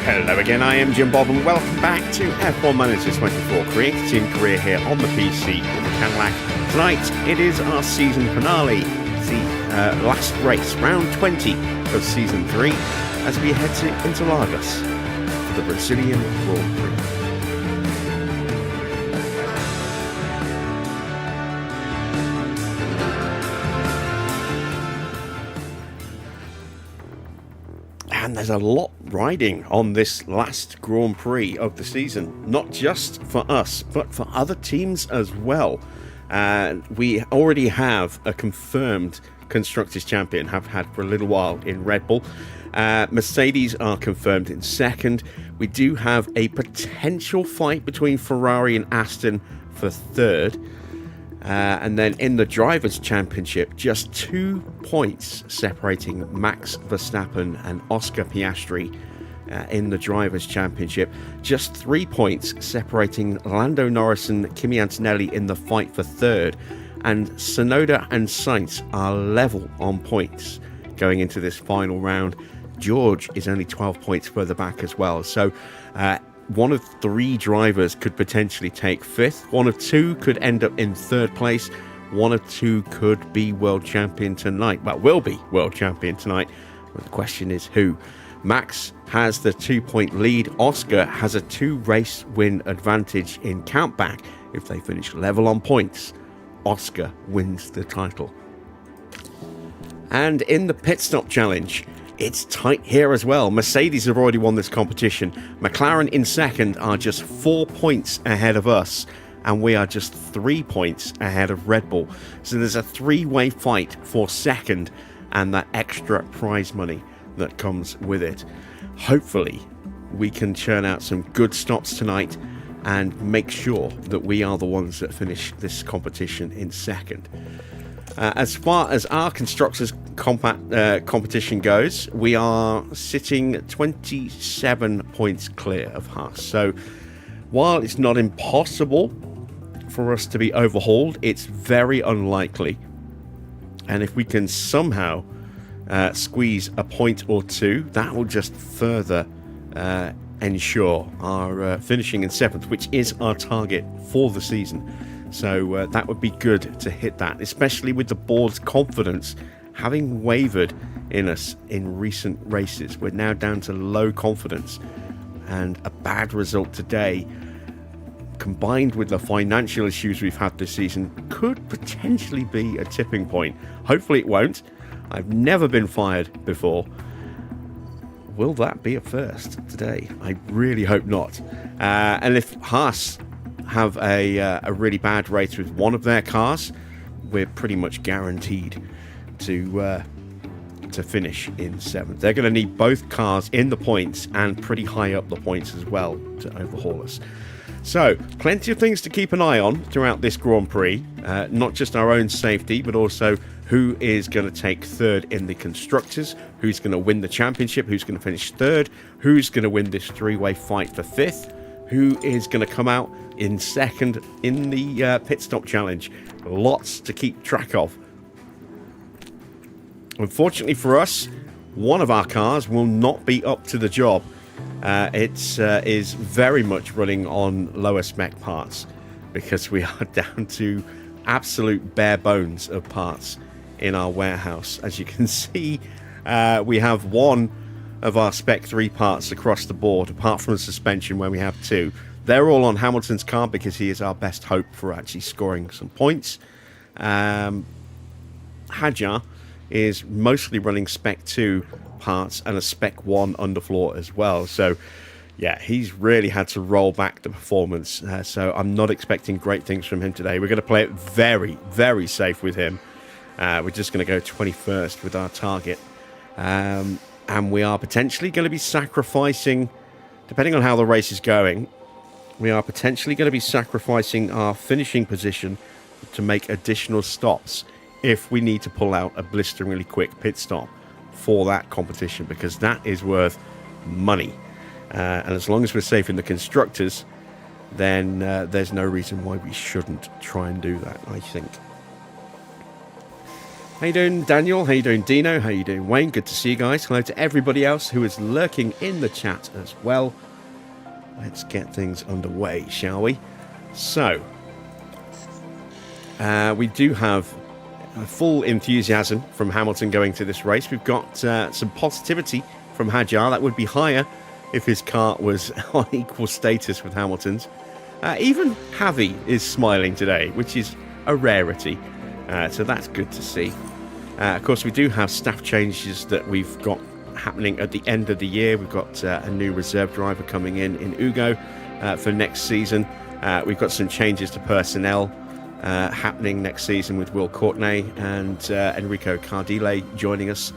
Hello again, I am Jim Bob and welcome back to F1 Manager 24, creating career here on the PC with the Cadillac. Tonight it is our season finale, the last race, round 20 of season 3, as we head to Interlagos for the Brazilian Grand Prix. And there's a lot riding on this last Grand Prix of the season, not just for us, but for other teams as well. We already have a confirmed Constructors Champion, have had for a little while in Red Bull. Mercedes are confirmed in second. We do have a potential fight between Ferrari and Aston for third. And then in the Drivers' Championship, just 2 points separating Max Verstappen and Oscar Piastri in the Drivers' Championship. Just 3 points separating Lando Norris and Kimi Antonelli in the fight for third. And Tsunoda and Sainz are level on points going into this final round. George is only 12 points further back as well. So one of 3 drivers could potentially take 5th. One of 2 could end up in 3rd place. One of 2 could be world champion tonight. Well, will be world champion tonight. But the question is who? Max has the 2-point lead. Oscar has a 2-race win advantage in countback. If they finish level on points, Oscar wins the title. And in the pit stop challenge, it's tight here as well. Mercedes have already won this competition. McLaren in second are just 4 points ahead of us, and we are just 3 points ahead of Red Bull. So there's a 3-way fight for second and that extra prize money that comes with it. Hopefully we can churn out some good stops tonight and make sure that we are the ones that finish this competition in second. As far as our constructors competition goes, we are sitting 27 points clear of Haas. So while it's not impossible for us to be overhauled, it's very unlikely. And if we can somehow squeeze a point or 2, that will just further ensure our finishing in 7th, which is our target for the season. So that would be good to hit that, especially with the board's confidence having wavered in us in recent races. We're now down to low confidence, and a bad result today, combined with the financial issues we've had this season, could potentially be a tipping point. Hopefully it won't. I've never been fired before. Will that be a first today? I really hope not. And if Haas have a really bad race with one of their cars, we're pretty much guaranteed to finish in 7th. They're going to need both cars in the points and pretty high up the points as well to overhaul us. So plenty of things to keep an eye on throughout this Grand Prix, not just our own safety, but also who is going to take 3rd in the constructors, who's going to win the championship, who's going to finish 3rd, who's going to win this 3-way fight for 5th, who is going to come out in 2nd in the pit stop challenge. Lots to keep track of. Unfortunately for us, one of our cars will not be up to the job. It is very much running on lower spec parts because we are down to absolute bare bones of parts in our warehouse. As you can see, we have one of our Spec 3 parts across the board, apart from the suspension where we have 2. They're all on Hamilton's car because he is our best hope for actually scoring some points. Hadjar is mostly running Spec 2 parts and a Spec 1 underfloor as well. So, yeah, he's really had to roll back the performance. So I'm not expecting great things from him today. We're going to play it very, very safe with him. We're just going to go 21st with our target. And we are potentially going to be sacrificing, depending on how the race is going, we are potentially going to be sacrificing our finishing position to make additional stops if we need to pull out a blisteringly quick pit stop for that competition, because that is worth money. And as long as we're safe in the constructors, then there's no reason why we shouldn't try and do that, I think. How you doing, Daniel? How you doing, Dino? How you doing, Wayne? Good to see you guys. Hello to everybody else who is lurking in the chat as well. Let's get things underway, shall we? So, we do have full enthusiasm from Hamilton going to this race. We've got some positivity from Hadjar. That would be higher if his car was on equal status with Hamilton's. Even Javi is smiling today, which is a rarity. So that's good to see. Of course, we do have staff changes that we've got happening at the end of the year. We've got a new reserve driver coming in Ugo for next season. We've got some changes to personnel happening next season with Will Courtney and Enrico Cardile joining us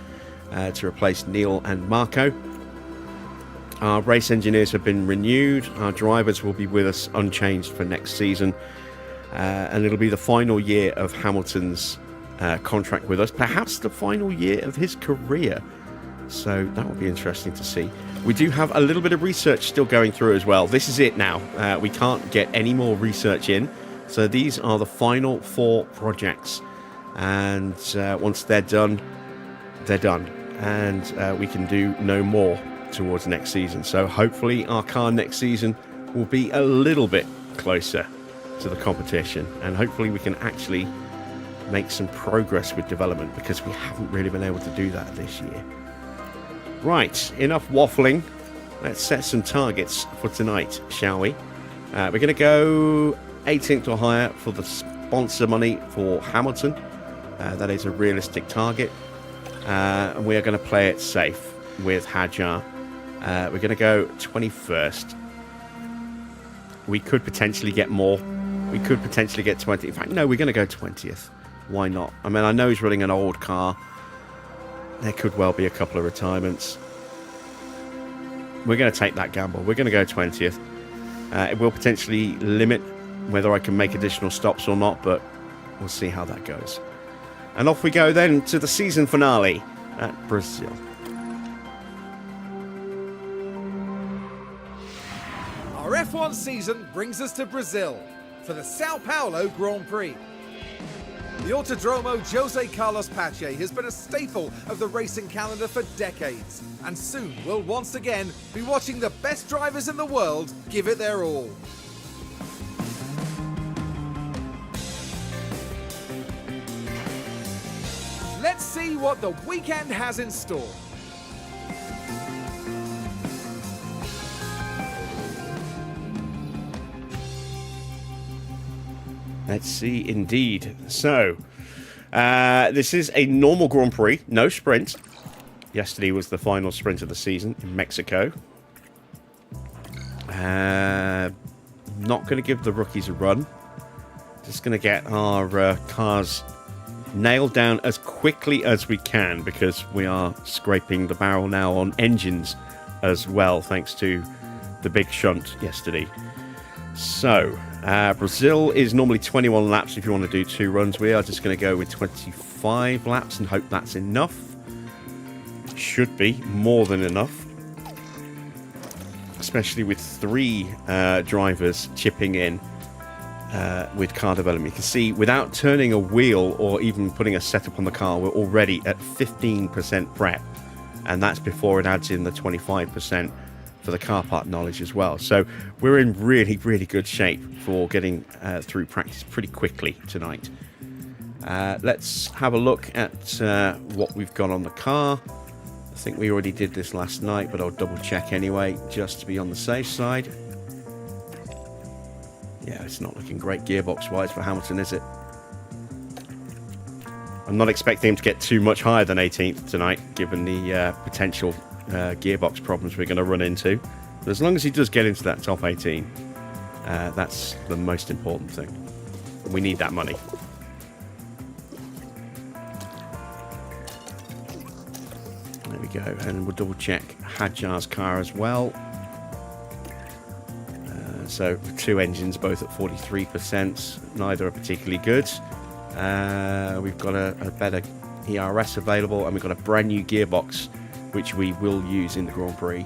to replace Neil and Marco. Our race engineers have been renewed. Our drivers will be with us unchanged for next season. And it'll be the final year of Hamilton's contract with us, perhaps the final year of his career. So that will be interesting to see. We do have a little bit of research still going through as well. This is it now. We can't get any more research in. So these are the final 4 projects. And once they're done, they're done. And we can do no more towards next season. So hopefully our car next season will be a little bit closer to the competition, and hopefully we can actually make some progress with development, because we haven't really been able to do that this year. Right, enough waffling. Let's set some targets for tonight, shall we? We're going to go 18th or higher for the sponsor money for Hamilton. That is a realistic target, and we are going to play it safe with Hadjar. We're going to go 21st. We could potentially get more. We could potentially get 20. In fact, no, we're going to go 20th. Why not? I mean, I know he's running an old car. There could well be a couple of retirements. We're going to take that gamble. We're going to go 20th. It will potentially limit whether I can make additional stops or not, but we'll see how that goes. And off we go then to the season finale at Brazil. Our F1 season brings us to Brazil for the Sao Paulo Grand Prix. The Autodromo Jose Carlos Pache has been a staple of the racing calendar for decades, and soon we'll once again be watching the best drivers in the world give it their all. Let's see what the weekend has in store. Let's see, indeed. So, this is a normal Grand Prix, no sprint. Yesterday was the final sprint of the season in Mexico. Not going to give the rookies a run. Just going to get our cars nailed down as quickly as we can, because we are scraping the barrel now on engines as well, thanks to the big shunt yesterday. So, Brazil is normally 21 laps if you want to do 2 runs. We are just going to go with 25 laps and hope that's enough. Should be more than enough, especially with 3 drivers chipping in with car development. You can see without turning a wheel or even putting a setup on the car, we're already at 15% prep, and that's before it adds in the 25% for the car part knowledge as well. So we're in really, really good shape for getting through practice pretty quickly tonight. Let's have a look at what we've got on the car. I think we already did this last night, but I'll double check anyway, just to be on the safe side. Yeah, it's not looking great gearbox wise for Hamilton, is it? I'm not expecting him to get too much higher than 18th tonight, given the potential gearbox problems we're going to run into. But as long as he does get into that top 18, that's the most important thing. We need that money. There we go, and we'll double check Hadjar's car as well. So 2 engines, both at 43%, neither are particularly good. We've got a better ERS available, and we've got a brand new gearbox, which we will use in the Grand Prix.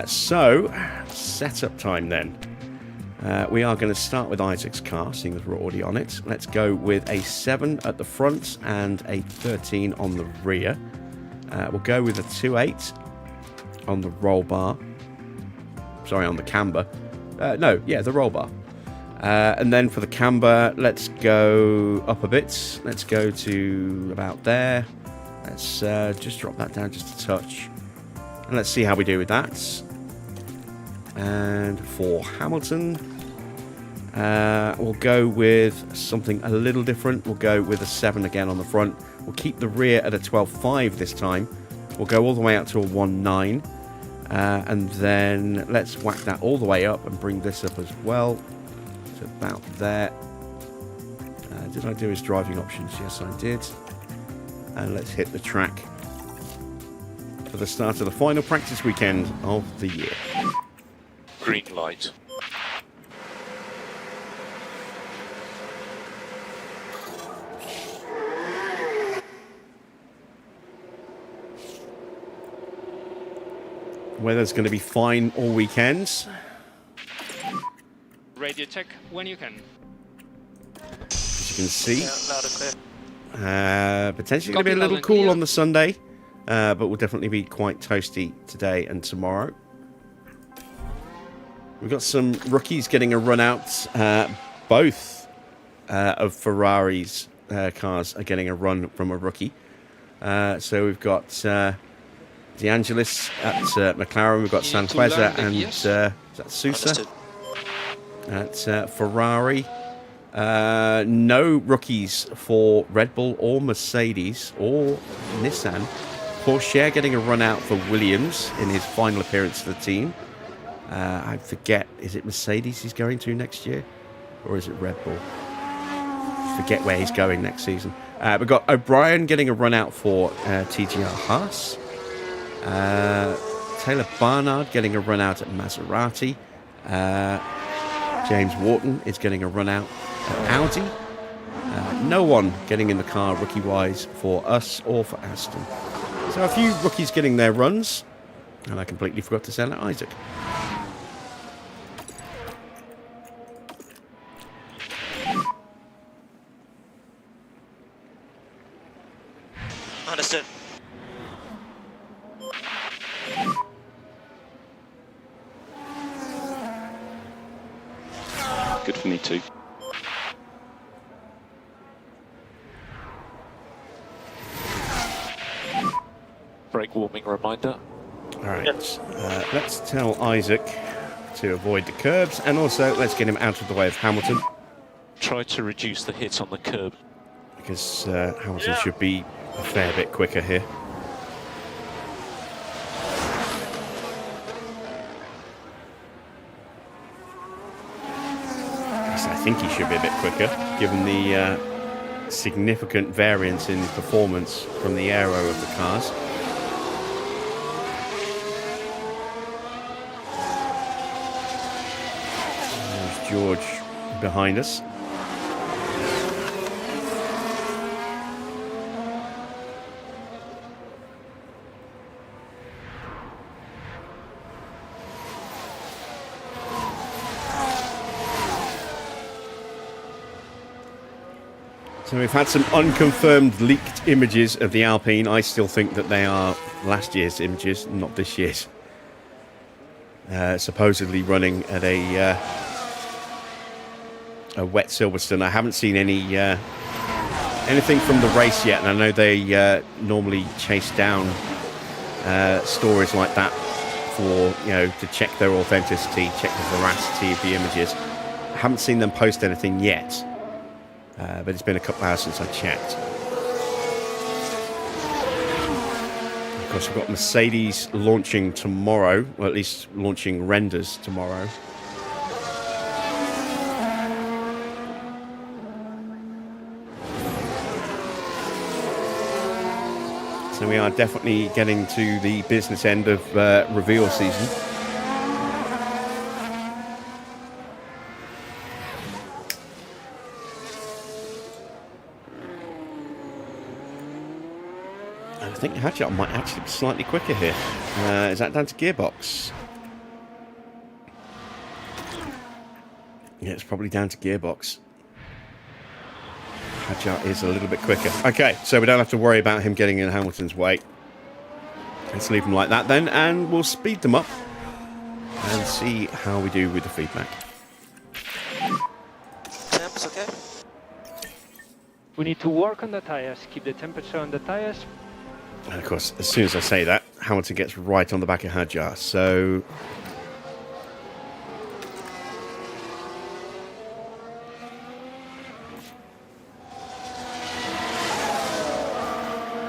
So, setup time then. We are going to start with Isaac's car, seeing as we're already on it. Let's go with a 7 at the front and a 13 on the rear. We'll go with a 2.8 on the roll bar. Sorry, on the camber. The roll bar. And then for the camber, let's go up a bit. Let's go to about there. Let's just drop that down just a touch. And let's see how we do with that. And for Hamilton, we'll go with something a little different. We'll go with a 7 again on the front. We'll keep the rear at a 12.5 this time. We'll go all the way out to a 1.9. And then let's whack that all the way up and bring this up as well to about there. Did I do his driving options? Yes, I did. And let's hit the track for the start of the final practice weekend of the year. Green light. Weather's going to be fine all weekends. Radio check when you can. As you can see, Loud and clear. potentially going to be a little cool on the Sunday, but will definitely be quite toasty today and tomorrow. We've got some rookies getting a run out. Both of Ferrari's cars are getting a run from a rookie. So we've got De Angelis at McLaren. We've got Sanqueza and is that Sousa at Ferrari. No rookies for RedBull or Mercedes or Nissan. Porsche getting a run out for Williams in his final appearance for the team. I forget, is it Mercedes he's going to next year? Or is it Red Bull? Forget where he's going next season. We've got O'Brien getting a run out for TGR Haas. Taylor Barnard getting a run out at Maserati. James Wharton is getting a run out at Audi. No one getting in the car rookie-wise for us or for Aston. So a few rookies getting their runs. And I completely forgot to send out Isaac. Understood. Good for me too. Brake warming reminder. Alright, let's tell Isaac to avoid the curbs, and also let's get him out of the way of Hamilton. Try to reduce the hit on the curb. Because Hamilton should be a fair bit quicker here. Yes, I think he should be a bit quicker, given the significant variance in performance from the aero of the cars. There's George behind us. So we've had some unconfirmed leaked images of the Alpine. I still think that they are last year's images, not this year's. Supposedly running at a wet Silverstone. I haven't seen anything from the race yet, and I know they normally chase down stories like that for, to check their authenticity, check the veracity of the images. I haven't seen them post anything yet. But it's been a couple hours since I checked. Of course, we've got Mercedes launching tomorrow, or at least launching renders tomorrow. So we are definitely getting to the business end of reveal season. I think Hadjar might actually be slightly quicker here. Is that down to gearbox? Yeah, it's probably down to gearbox. Hadjar is a little bit quicker. Okay, so we don't have to worry about him getting in Hamilton's way. Let's leave them like that then, and we'll speed them up and see how we do with the feedback. Temps okay? We need to work on the tires, keep the temperature on the tires. And of course, as soon as I say that, Hamilton gets right on the back of Hadjar, so...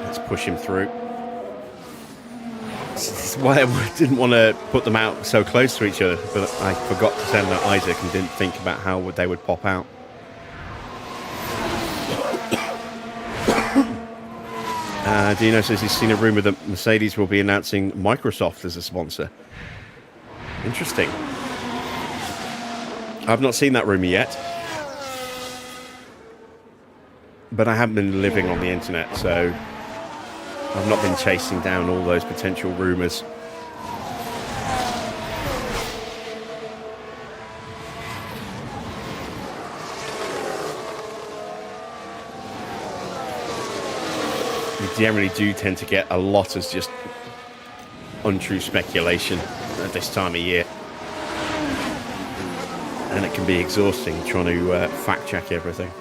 let's push him through. This is why I didn't want to put them out so close to each other, but I forgot to send out Isaac and didn't think about how they would pop out. Dino says he's seen a rumour that Mercedes will be announcing Microsoft as a sponsor. Interesting. I've not seen that rumour yet. But I haven't been living on the internet, so I've not been chasing down all those potential rumours. You generally do tend to get a lot as just untrue speculation at this time of year. And it can be exhausting trying to fact check everything.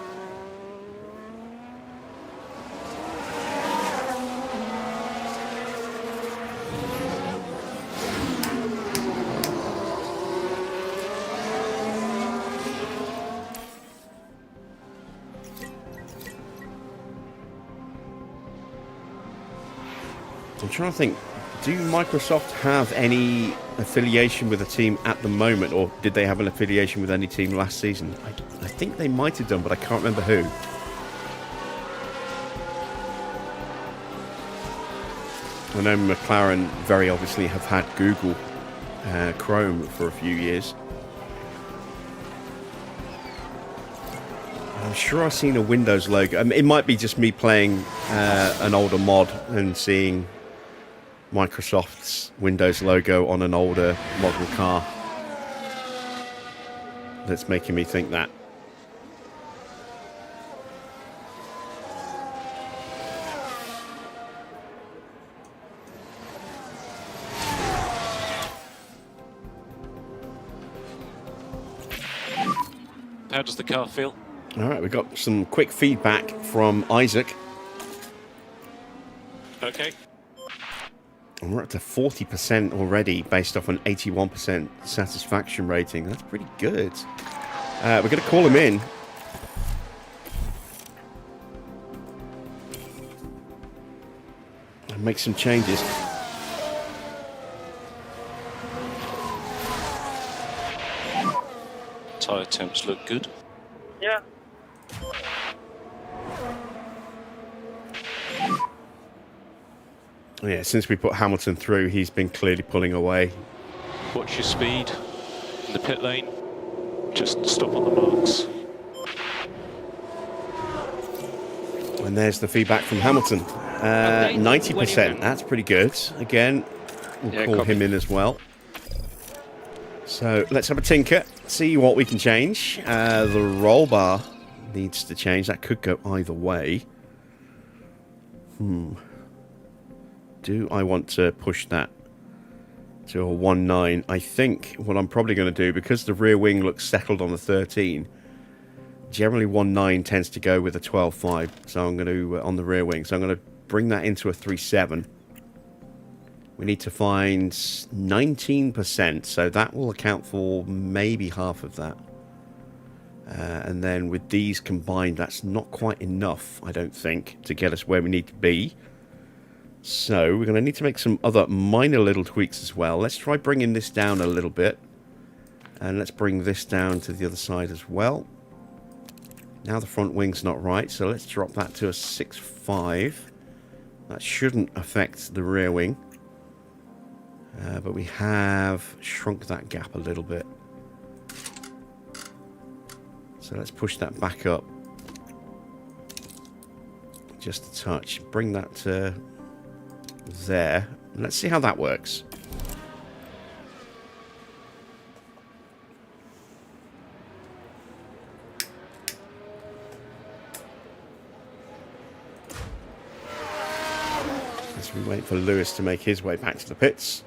I'm trying to think, do Microsoft have any affiliation with a team at the moment, or did they have an affiliation with any team last season? I think they might have done, but I can't remember who. I know McLaren very obviously have had Google Chrome for a few years. I'm sure I've seen a Windows logo. I mean, it might be just me playing an older mod and seeing Microsoft's Windows logo on an older model car that's making me think that. How does the car feel? All right, we've got some quick feedback from Isaac. Okay. And we're up to 40% already based off an 81% satisfaction rating. That's pretty good. We're going to call him in. And make some changes. Tyre temps look good. Yeah. Yeah, since we put Hamilton through, he's been clearly pulling away. Watch your speed in the pit lane. Just stop on the marks. And there's the feedback from Hamilton. 90%, that's pretty good. Again, we'll call him in as well. So let's have a tinker, see what we can change. The roll bar needs to change. That could go either way. Do I want to push that to a 1.9? I think what I'm probably going to do, because the rear wing looks settled on the 13, generally 1.9 tends to go with a 12.5. So I'm going to, on the rear wing, so I'm going to bring that into a 3.7. We need to find 19%, so that will account for maybe half of that. And then with these combined, that's not quite enough, I don't think, to get us where we need to be. So we're going to need to make some other minor little tweaks as well. Let's try bringing this down a little bit. And let's bring this down to the other side as well. Now the front wing's not right, so let's drop that to a 6.5. That shouldn't affect the rear wing. But we have shrunk that gap a little bit. So let's push that back up. Just a touch. Bring that to there. Let's see how that works. We wait for Lewis to make his way back to the pits.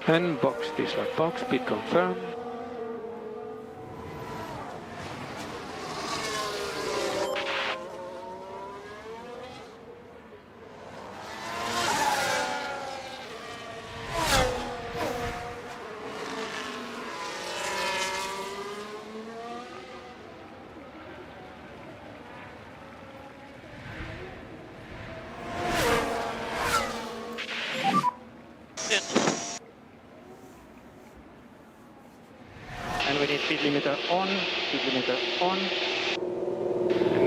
And box, this one box, pit confirmed. And we need speed limiter on, and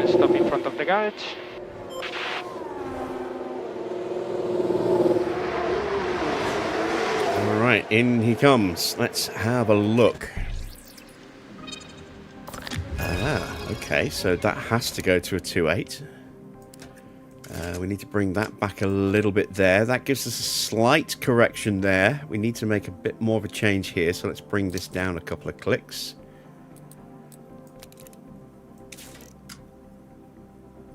then stop in front of the garage. All right, in he comes. Let's have a look. Okay, so that has to go to a 2.8. We need to bring that back a little bit there. That gives us a slight correction there. We need to make a bit more of a change here, so let's bring this down a couple of clicks.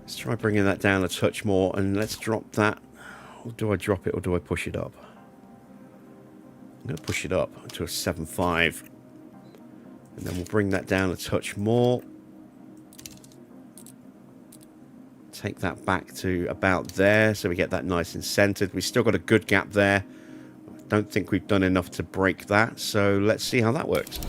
Let's try bringing that down a touch more, and let's drop that. Or do I drop it, or do I push it up? I'm going to push it up to a 7.5. And then we'll bring that down a touch more. Take that back to about there, so we get that nice and centered. We've still got a good gap there. Don't think we've done enough to break that, so let's see how that works.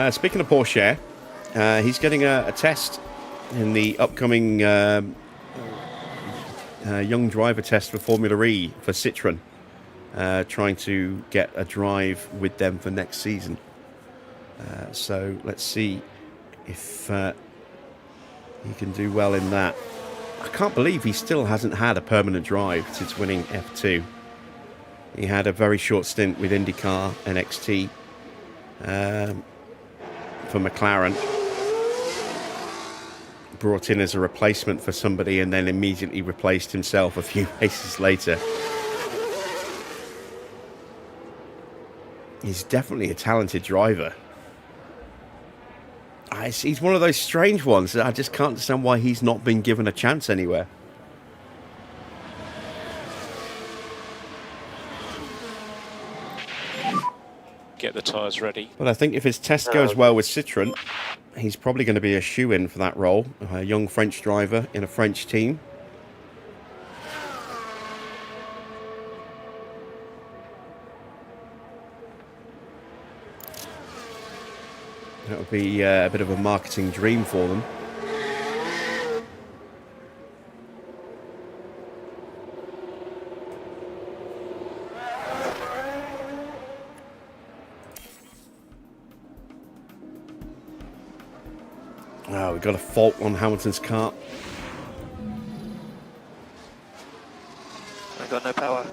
Speaking of Porsche, he's getting a test in the upcoming young driver test for Formula E for Citroën, trying to get a drive with them for next season. So let's see if he can do well in that. I can't believe he still hasn't had a permanent drive since winning F2. He had a very short stint with IndyCar and XT. For McLaren, brought in as a replacement for somebody and then immediately replaced himself a few races later. He's definitely a talented driver. He's one of those strange ones that I just can't understand why he's not been given a chance anywhere. Get the tyres ready. But I think if his test goes well with Citroën, he's probably going to be a shoe-in for that role. A young French driver in a French team. That would be a bit of a marketing dream for them. Oh, we've got a fault on Hamilton's car. I got no power.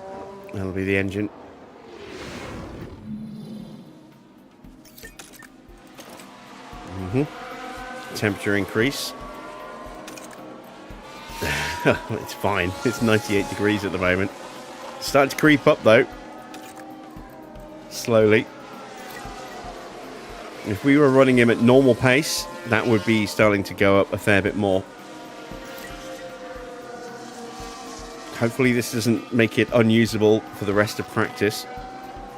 That'll be the engine. Temperature increase. It's fine. It's 98 degrees at the moment. Starting to creep up though. Slowly. If we were running him at normal pace, that would be starting to go up a fair bit more. Hopefully this doesn't make it unusable for the rest of practice.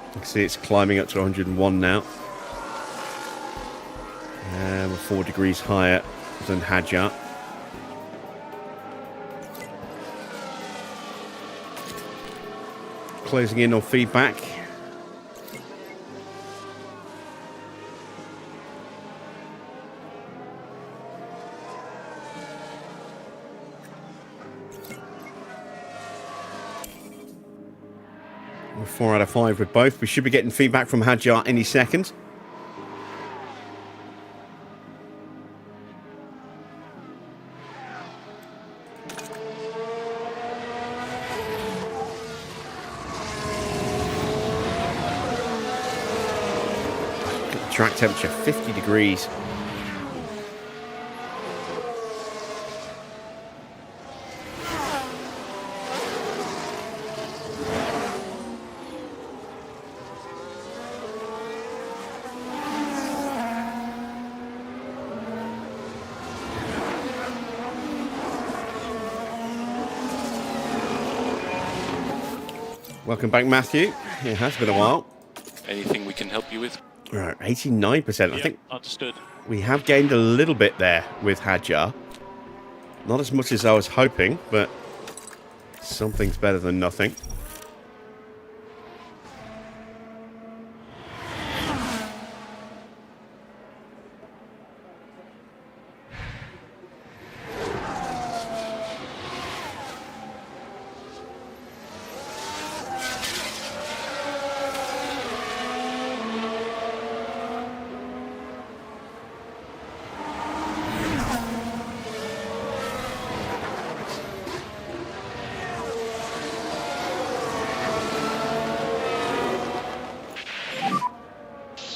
You can see it's climbing up to 101 now. And we're 4 degrees higher than Hadjar. Closing in on feedback. We're 4 out of 5 with both. We should be getting feedback from Hadjar any second. Track temperature 50 degrees. Welcome back, Matthew. It has been a while. Anything we can help you with? Right, 89%. I Yeah, think understood. we have gained a little bit there with Hadjar. Not as much as I was hoping, but something's better than nothing.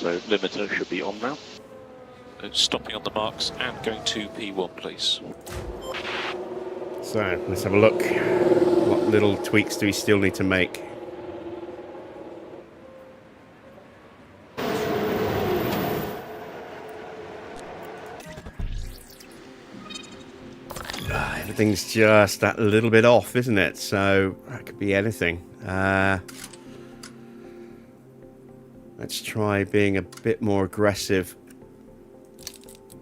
So limiter should be on now. Stopping on the marks and going to P1, please. So, let's have a look. What little tweaks do we still need to make? Everything's just that little bit off, isn't it? So, that could be anything. Let's try being a bit more aggressive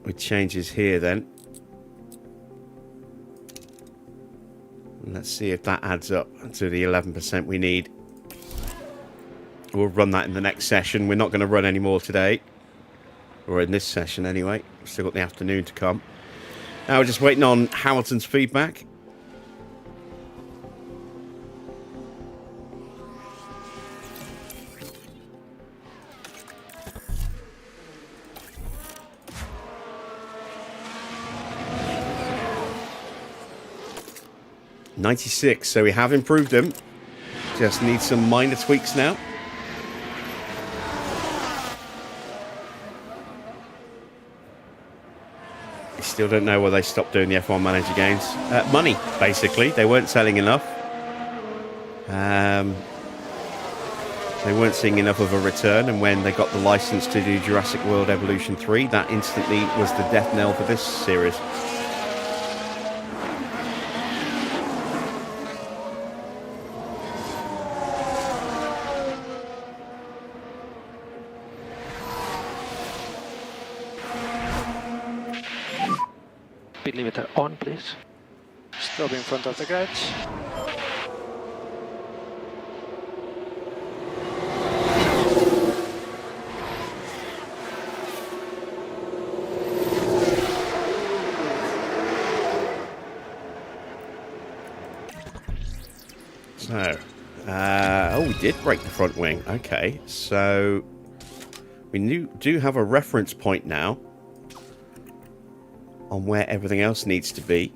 with changes here then. Let's see if that adds up to the 11% we need. We'll run that in the next session. We're not going to run any more today. Or in this session anyway. We've still got the afternoon to come. Now we're just waiting on Hamilton's feedback. .96, so we have improved them. Just need some minor tweaks now. We still don't know why they stopped doing the F1 Manager games. Money, basically. They weren't selling enough. They weren't seeing enough of a return, and when they got the license to do Jurassic World Evolution 3, that instantly was the death knell for this series. Speed limiter on, please. Stop in front of the garage. So, oh, we did break the front wing. Okay, so we do have a reference point now on where everything else needs to be.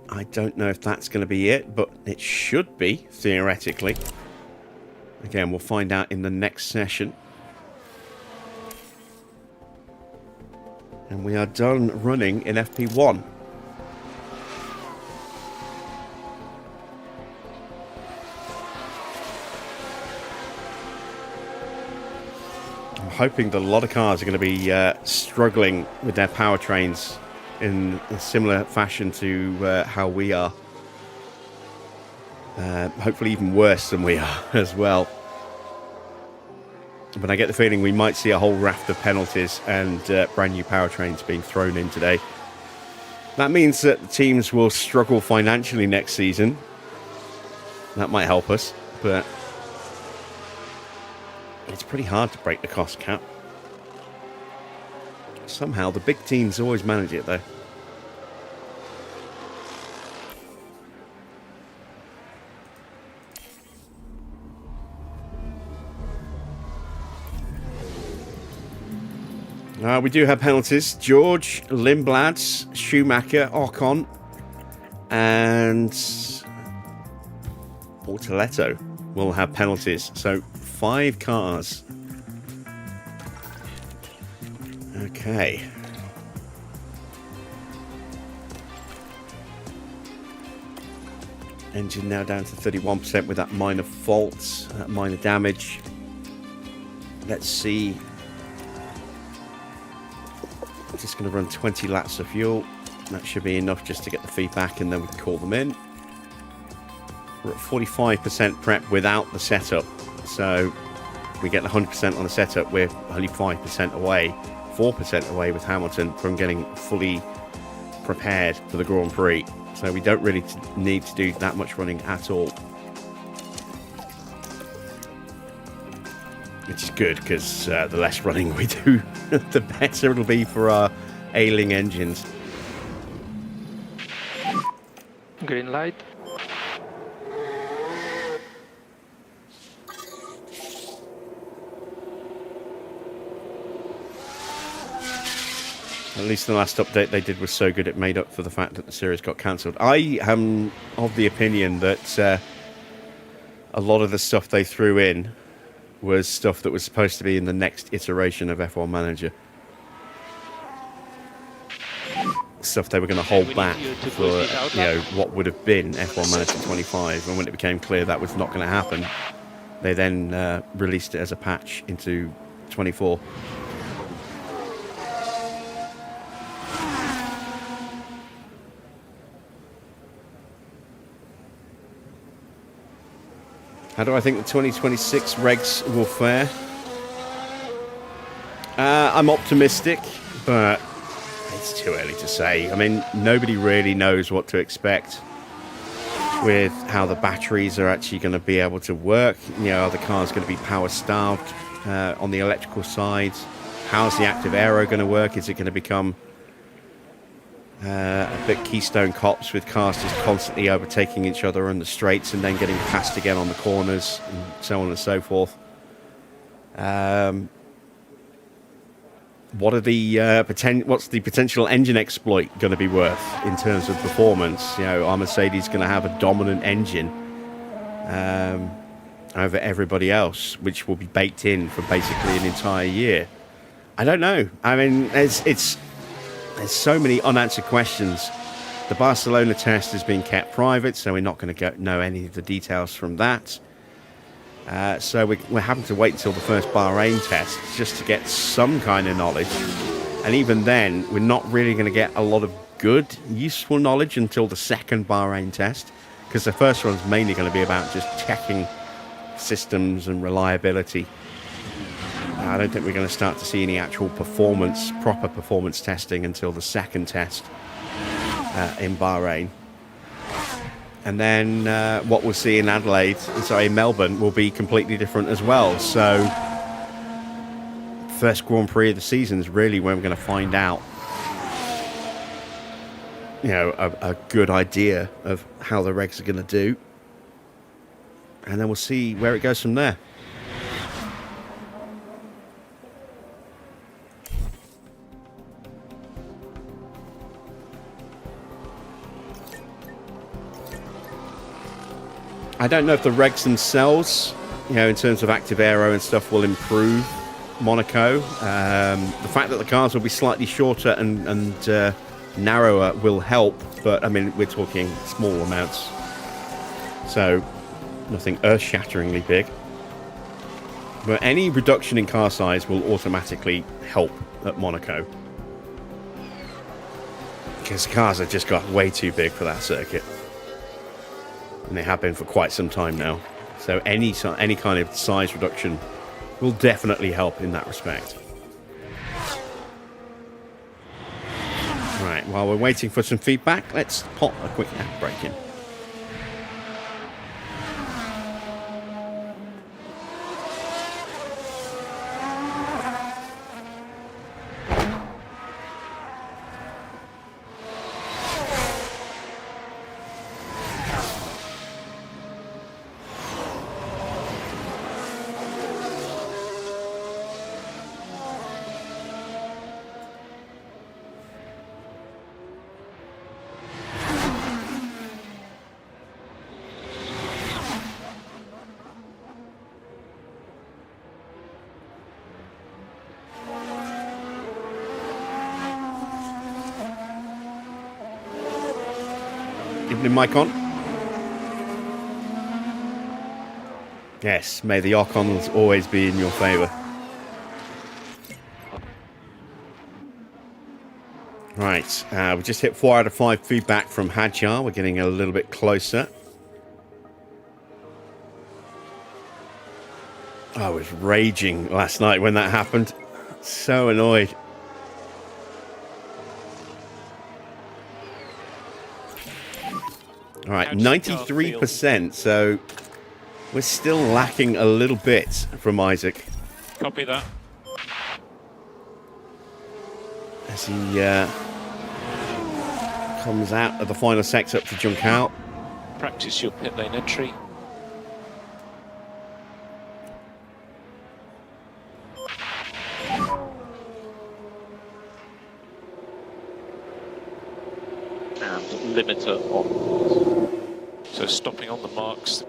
I don't know if that's going to be it, but it should be, theoretically. Again, we'll find out in the next session. And we are done running in FP1. I'm hoping that a lot of cars are going to be struggling with their powertrains in a similar fashion to how we are. Hopefully even worse than we are as well. But I get the feeling we might see a whole raft of penalties and brand new powertrains being thrown in today. That means that the teams will struggle financially next season. That might help us, but it's pretty hard to break the cost cap. Somehow the big teams always manage it though. We do have penalties. George, Lindblads, Schumacher, Ocon, and Bortoletto will have penalties. So 5 cars. Okay. Engine now down to 31% with that minor fault, that minor damage. Let's see. I'm just going to run 20 laps of fuel. That should be enough just to get the feedback, and then we can call them in. We're at 45% prep without the setup. So we get 100% on the setup. We're only 5% away, 4% away with Hamilton from getting fully prepared for the Grand Prix. So we don't really need to do that much running at all. Which is good, because the less running we do, the better it'll be for our ailing engines. Green light. At least the last update they did was so good it made up for the fact that the series got cancelled. I am of the opinion that a lot of the stuff they threw in was stuff that was supposed to be in the next iteration of F1 Manager. Stuff they were going to hold back for, you know, what would have been F1 Manager 25, and when it became clear that was not going to happen, they then released it as a patch into 24. How do I think the 2026 regs will fare? I'm optimistic, but it's too early to say. I mean, nobody really knows what to expect with how the batteries are actually going to be able to work. You know, are the cars going to be power starved on the electrical side? How's the active aero going to work? Is it going to become a bit Keystone Cops with cars just constantly overtaking each other on the straights and then getting passed again on the corners, and so on and so forth? What's the potential engine exploit going to be worth in terms of performance? You know, are Mercedes going to have a dominant engine over everybody else, which will be baked in for basically an entire year? I don't know. I mean, there's so many unanswered questions. The Barcelona test has been kept private, so we're not going to know any of the details from that. So we're having to wait until the first Bahrain test just to get some kind of knowledge. And even then, we're not really going to get a lot of good, useful knowledge until the second Bahrain test, because the first one's mainly going to be about just checking systems and reliability. I don't think we're going to start to see any actual proper performance testing until the second test in Bahrain. And then what we'll see in Melbourne will be completely different as well. So first Grand Prix of the season is really when we're going to find out, you know, a good idea of how the regs are going to do. And then we'll see where it goes from there. I don't know if the regs themselves, you know, in terms of active aero and stuff, will improve Monaco. The fact that the cars will be slightly shorter and narrower will help, but I mean, we're talking small amounts. So nothing earth-shatteringly big. But any reduction in car size will automatically help at Monaco, because cars have just got way too big for that circuit. And they have been for quite some time now. So any kind of size reduction will definitely help in that respect. Right, while we're waiting for some feedback, let's pop a quick ad break in. Evening, mic on. Yes, may the Ocons always be in your favour. Right, we just hit 4 out of 5 feedback from Hadjar. We're getting a little bit closer. I was raging last night when that happened. So annoyed. All right, 93%, so we're still lacking a little bit from Isaac. Copy that. As he comes out of the final sector up to junk out. Practice your pit lane entry. And limiter on. So stopping on the marks.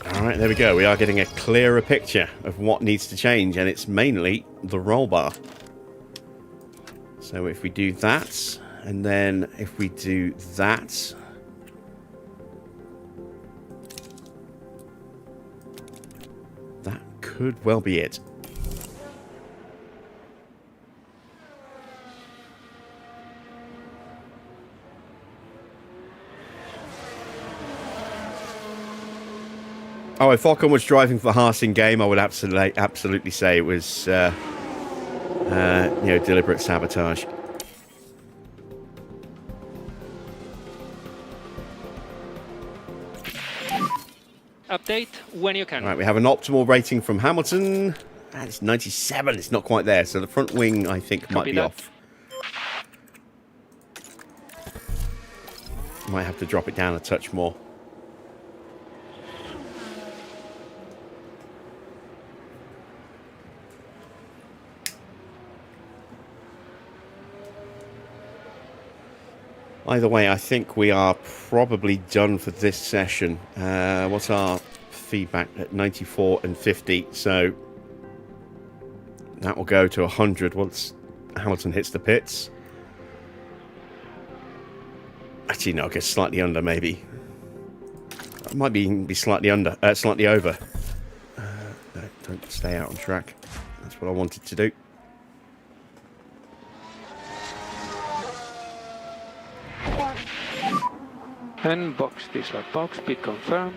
Alright, there we go. We are getting a clearer picture of what needs to change, and it's mainly the roll bar. So if we do that, and then if we do that, that could well be it. Oh, if Ocon was driving for Haas in game, I would absolutely say it was, deliberate sabotage. Update when you can. Right, we have an optimal rating from Hamilton. And it's 97. It's not quite there, so the front wing, I think, might be off. Might have to drop it down a touch more. Either way, I think we are probably done for this session. What's our feedback at 94 and 50? So that will go to 100 once Hamilton hits the pits. Actually, no, I guess slightly under, maybe. It might be slightly under, slightly over. No, don't stay out on track. That's what I wanted to do. And box, dislike box, pit confirm.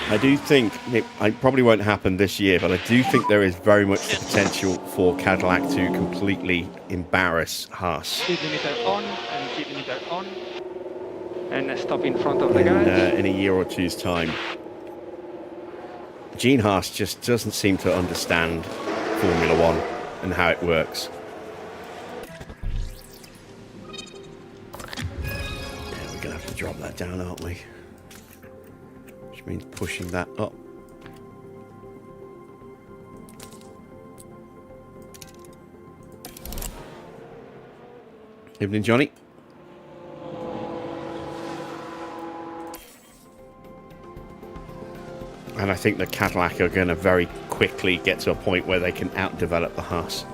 I do think it probably won't happen this year, but I do think there is very much the potential for Cadillac to completely embarrass Haas. Speed limiter on and speed limiter on. And stop in front of the guys. In a year or two's time. Gene Haas just doesn't seem to understand Formula One and how it works. Yeah, we're going to have to drop that down, aren't we? Which means pushing that up. Evening, Johnny. And I think the Cadillac are going to very quickly get to a point where they can outdevelop the Haas.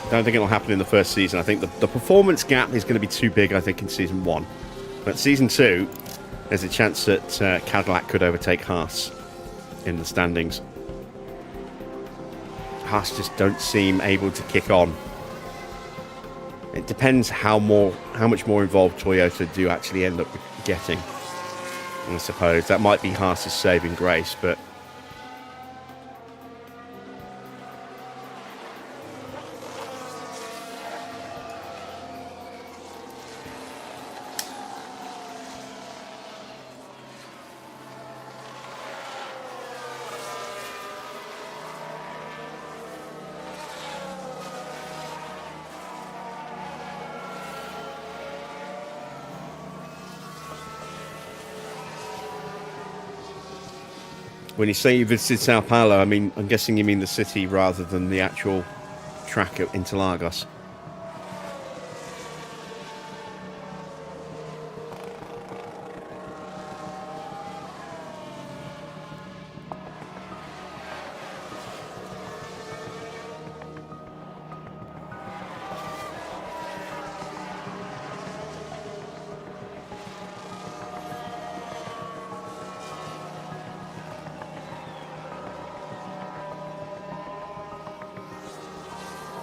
I don't think it'll happen in the first season. I think the performance gap is going to be too big, I think, in Season 1. But Season 2, there's a chance that Cadillac could overtake Haas in the standings. Haas just don't seem able to kick on. It depends how much more involved Toyota do actually end up getting. I suppose that might be Haas's saving grace, but when you say you visited Sao Paulo, I mean, I'm guessing you mean the city rather than the actual track at Interlagos.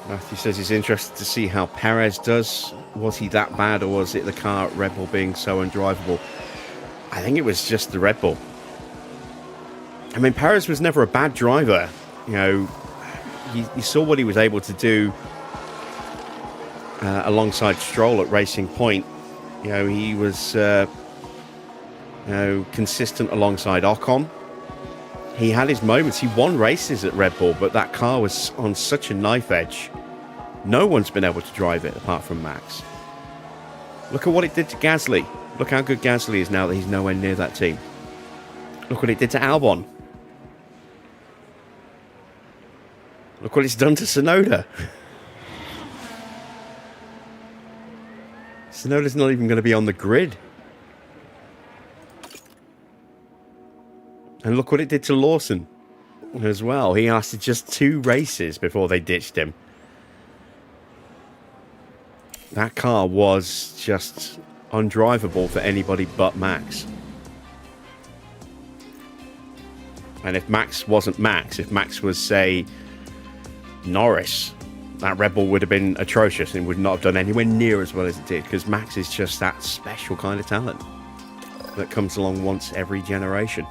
Matthew says he's interested to see how Perez does. Was he that bad, or was it the car at Red Bull being so undrivable? I think it was just the Red Bull. I mean, Perez was never a bad driver. You know, you saw what he was able to do alongside Stroll at Racing Point. You know, he was consistent alongside Ocon. He had his moments. He won races at Red Bull, but that car was on such a knife edge. No one's been able to drive it apart from Max. Look at what it did to Gasly. Look how good Gasly is now that he's nowhere near that team. Look what it did to Albon. Look what it's done to Tsunoda. Tsunoda's not even going to be on the grid. And look what it did to Lawson as well. He lasted just 2 races before they ditched him. That car was just undrivable for anybody but Max. And if Max wasn't Max, if Max was, say, Norris, that Red Bull would have been atrocious and would not have done anywhere near as well as it did, because Max is just that special kind of talent that comes along once every generation.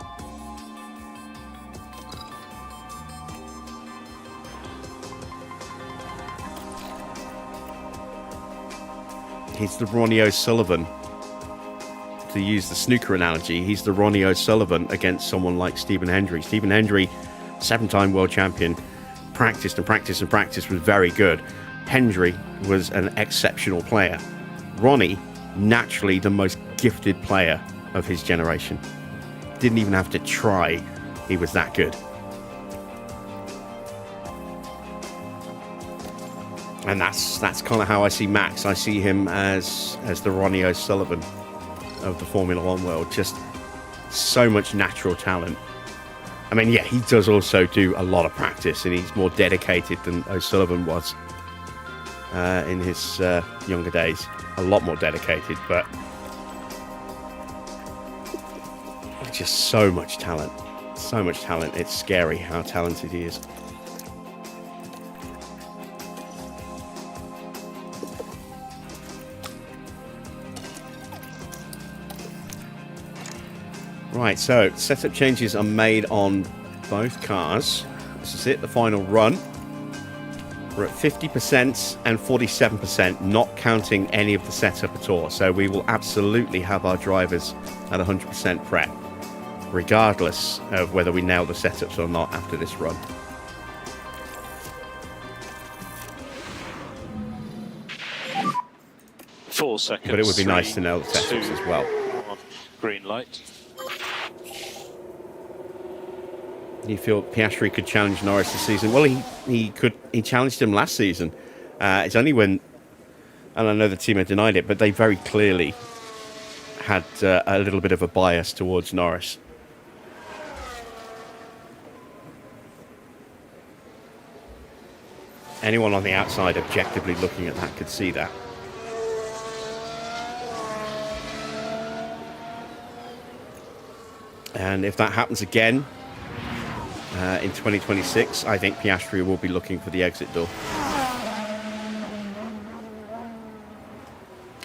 He's the Ronnie O'Sullivan. To use the snooker analogy, he's the Ronnie O'Sullivan against someone like Stephen Hendry. Stephen Hendry, 7-time world champion, practiced and practiced and practiced, was very good. Hendry was an exceptional player. Ronnie, naturally the most gifted player of his generation. Didn't even have to try. He was that good. And that's kind of how I see Max. I see him as the Ronnie O'Sullivan of the Formula One world. Just so much natural talent. I mean, yeah, he does also do a lot of practice, and he's more dedicated than O'Sullivan was in his younger days. A lot more dedicated, but just so much talent. So much talent. It's scary how talented he is. Right, so setup changes are made on both cars. This is it, the final run. We're at 50% and 47%, not counting any of the setup at all. So we will absolutely have our drivers at 100% prep, regardless of whether we nail the setups or not after this run. Four seconds. But it would be nice to know the setups as well. Green light. You feel Piastri could challenge Norris this season? Well, he could. He challenged him last season. It's only when, and I know the team had denied it, but they very clearly had a little bit of a bias towards Norris. Anyone on the outside objectively looking at that could see that. And if that happens again in 2026, I think Piastri will be looking for the exit door.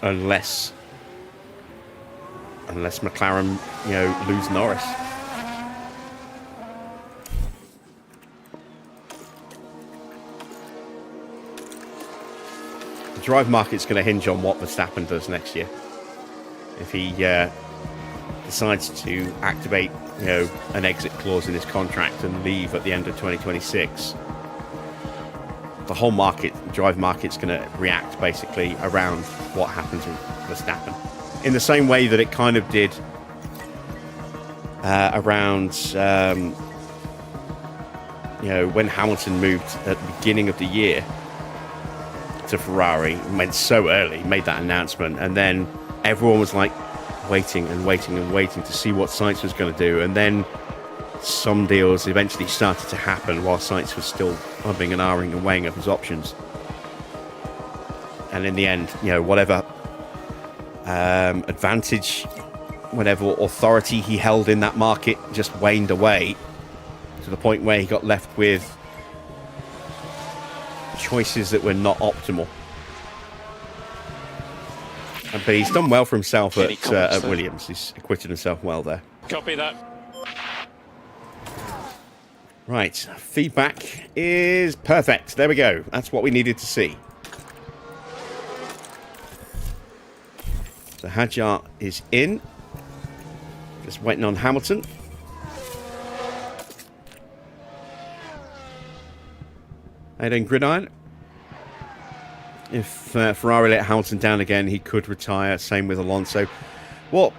Unless McLaren, lose Norris. The drive market's going to hinge on what Verstappen does next year. If he decides to activate, an exit clause in his contract and leave at the end of 2026, the whole drive market's going to react basically around what happens with Verstappen. In the same way that it kind of did around, when Hamilton moved at the beginning of the year to Ferrari, went so early, made that announcement, and then everyone was like waiting and waiting and waiting to see what Sainz was going to do, and then some deals eventually started to happen while Sainz was still umming and ahhing and weighing up his options. And in the end, whatever advantage, whatever authority he held in that market just waned away to the point where he got left with choices that were not optimal. But he's done well for himself at Williams. He's acquitted himself well there. Copy that. Right, feedback is perfect. There we go. That's what we needed to see. So Hadjar is in. Just waiting on Hamilton. How you doing, Gridiron? If Ferrari let Hamilton down again, he could retire. Same with Alonso. Well,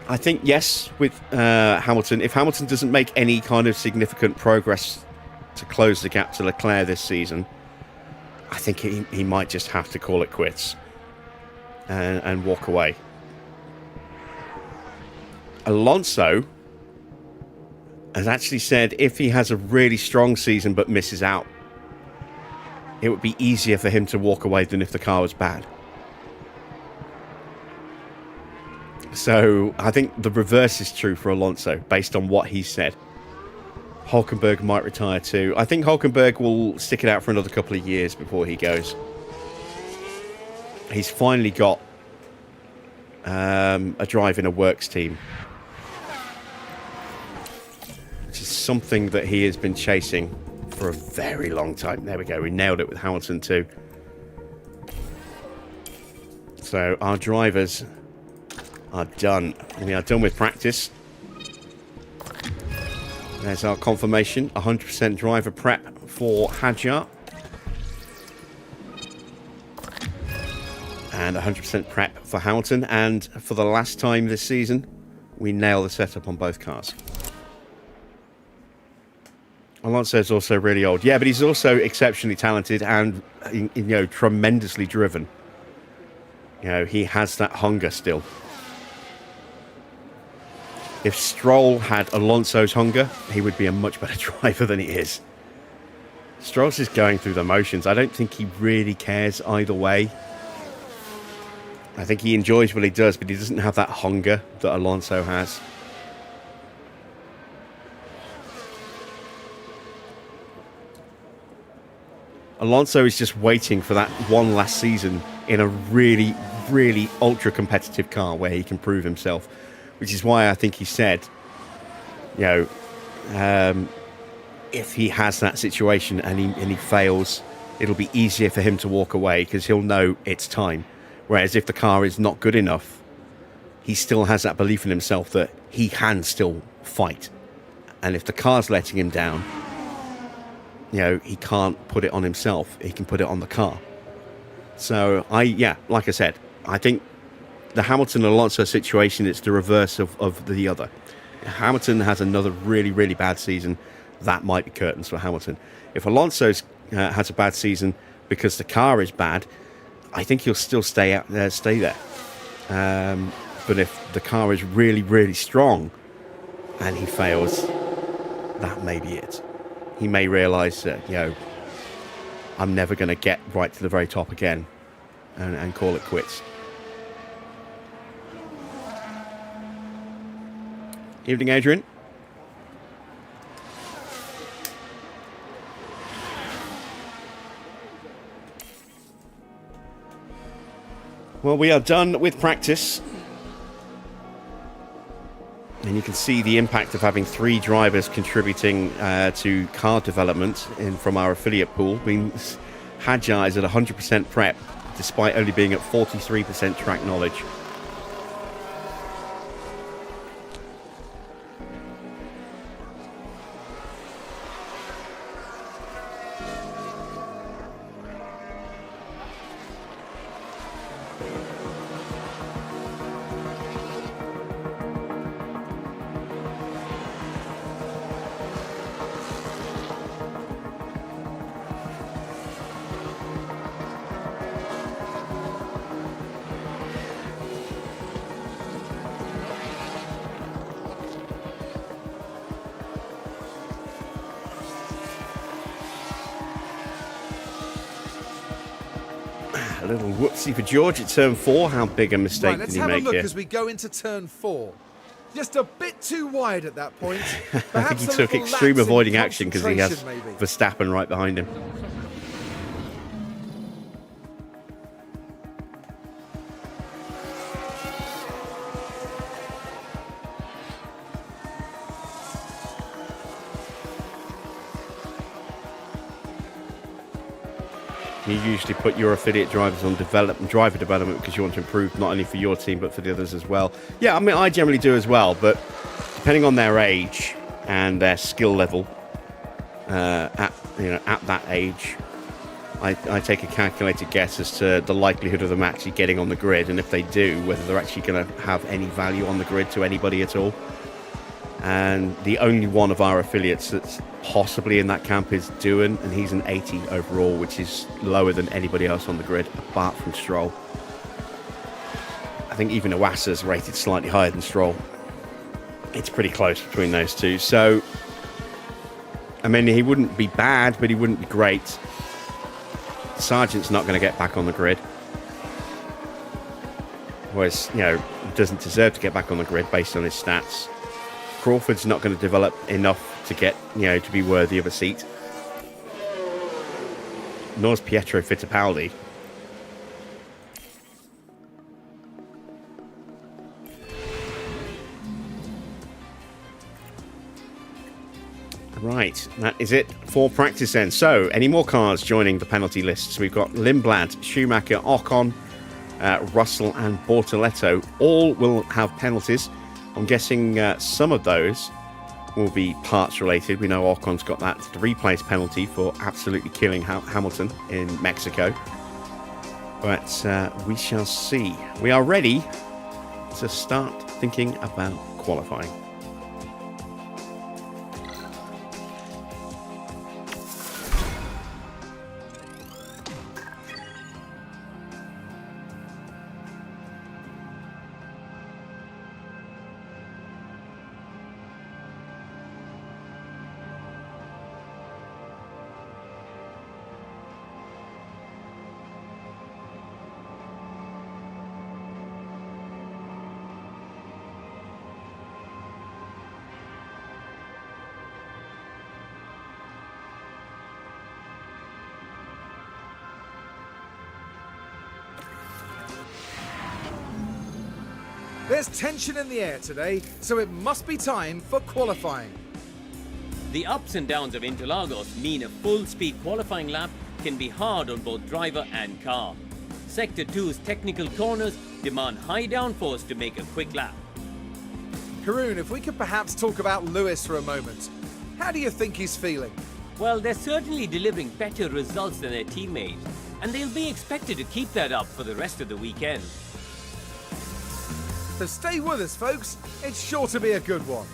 I think, yes, with Hamilton. If Hamilton doesn't make any kind of significant progress to close the gap to Leclerc this season, I think he might just have to call it quits and walk away. Alonso has actually said if he has a really strong season but misses out, it would be easier for him to walk away than if the car was bad. So I think the reverse is true for Alonso based on what he said. Hülkenberg might retire too. I think Hülkenberg will stick it out for another couple of years before he goes. He's finally got a drive in a works team, which is something that he has been chasing for a very long time. There we go. We nailed it with Hamilton too. So our drivers are done. We are done with practice. There's our confirmation. 100% driver prep for Hadjar. And 100% prep for Hamilton. And for the last time this season, we nail the setup on both cars. Alonso is also really old. Yeah, but he's also exceptionally talented and, you know, tremendously driven. You know, he has that hunger still. If Stroll had Alonso's hunger, he would be a much better driver than he is. Stroll's just going through the motions. I don't think he really cares either way. I think he enjoys what he does, but he doesn't have that hunger that Alonso has. Alonso is just waiting for that one last season in a really, really ultra competitive car where he can prove himself, which is why I think he said, you know, if he has that situation and he fails, it'll be easier for him to walk away because he'll know it's time. Whereas if the car is not good enough, he still has that belief in himself that he can still fight. And if the car's letting him down, you know, he can't put it on himself. He can put it on the car. So, like I said, I think the Hamilton-Alonso situation is the reverse of the other. Hamilton has another really, really bad season. That might be curtains for Hamilton. If Alonso has a bad season because the car is bad, I think he'll still stay there. But if the car is really, really strong and he fails, that may be it. He may realise that, you know, I'm never going to get right to the very top again and call it quits. Evening, Adrian. Well, we are done with practice. And you can see the impact of having 3 drivers contributing to car development from our affiliate pool. Means Hadjar is at 100% prep, despite only being at 43% track knowledge. A little whoopsie for George at turn 4. How big a mistake did he make here? Let's have a look as we go into turn 4. Just a bit too wide at that point. I think he took extreme avoiding action because he has Verstappen right behind him. You usually put your affiliate drivers on driver development because you want to improve not only for your team but for the others as well. Yeah, I mean, I generally do as well, but depending on their age and their skill level, at that age, I take a calculated guess as to the likelihood of them actually getting on the grid, and if they do, whether they're actually going to have any value on the grid to anybody at all. And the only one of our affiliates that's possibly in that camp is Doohan, and he's an 80 overall, which is lower than anybody else on the grid apart from Stroll. I think even Iwasa's rated slightly higher than Stroll. It's pretty close between those two. So, I mean, he wouldn't be bad, but he wouldn't be great. Sargent's not going to get back on the grid. Whereas, doesn't deserve to get back on the grid based on his stats. Crawford's not going to develop enough to get, to be worthy of a seat. Nor's Pietro Fittipaldi. Right, that is it for practice then. So, any more cars joining the penalty lists? We've got Lindblad, Schumacher, Ocon, Russell and Bortoletto. All will have penalties. I'm guessing some of those will be parts related. We know Ocon's got that 3-place penalty for absolutely killing Hamilton in Mexico. But we shall see. We are ready to start thinking about qualifying. There's tension in the air today, so it must be time for qualifying. The ups and downs of Interlagos mean a full-speed qualifying lap can be hard on both driver and car. Sector 2's technical corners demand high downforce to make a quick lap. Karun, if we could perhaps talk about Lewis for a moment. How do you think he's feeling? Well, they're certainly delivering better results than their teammates, and they'll be expected to keep that up for the rest of the weekend. So stay with us, folks. It's sure to be a good one.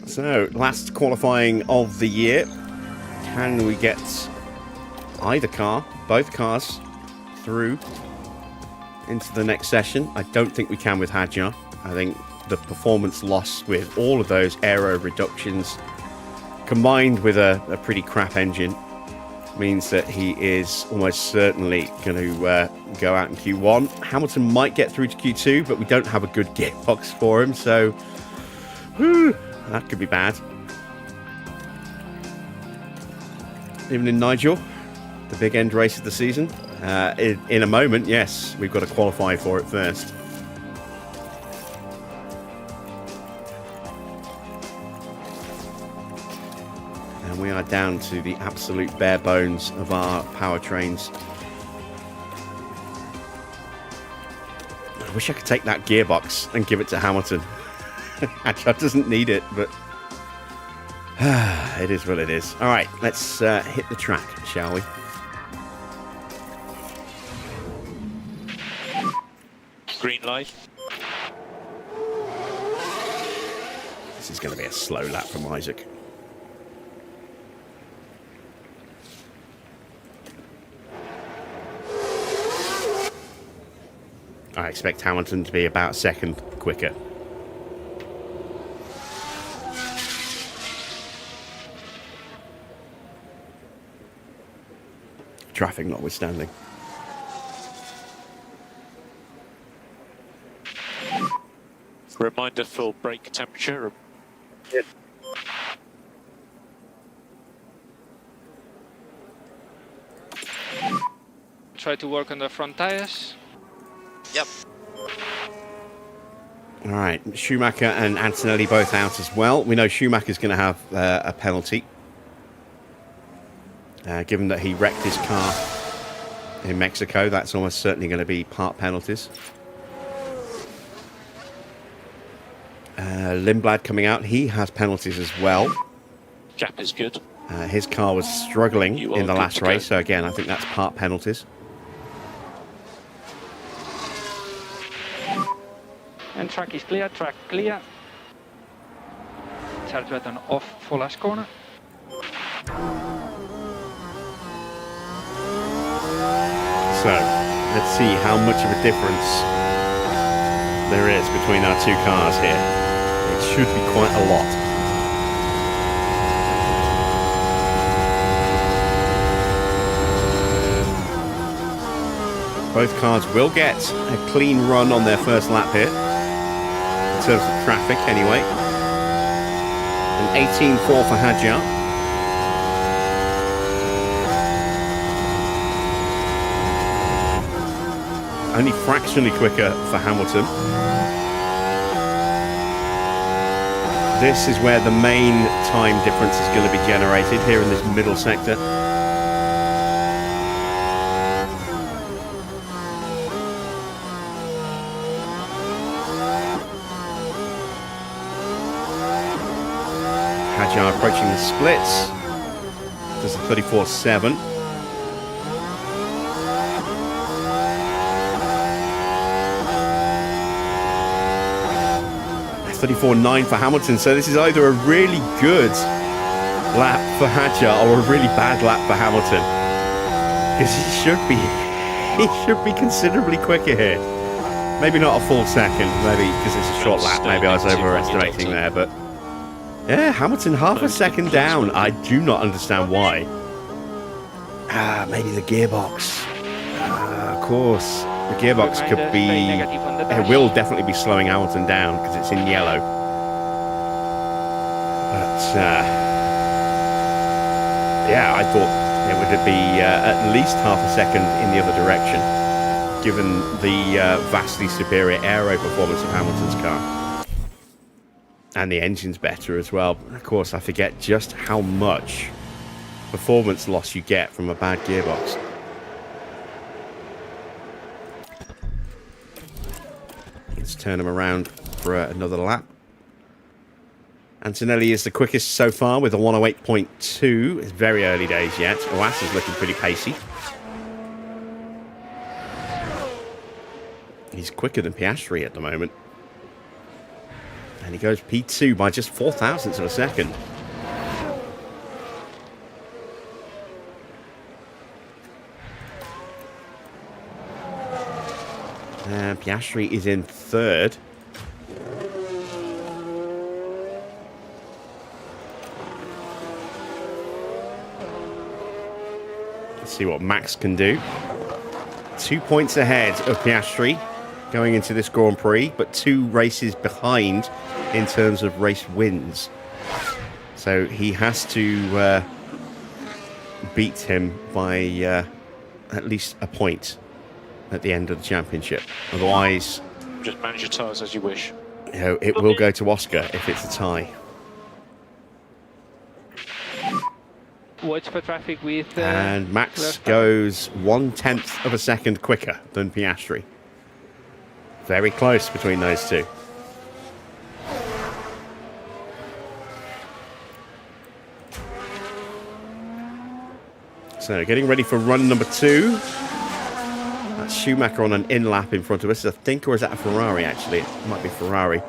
So, last qualifying of the year. Can we get either car, both cars, through into the next session? I don't think we can with Hadjar. I think the performance loss with all of those aero reductions combined with a pretty crap engine means that he is almost certainly going to go out in Q1. Hamilton might get through to Q2, but we don't have a good gearbox for him, so that could be bad. Even in Nigel, the big end race of the season. In a moment, yes, we've got to qualify for it first. And we are down to the absolute bare bones of our powertrains. I wish I could take that gearbox and give it to Hamilton. Actually, doesn't need it, but it is what it is. All right, let's hit the track, shall we? Green light. This is going to be a slow lap from Isaac. I expect Hamilton to be about a second quicker. Traffic notwithstanding. Reminder for brake temperature. Yes. Try to work on the front tires. Yep. All right, Schumacher and Antonelli both out as well. We know Schumacher's going to have a penalty, given that he wrecked his car in Mexico. That's almost certainly going to be part penalties. Lindblad coming out, he has penalties as well. Gap is good. His car was struggling You are in the good last to race, go. so again, I think that's part penalties. And track is clear, track clear. Charge button off for last corner. So, let's see how much of a difference there is between our two cars here. It should be quite a lot. Both cars will get a clean run on their first lap here, in terms of traffic anyway. An 18.4 for Hadjar. Only fractionally quicker for Hamilton. This is where the main time difference is going to be generated, here in this middle sector. Hadjar approaching the splits. Does a 34.7. 34.9 for Hamilton, so this is either a really good lap for Hadjar or a really bad lap for Hamilton, because he should be considerably quicker here. Maybe not a full second, maybe because it's a short lap, maybe I was overestimating there, but yeah, Hamilton half a second down. I do not understand why. Maybe the gearbox. Of course, the gearbox could be... It will definitely be slowing Hamilton down because it's in yellow. But, yeah, I thought it would be at least half a second in the other direction, given the vastly superior aero performance of Hamilton's car. And the engine's better as well. Of course, I forget just how much performance loss you get from a bad gearbox. Let's turn him around for another lap. Antonelli is the quickest so far with a 108.2. It's very early days yet. Oas is looking pretty pacey. He's quicker than Piastri at the moment. And he goes P2 by just 4 thousandths of a second. And Piastri is in third. Let's see what Max can do. 2 points ahead of Piastri going into this Grand Prix, but 2 races behind in terms of race wins. So he has to beat him by at least a point at the end of the championship. Otherwise, just manage your tyres as you wish. You know, it will go to Oscar if it's a tie. Watch for traffic with... and Max goes 1/10 of a second quicker than Piastri. Very close between those two. So getting ready for run number 2. That's Schumacher on an in-lap in front of us, I think, or is that a Ferrari actually? It might be Ferrari.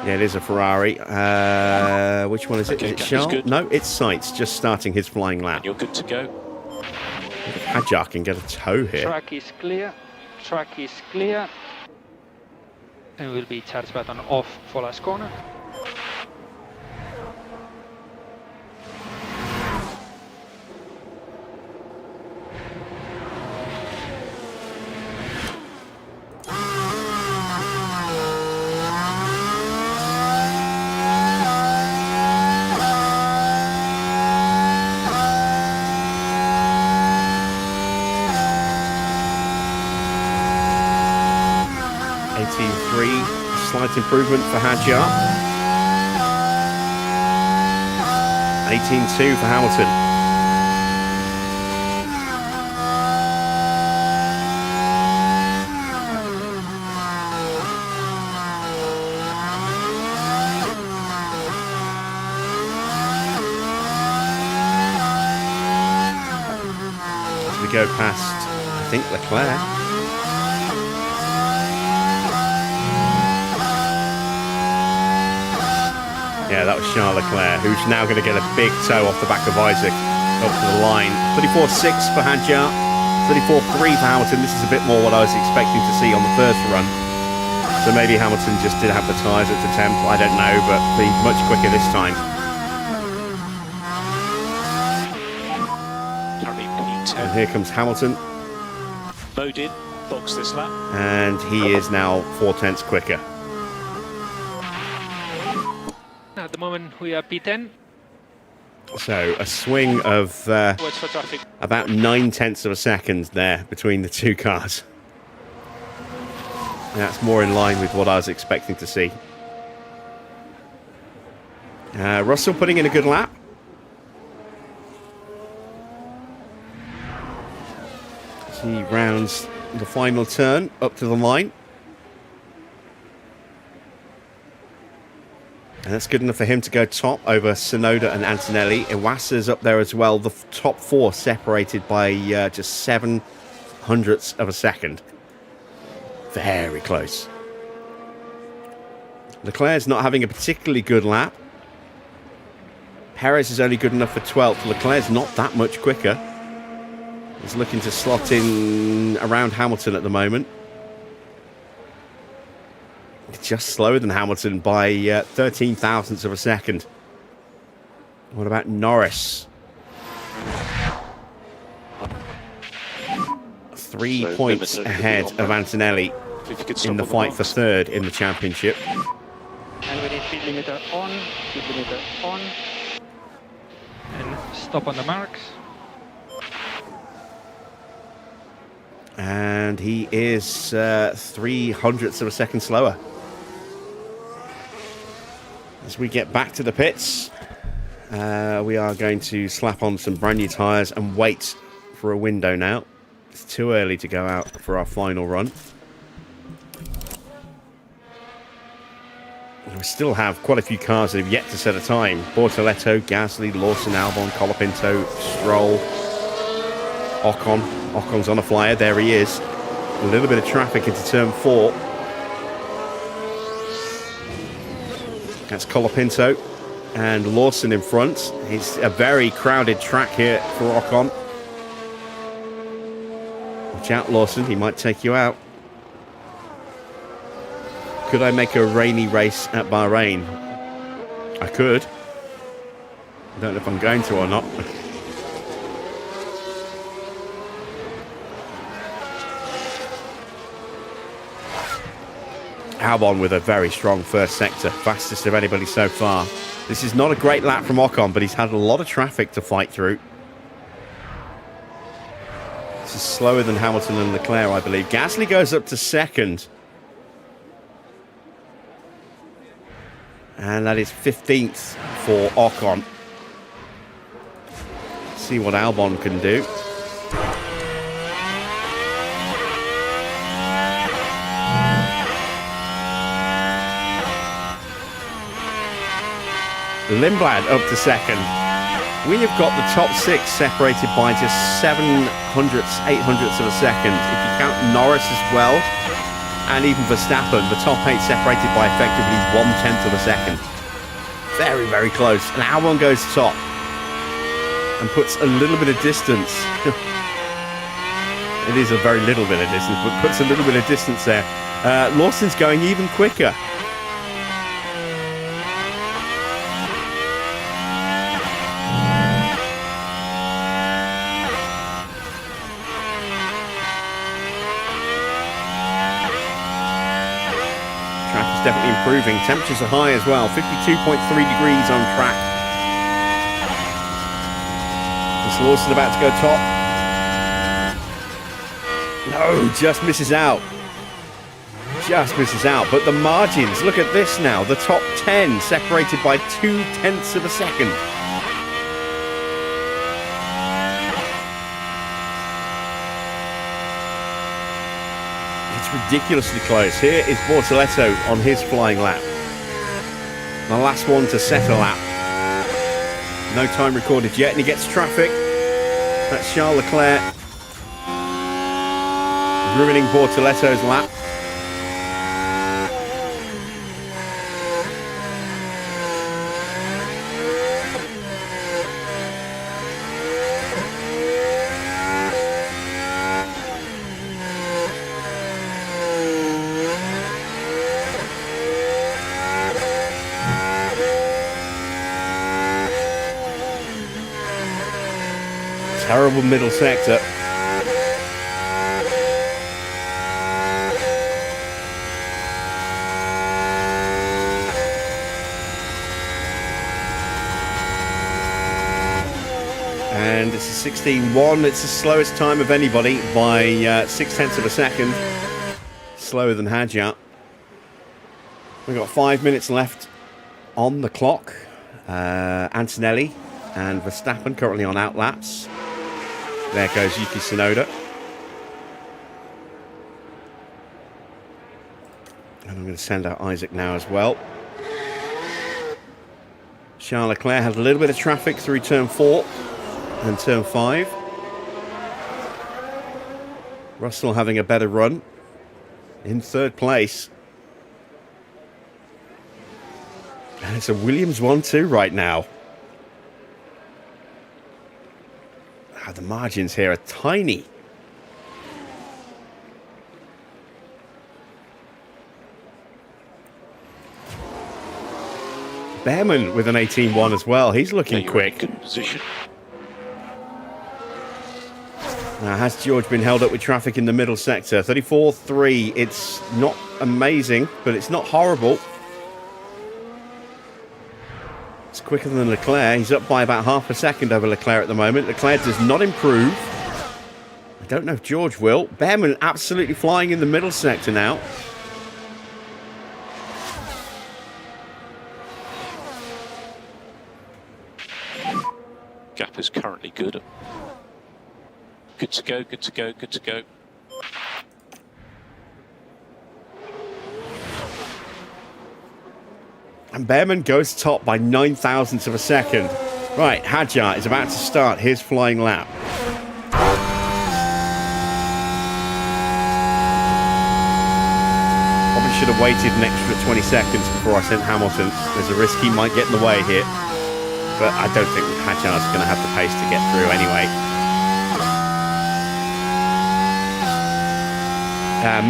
Yeah, it is a Ferrari. Which one is it? Okay, Is it Charles? good. No, it's Seitz, just starting his flying lap. And you're good to go. Hadjar can get a tow here. Track is clear. Track is clear. And will be charge button off for last corner. 18.3, slight improvement for Hadjar. 18.2 for Hamilton. As we go past, I think, Leclerc. Yeah, that was Charles Leclerc, who's now going to get a big toe off the back of Isaac up to the line. 34.6 for Hadjar, 34.3 for Hamilton. This is a bit more what I was expecting to see on the first run. So maybe Hamilton just did have the tyres at the temp, I don't know, but be much quicker this time. And here comes Hamilton. Loaded, box this lap. And he is now 0.4 quicker. At the moment we are P10. So a swing of Watch for traffic. about 0.9 of a second there between the two cars. And that's more in line with what I was expecting to see. Russell putting in a good lap. As he rounds the final turn up to the line. And that's good enough for him to go top over Tsunoda and Antonelli. Iwasa's up there as well. The top four separated by just 0.07 of a second. Very close. Leclerc's not having a particularly good lap. Perez is only good enough for 12th. Leclerc's not that much quicker. He's looking to slot in around Hamilton at the moment. Just slower than Hamilton by 13 thousandths of a second. What about Norris? 3 points ahead of Antonelli in the fight for third in the championship. And we need speed limiter on, speed limiter on. And stop on the marks. And he is 0.03 of a second slower. As we get back to the pits, we are going to slap on some brand new tyres and wait for a window now. It's too early to go out for our final run. We still have quite a few cars that have yet to set a time. Bortoletto, Gasly, Lawson, Albon, Colapinto, Stroll, Ocon. Ocon's on a flyer, there he is. A little bit of traffic into turn 4. That's Colapinto and Lawson in front. It's a very crowded track here for Ocon. Watch out, Lawson, he might take you out. Could I make a rainy race at Bahrain? I could. I don't know if I'm going to or not. Albon with a very strong first sector, fastest of anybody so far. This is not a great lap from Ocon, but he's had a lot of traffic to fight through. This is slower than Hamilton and Leclerc, I believe. Gasly goes up to second. And that is 15th for Ocon. See what Albon can do. Lindblad up to second. We have got the top 6 separated by just 0.07, 0.08 of a second. If you count Norris as well, and even Verstappen, the top 8 separated by effectively 0.1 of a second. Very, very close. And Albon goes top and puts a little bit of distance. It is a very little bit of distance, but puts a little bit of distance there. Lawson's going even quicker. Definitely improving. Temperatures are high as well. 52.3 degrees on track. Is Lawson about to go top? No, just misses out. just misses out. But the margins, look at this now. The top 10 separated by 0.2 of a second. It's ridiculously close. Here is Bortoletto on his flying lap. The last one to set a lap. No time recorded yet, and he gets traffic. That's Charles Leclerc ruining Bortoletto's lap. Terrible middle sector. And it's a 16.1. It's the slowest time of anybody by 0.6 of a second. Slower than Hadjar. We've got 5 minutes left on the clock. Antonelli and Verstappen currently on outlaps. There goes Yuki Tsunoda. And I'm going to send out Isaac now as well. Charles Leclerc had a little bit of traffic through turn 4 and turn 5. Russell having a better run in third place. And it's a Williams 1-2 right now. The margins here are tiny. Behrman with an 18.1 as well. He's looking quick. Good position. Now, has George been held up with traffic in the middle sector? 34.3. It's not amazing, but it's not horrible. It's quicker than Leclerc. He's up by about half a second over Leclerc at the moment. Leclerc does not improve. I don't know if George will. Behrman absolutely flying in the middle sector now. Gap is currently good. Good to go, good to go, good to go. And Behrman goes top by 0.009 of a second. Right, Hadjar is about to start his flying lap. Probably should have waited an extra 20 seconds before I sent Hamilton. There's a risk he might get in the way here. But I don't think Hadjar's going to have the pace to get through anyway.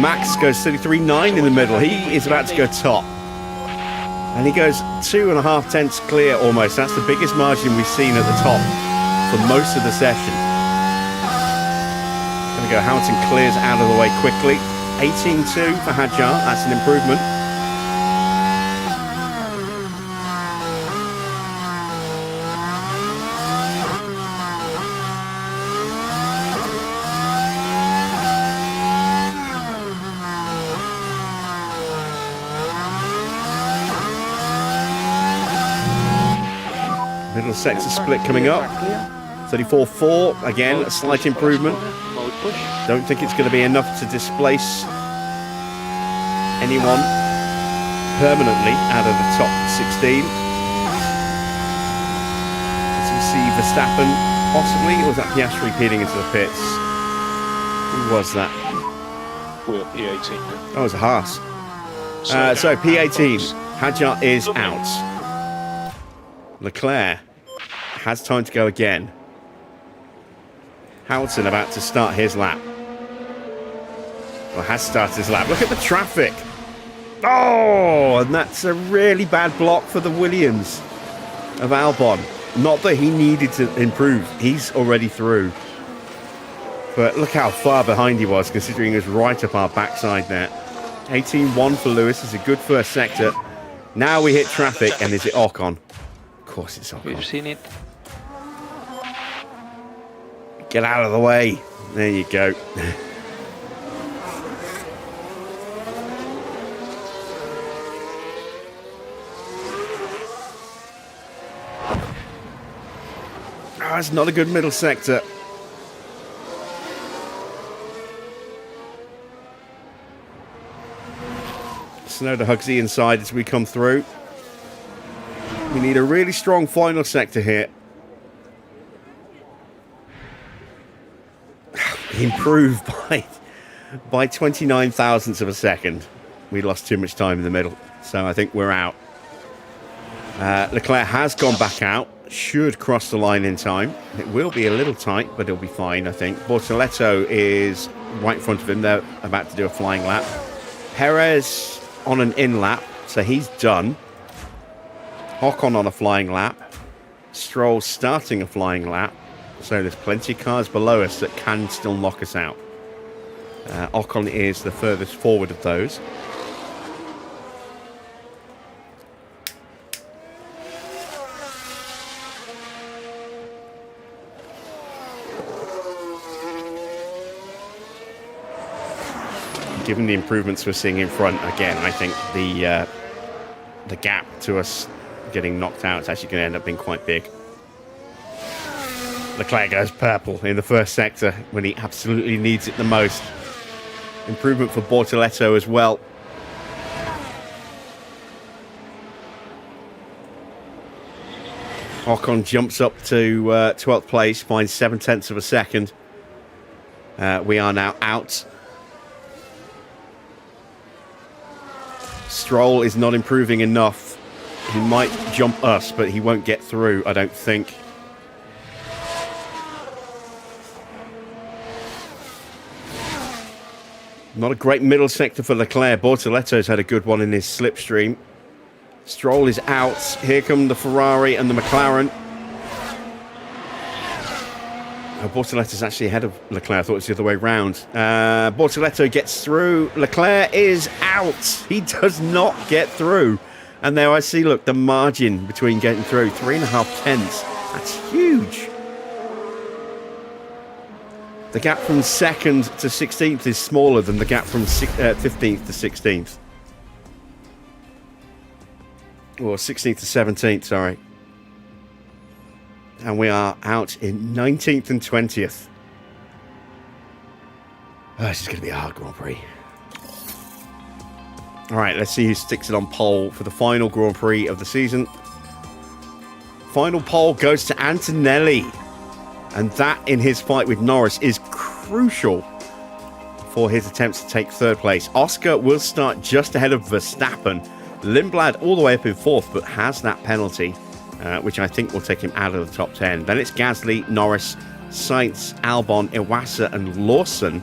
Max goes 33.9 in the middle. He is about to go top. And he goes 2.5 tenths clear almost. That's the biggest margin we've seen at the top for most of the session. There we go. Hamilton clears out of the way quickly. 18.2 for Hadjar. That's an improvement. Middle sector split coming up. 34.4, again, a slight improvement. Don't think it's going to be enough to displace anyone permanently out of the top 16. As we see Verstappen, possibly, or was that Piastri peeling into the pits? Who was that? We're P18. Oh, it was a Haas. So P18, Hadjar is out. Leclerc has time to go again. Hamilton about to start his lap. Well, has started his lap. Look at the traffic. Oh, and that's a really bad block for the Williams of Albon. Not that he needed to improve. He's already through. But look how far behind he was, considering he was right up our backside there. 18.1 for Lewis is a good first sector. Now we hit traffic, and is it Ocon? Of course it's Ocon. We've seen it. Get out of the way. There you go. it's not a good middle sector. Tsunoda hugs the inside as we come through. We need a really strong final sector here. Improved by 29 thousandths of a second. We lost too much time in the middle, so I think we're out. Leclerc has gone back out. Should cross the line in time. It will be a little tight, but it'll be fine, I think. Bortoleto is right in front of him. They're about to do a flying lap. Perez on an in lap, so he's done. Ocon on a flying lap. Stroll starting a flying lap. So there's plenty of cars below us that can still knock us out. Ocon is the furthest forward of those. Given the improvements we're seeing in front, again, I think the gap to us getting knocked out is actually going to end up being quite big. Leclerc goes purple in the first sector when he absolutely needs it the most. Improvement for Bortoleto as well. Ocon jumps up to 12th place, finds 7/10 of a second. We are now out. Stroll is not improving enough. He might jump us, but he won't get through, I don't think. Not a great middle sector for Leclerc. Bortoleto's had a good one in his slipstream. Stroll is out. Here come the Ferrari and the McLaren. Oh, Bortoleto's actually ahead of Leclerc. I thought it was the other way round. Bortoleto gets through. Leclerc is out. He does not get through. And there I see, look, the margin between getting through. 3.5 tenths. That's huge. The gap from 2nd to 16th is smaller than the gap from 15th to 16th. Or 16th to 17th, sorry. And we are out in 19th and 20th. Oh, this is going to be a hard Grand Prix. All right, let's see who sticks it on pole for the final Grand Prix of the season. Final pole goes to Antonelli. And that, in his fight with Norris, is crucial for his attempts to take 3rd place. Oscar will start just ahead of Verstappen. Lindblad all the way up in 4th, but has that penalty, which I think will take him out of the top 10. Then it's Gasly, Norris, Sainz, Albon, Iwasa, and Lawson.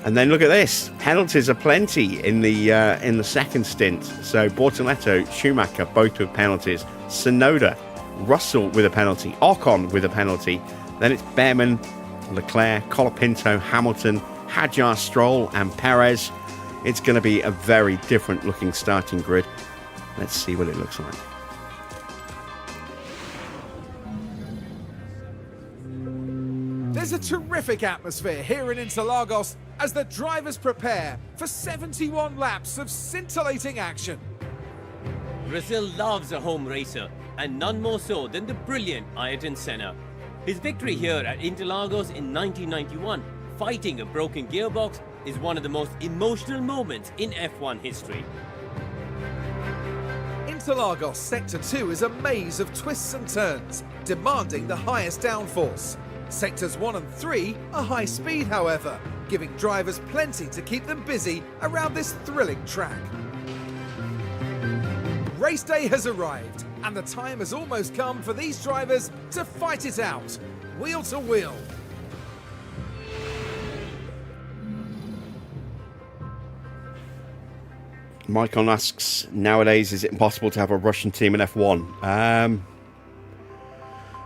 And then look at this. Penalties are plenty in the second stint. So Bortoleto, Schumacher, both with penalties. Tsunoda, Russell with a penalty. Ocon with a penalty. Then it's Behrman, Leclerc, Colapinto, Hamilton, Hadjar, Stroll, and Perez. It's going to be a very different looking starting grid. Let's see what it looks like. There's a terrific atmosphere here in Interlagos as the drivers prepare for 71 laps of scintillating action. Brazil loves a home racer, and none more so than the brilliant Ayrton Senna. His victory here at Interlagos in 1991, fighting a broken gearbox, is one of the most emotional moments in F1 history. Interlagos Sector 2 is a maze of twists and turns, demanding the highest downforce. Sectors 1 and 3 are high speed, however, giving drivers plenty to keep them busy around this thrilling track. Race day has arrived, and the time has almost come for these drivers to fight it out, wheel to wheel. Michael asks, nowadays, is it impossible to have a Russian team in F1?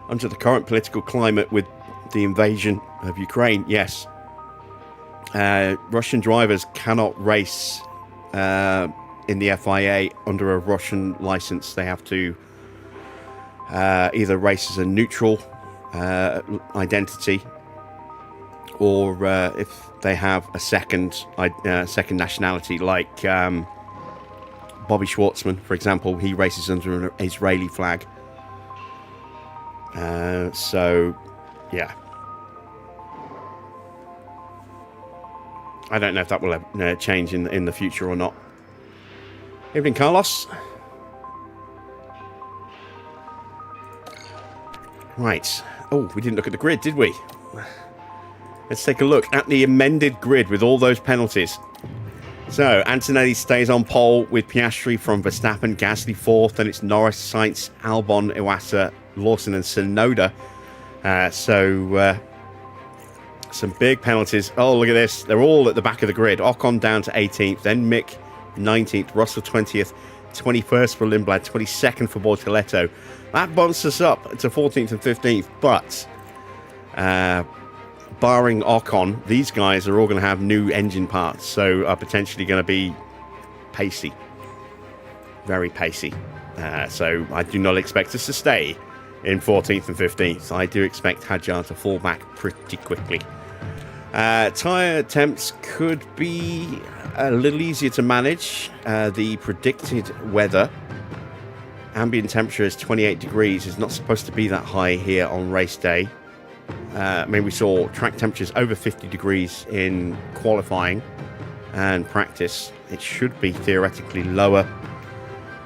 Under the current political climate with the invasion of Ukraine, yes. Russian drivers cannot race in the FIA under a Russian license. They have to either race as a neutral identity, or if they have a second nationality, like Bobby Schwartzman, for example, he races under an Israeli flag. So, yeah. I don't know if that will change in the future or not. Evening, Carlos. Right. Oh, we didn't look at the grid, did we? Let's take a look at the amended grid with all those penalties. So, Antonelli stays on pole with Piastri from Verstappen, Gasly fourth, then it's Norris, Sainz, Albon, Iwasa, Lawson and Tsunoda. Some big penalties. Oh, look at this. They're all at the back of the grid. Ocon down to 18th, then Mick 19th, Russell 20th, 21st for Lindblad, 22nd for Bortoletto. That bumps us up to 14th and 15th, but barring Ocon, these guys are all going to have new engine parts, so are potentially going to be pacey. Very pacey. So I do not expect us to stay in 14th and 15th. I do expect Hadjar to fall back pretty quickly. Tyre temps could be a little easier to manage. The predicted weather, ambient temperature is 28 degrees. It's not supposed to be that high here on race day. I mean, we saw track temperatures over 50 degrees in qualifying and practice. It should be theoretically lower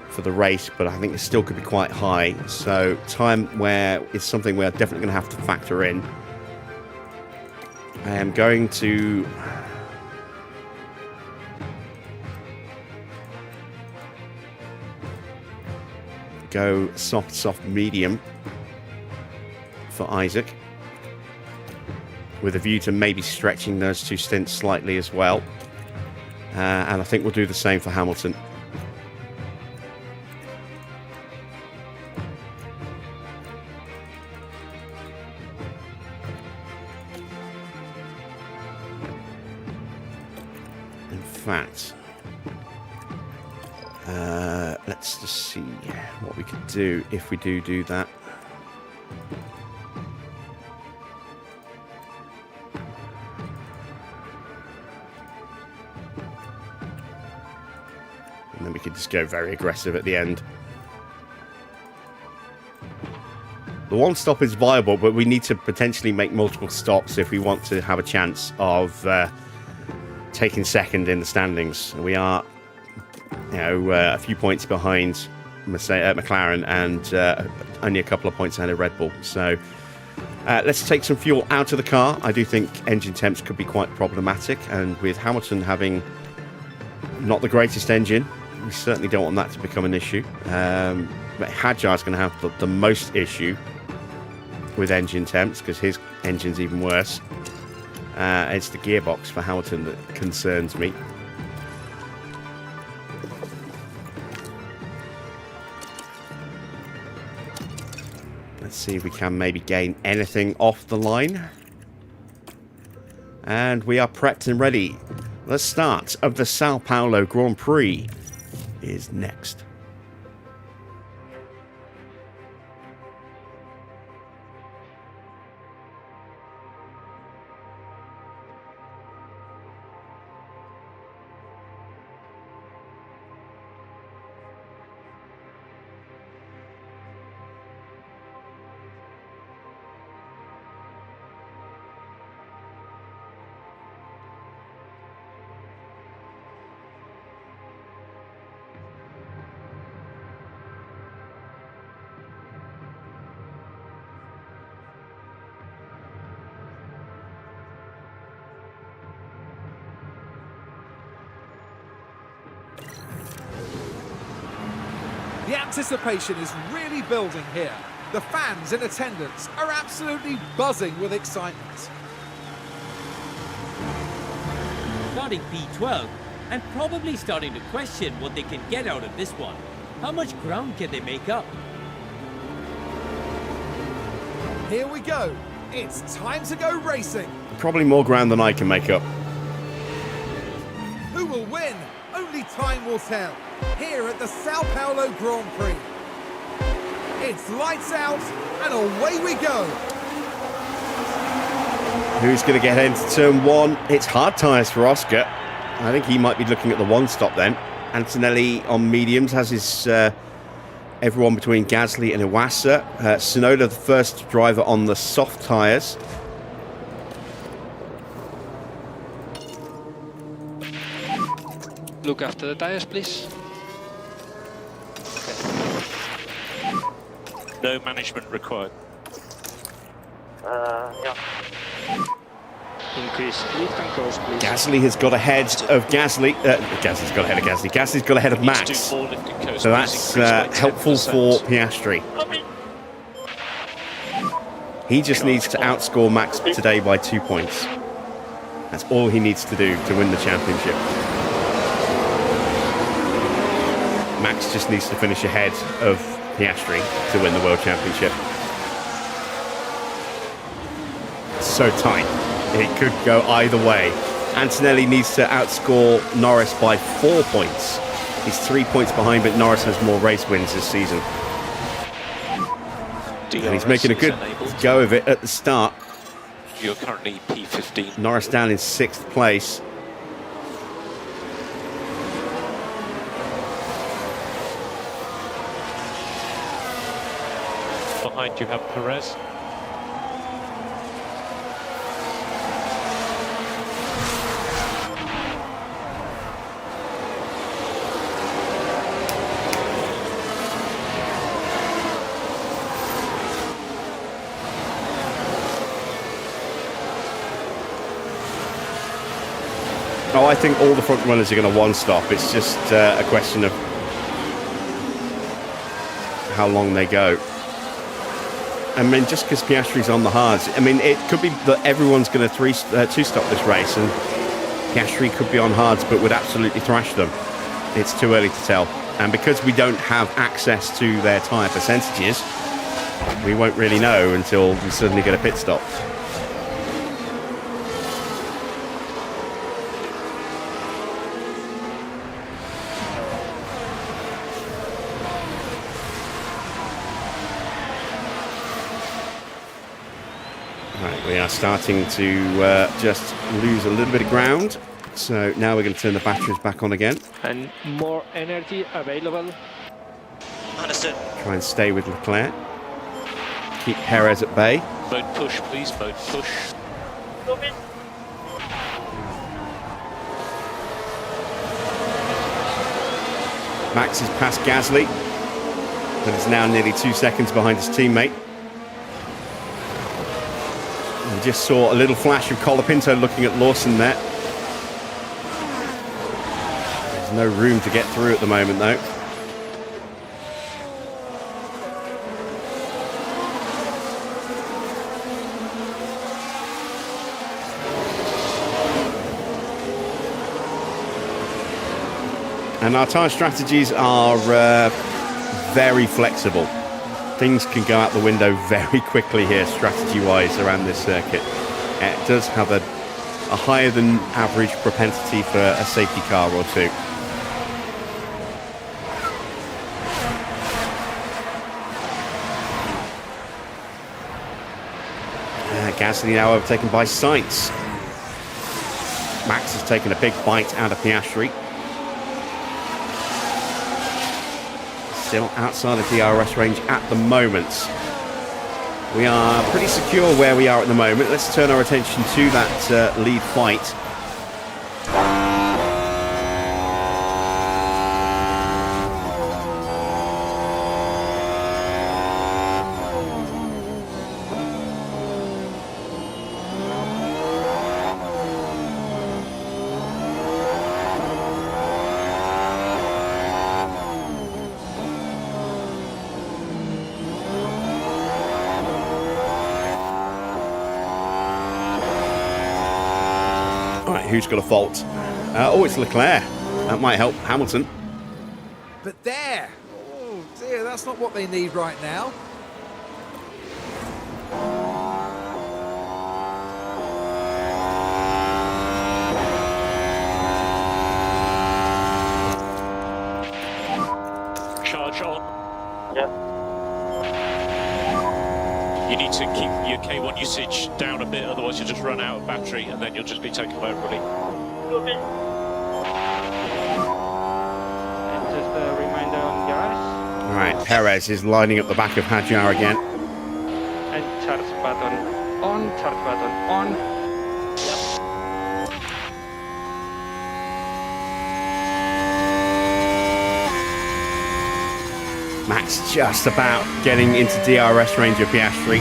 for the race, but I think it still could be quite high. So time where is something we're definitely going to have to factor in. I am going to go soft, medium for Isaac, with a view to maybe stretching those two stints slightly as well. And I think we'll do the same for Hamilton. In fact, let's just see what we could do if we do that. And then we could just go very aggressive at the end. The one stop is viable, but we need to potentially make multiple stops if we want to have a chance of taking second in the standings. We are, a few points behind McLaren and only a couple of points ahead of Red Bull. So let's take some fuel out of the car. I do think engine temps could be quite problematic, and with Hamilton having not the greatest engine, we certainly don't want that to become an issue. But Hadjar's going to have the most issue with engine temps because his engine's even worse. It's the gearbox for Hamilton that concerns me. Let's see if we can maybe gain anything off the line. And we are prepped and ready. The start of the Sao Paulo Grand Prix is next. The anticipation is really building here. The fans in attendance are absolutely buzzing with excitement. Starting P12 and probably starting to question what they can get out of this one. How much ground can they make up? Here we go. It's time to go racing. Probably more ground than I can make up. Who will win? Only time will tell. Here at the Sao Paulo Grand Prix. It's lights out and away we go. Who's going to get into turn one? It's hard tyres for Oscar. I think he might be looking at the one stop then. Antonelli on mediums has his everyone between Gasly and Iwasa. Tsunoda, the first driver on the soft tyres. Look after the tires, please. No management required. Yeah. Increase lift and coast, please. Gasly has got ahead of Gasly. Gasly's got ahead of Gasly. Gasly's got ahead of Need to Max. do more lift and coast, So please. that's Increase by helpful 10%. for Piastri. He just needs to outscore Max today by 2 points. That's all he needs to do to win the championship. Max just needs to finish ahead of Piastri to win the World Championship. It's so tight. It could go either way. Antonelli needs to outscore Norris by 4 points. He's 3 points behind, but Norris has more race wins this season. And he's making a good go of it at the start. You're currently P15. Norris down in 6th place. Behind you have Perez. Oh, I think all the front runners are going to one-stop. It's just a question of how long they go. I mean, just because Piastri's on the hards, I mean, it could be that everyone's going to two-stop this race, and Piastri could be on hards, but would absolutely thrash them. It's too early to tell. And because we don't have access to their tyre percentages, we won't really know until we suddenly get a pit stop. Right, we are starting to just lose a little bit of ground. So now we're going to turn the batteries back on again. And more energy available. Understood. Try and stay with Leclerc. Keep Perez at bay. Mode push, please. Mode push. Moving. Max has passed Gasly, but is now nearly 2 seconds behind his teammate. We just saw a little flash of Colapinto looking at Lawson there. There's no room to get through at the moment, though. And our tyre strategies are very flexible. Things can go out the window very quickly here, strategy-wise, around this circuit. It does have a higher than average propensity for a safety car or two. Gasly now overtaken by Sainz. Max has taken a big bite out of Piastri. Still outside of DRS range at the moment. We are pretty secure where we are at the moment. Let's turn our attention to that lead fight. Who's got a fault? Oh, it's Leclerc. That might help Hamilton. But there! Oh dear, that's not what they need right now. Charge on. Yeah. You need to keep your K1 usage down a bit, otherwise you'll just run out of battery and then you'll just be taken by everybody. Moving. And just a reminder on gas. All right, Perez is lining up the back of Hadjar again. And charge button on, charge button on. Max just about getting into DRS range of Piastri.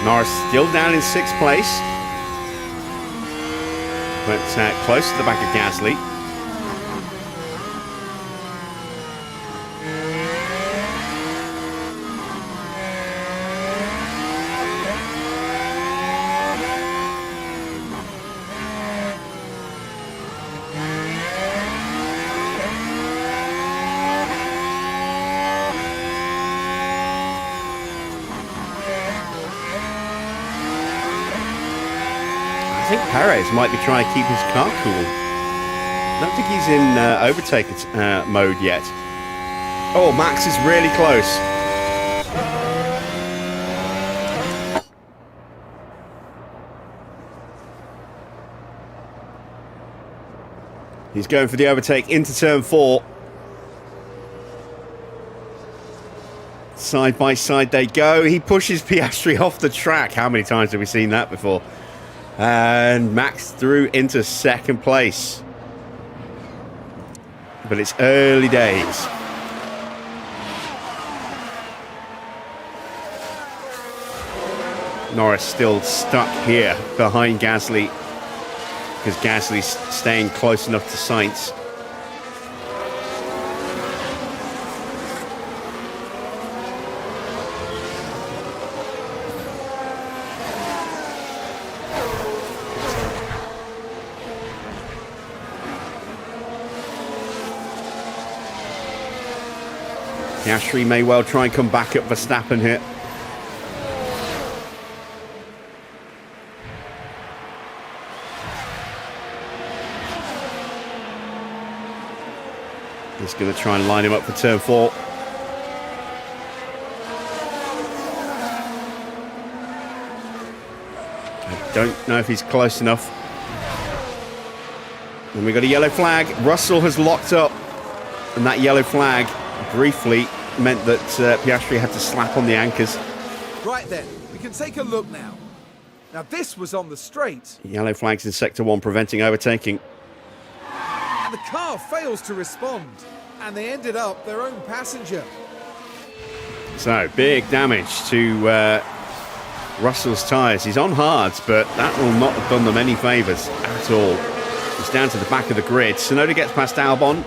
Norris still down in 6th place, but close to the back of Gasly. I think Perez might be trying to keep his car cool. I don't think he's in overtaking mode yet. Oh, Max is really close. He's going for the overtake into turn 4. Side by side they go. He pushes Piastri off the track. How many times have we seen that before? And Max through into 2nd place. But it's early days. Norris still stuck here behind Gasly, because Gasly's staying close enough to Sainz. Piastri may well try and come back at Verstappen here. He's going to try and line him up for turn 4. I don't know if he's close enough. And we got a yellow flag. Russell has locked up, and that yellow flag briefly meant that Piastri had to slap on the anchors. Right then, we can take a look now. Now this was on the straight. Yellow flags in sector 1 preventing overtaking. And the car fails to respond, and they ended up their own passenger. So, big damage to Russell's tyres. He's on hards, but that will not have done them any favours at all. He's down to the back of the grid. Tsunoda gets past Albon.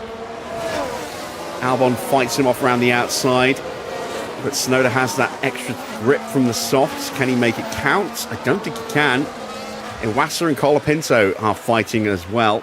Albon fights him off around the outside, but Tsunoda has that extra grip from the softs. Can he make it count? I don't think he can. Iwasa and Colapinto are fighting as well.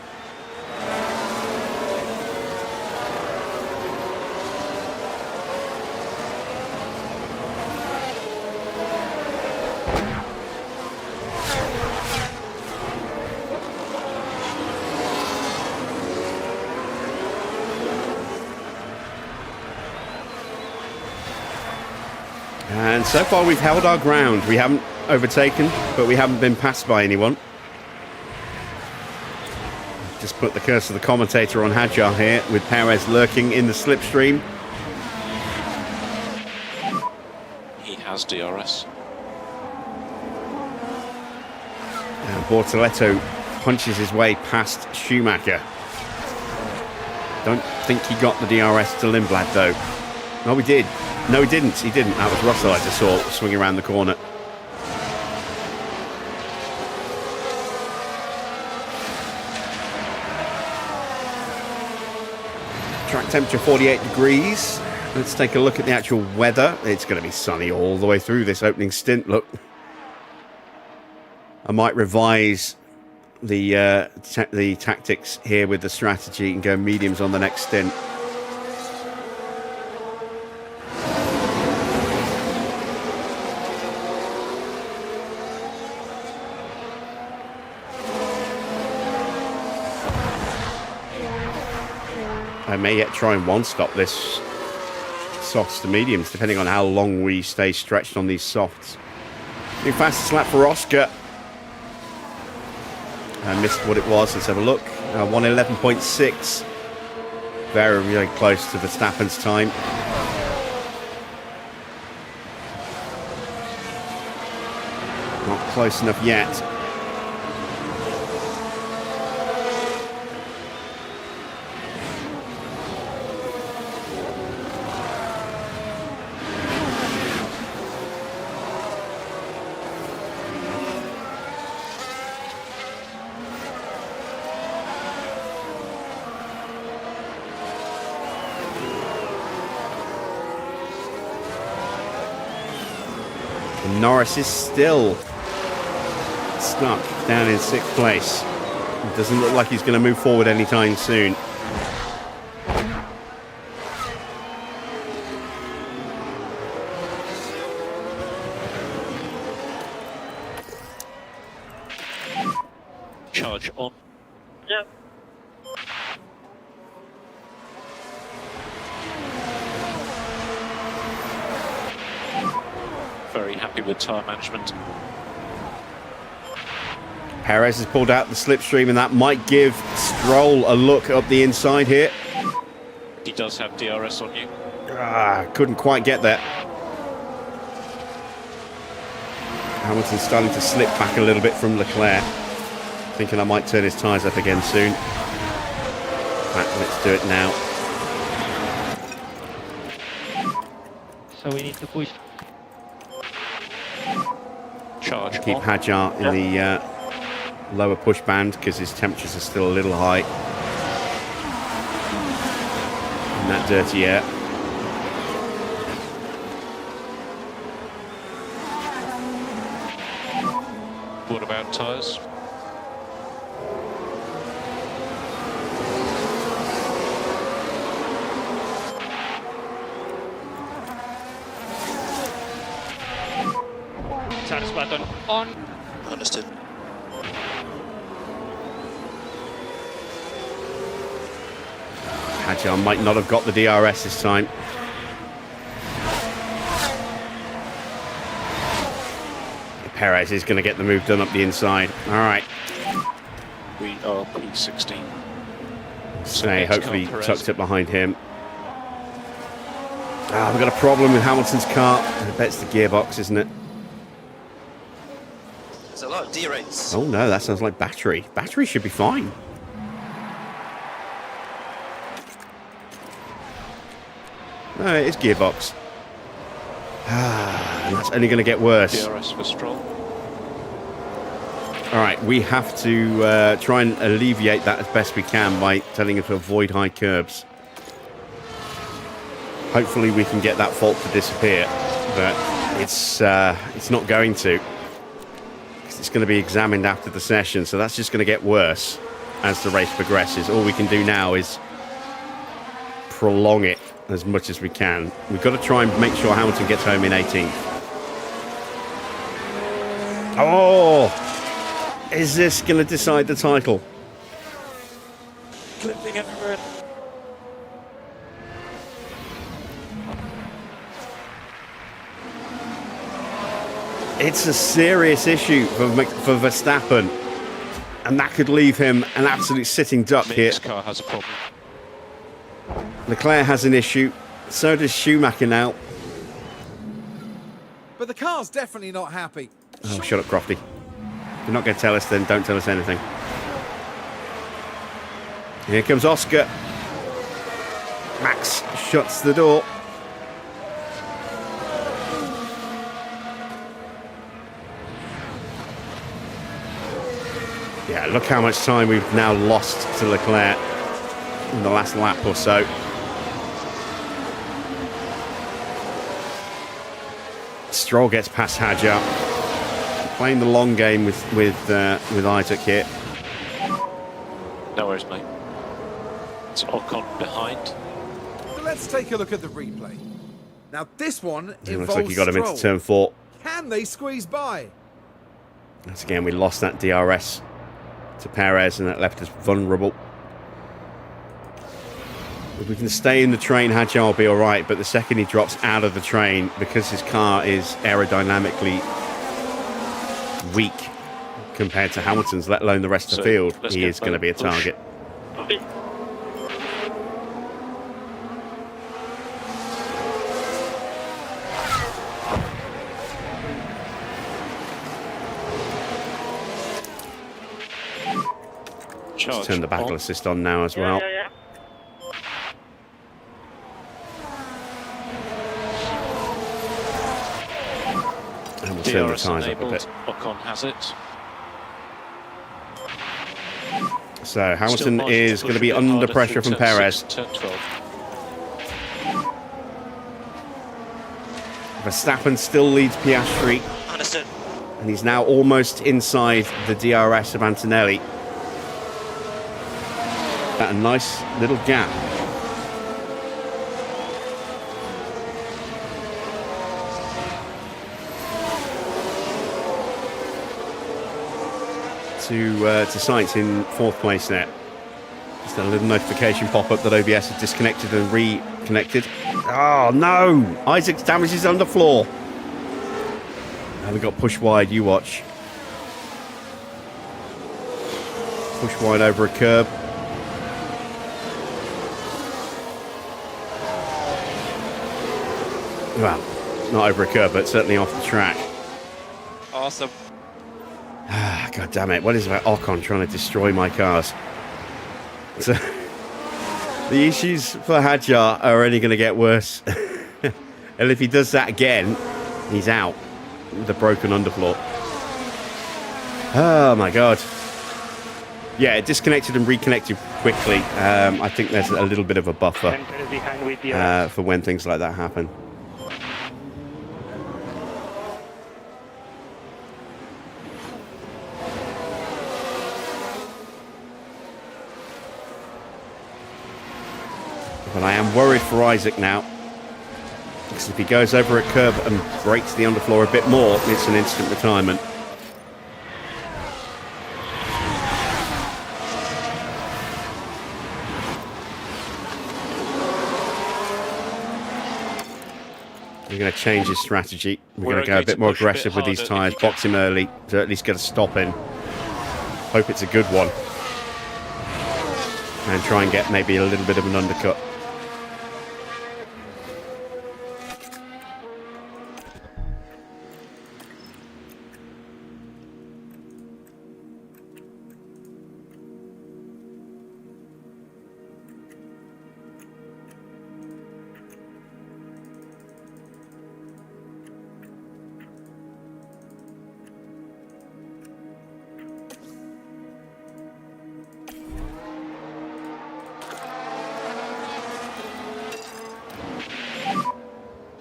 And so far we've held our ground. We haven't overtaken, but we haven't been passed by anyone. Just put the curse of the commentator on Hadjar here, with Perez lurking in the slipstream. He has DRS. And Bortoletto punches his way past Schumacher. Don't think he got the DRS to Lindblad though. No, he did. No, he didn't. He didn't. That was Russell I just saw swing around the corner. Track temperature 48 degrees. Let's take a look at the actual weather. It's going to be sunny all the way through this opening stint. Look, I might revise the tactics here with the strategy and go mediums on the next stint. I may yet try and one-stop this softs to mediums, depending on how long we stay stretched on these softs. New fastest lap for Oscar. I missed what it was. Let's have a look. 111.6. Very, very close to Verstappen's time. Not close enough yet. Norris is still stuck down in 6th place. It doesn't look like he's going to move forward anytime soon. Charge on. Yep. Very happy with tyre management. Perez has pulled out the slipstream, and that might give Stroll a look up the inside here. He does have DRS on you. Couldn't quite get there. Hamilton's starting to slip back a little bit from Leclerc. Thinking I might turn his tyres up again soon. Right, let's do it now. So we need to push. Charge Keep on. Hadjar in the lower push band because his temperatures are still a little high. In that dirty air. What about tyres? Charge button on. Understood. Hadjar might not have got the DRS this time. Perez is going to get the move done up the inside. All right. We are P16. Say, hopefully tucked it behind him. We've got a problem with Hamilton's car. I bet it's the gearbox, isn't it? There's a lot of D-rates. Oh no, that sounds like battery. Battery should be fine. No, it is gearbox. And that's only going to get worse. DRS for Stroll. All right, we have to try and alleviate that as best we can by telling him to avoid high curbs. Hopefully we can get that fault to disappear, but it's not going to. It's going to be examined after the session, so that's just going to get worse as the race progresses. All we can do now is prolong it as much as we can. We've got to try and make sure Hamilton gets home in 18th. Oh! Is this going to decide the title? Clipping everywhere. It's a serious issue for Verstappen, and that could leave him an absolute sitting duck here. Mick's car has a problem. Leclerc has an issue, so does Schumacher now. But the car's definitely not happy. Oh, shut up, Crofty. If you're not going to tell us, then don't tell us anything. Here comes Oscar. Max shuts the door. Yeah, look how much time we've now lost to Leclerc in the last lap or so. Stroll gets past Hadjar. Playing the long game with Isaac here. No worries, mate. It's Ocon behind. But let's take a look at the replay. Now this one It involves looks like he got him into Stroll. turn 4. Can they squeeze by? Once again, we lost that DRS to Perez, and that left us vulnerable. If we can stay in the train, Hadjar will be all right, but the second he drops out of the train, because his car is aerodynamically weak compared to Hamilton's, let alone the rest of the So, field. let's He get is going to be a push. target. Charge Turn the battle on. assist on now as well. And we'll turn the DRS tyres up a enabled. bit. Ocon has it. So Hamilton Still margin is to going to push be a bit under harder pressure through from turn Perez. 6, turn 12. Verstappen still leads Piastri, Understood. and he's now almost inside the DRS of Antonelli. That a nice little gap. To Sainz in 4th place there. Just a little notification pop up that OBS had disconnected and reconnected. Oh no! Isaac's damaged his underfloor. Now we got push wide, you watch. Push wide over a curb. Well, not over a curb, but certainly off the track. Awesome. Ah, God damn it. What is about Ocon trying to destroy my cars? So, the issues for Hadjar are only going to get worse. And if he does that again, he's out with a broken underfloor. Oh, my God. Yeah, it disconnected and reconnected quickly. I think there's a little bit of a buffer for when things like that happen. But I am worried for Isaac now. Because if he goes over a curb and breaks the underfloor a bit more, it's an instant retirement. We're going to change his strategy. We're going to go a bit more aggressive with these tyres, box him early to at least get a stop in. Hope it's a good one. And try and get maybe a little bit of an undercut.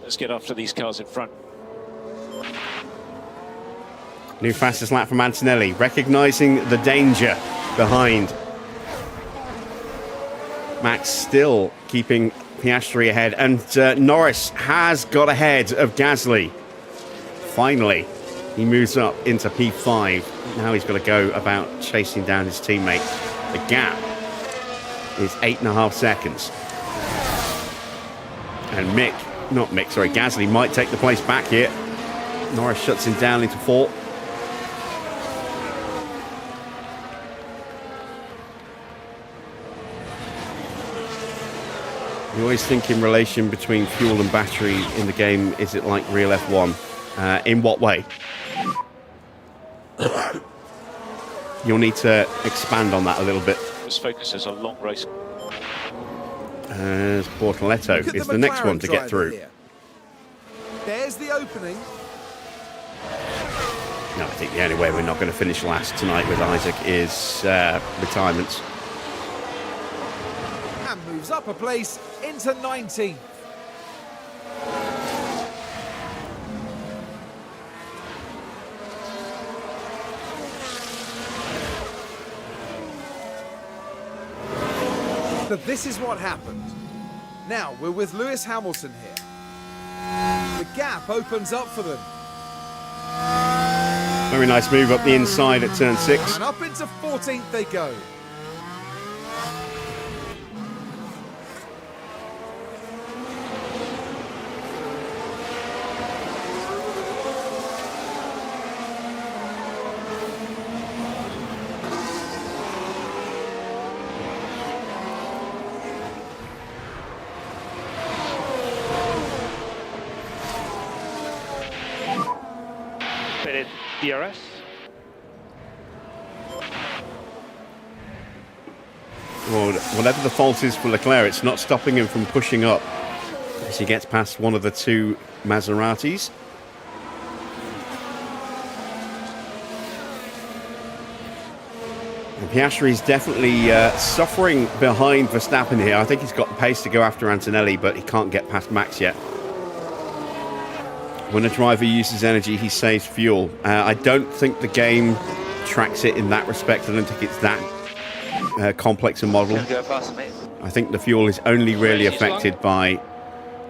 Let's get after these cars in front. New fastest lap from Antonelli, recognising the danger behind. Max still keeping Piastri ahead, and Norris has got ahead of Gasly. Finally, he moves up into P5. Now he's got to go about chasing down his teammate. The gap is 8.5 seconds. And Gasly might take the place back here. Norris shuts him down into 4th. You always think in relation between fuel and battery in the game, is it like real F1? In what way? You'll need to expand on that a little bit. This focus is a long race. As Portoletto is the next one to get through. Here. There's the opening. No, I think the only way we're not going to finish last tonight with Isaac is retirements. And moves up a place into 19th. But this is what happened. Now we're with Lewis Hamilton here. The gap opens up for them. Very nice move up the inside at turn 6. And up into 14th they go. DRS. Well, whatever the fault is for Leclerc, it's not stopping him from pushing up as he gets past one of the two Maseratis. And Piastri is definitely suffering behind Verstappen here. I think he's got the pace to go after Antonelli, but he can't get past Max yet. When a driver uses energy, he saves fuel. I don't think the game tracks it in that respect. I don't think it's that complex a model. Go faster, mate. I think the fuel is only really affected by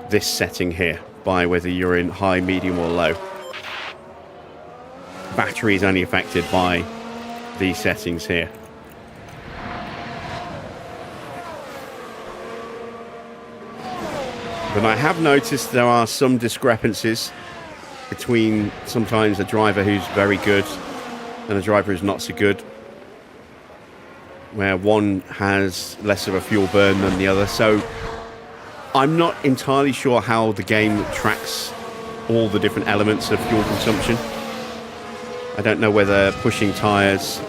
this setting here, by whether you're in high, medium or low. Battery is only affected by these settings here. But I have noticed there are some discrepancies between sometimes a driver who's very good and a driver who's not so good, where one has less of a fuel burn than the other. So I'm not entirely sure how the game tracks all the different elements of fuel consumption. I don't know whether pushing tyres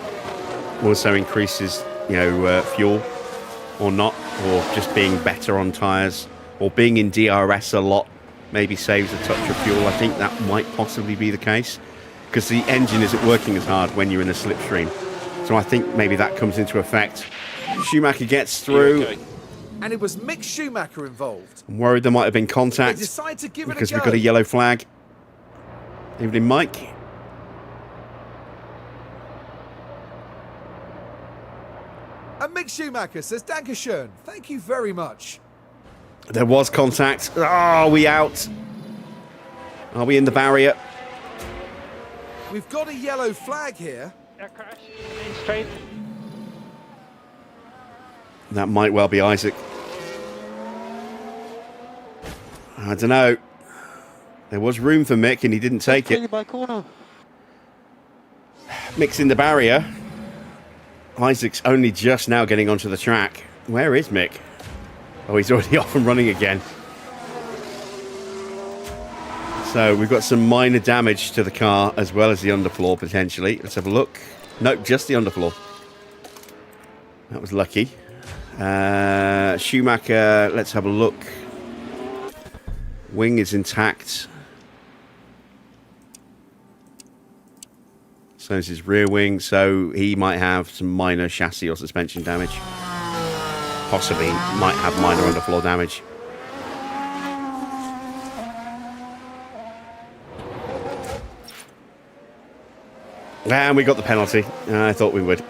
also increases, fuel or not, or just being better on tyres, or being in DRS a lot maybe saves a touch of fuel. I think that might possibly be the case, because the engine isn't working as hard when you're in a slipstream. So I think maybe that comes into effect. Schumacher gets through. Okay. And it was Mick Schumacher involved. I'm worried there might have been contact They decide to give because it a we've go. got a yellow flag. Evening, Mike. And Mick Schumacher says, Dankeschön, thank you very much. There was contact. Oh, are we out? Are we in the barrier? We've got a yellow flag here. Crash in straight. That might well be Isaac. I don't know. There was room for Mick and he didn't take it. Mick's in the barrier. Isaac's only just now getting onto the track. Where is Mick? Oh, he's already off and running again. So we've got some minor damage to the car as well as the underfloor potentially. Let's have a look. Nope, just the underfloor. That was lucky. Schumacher, let's have a look. Wing is intact. So is his rear wing, so he might have some minor chassis or suspension damage. Possibly might have minor underfloor damage. And we got the penalty. I thought we would.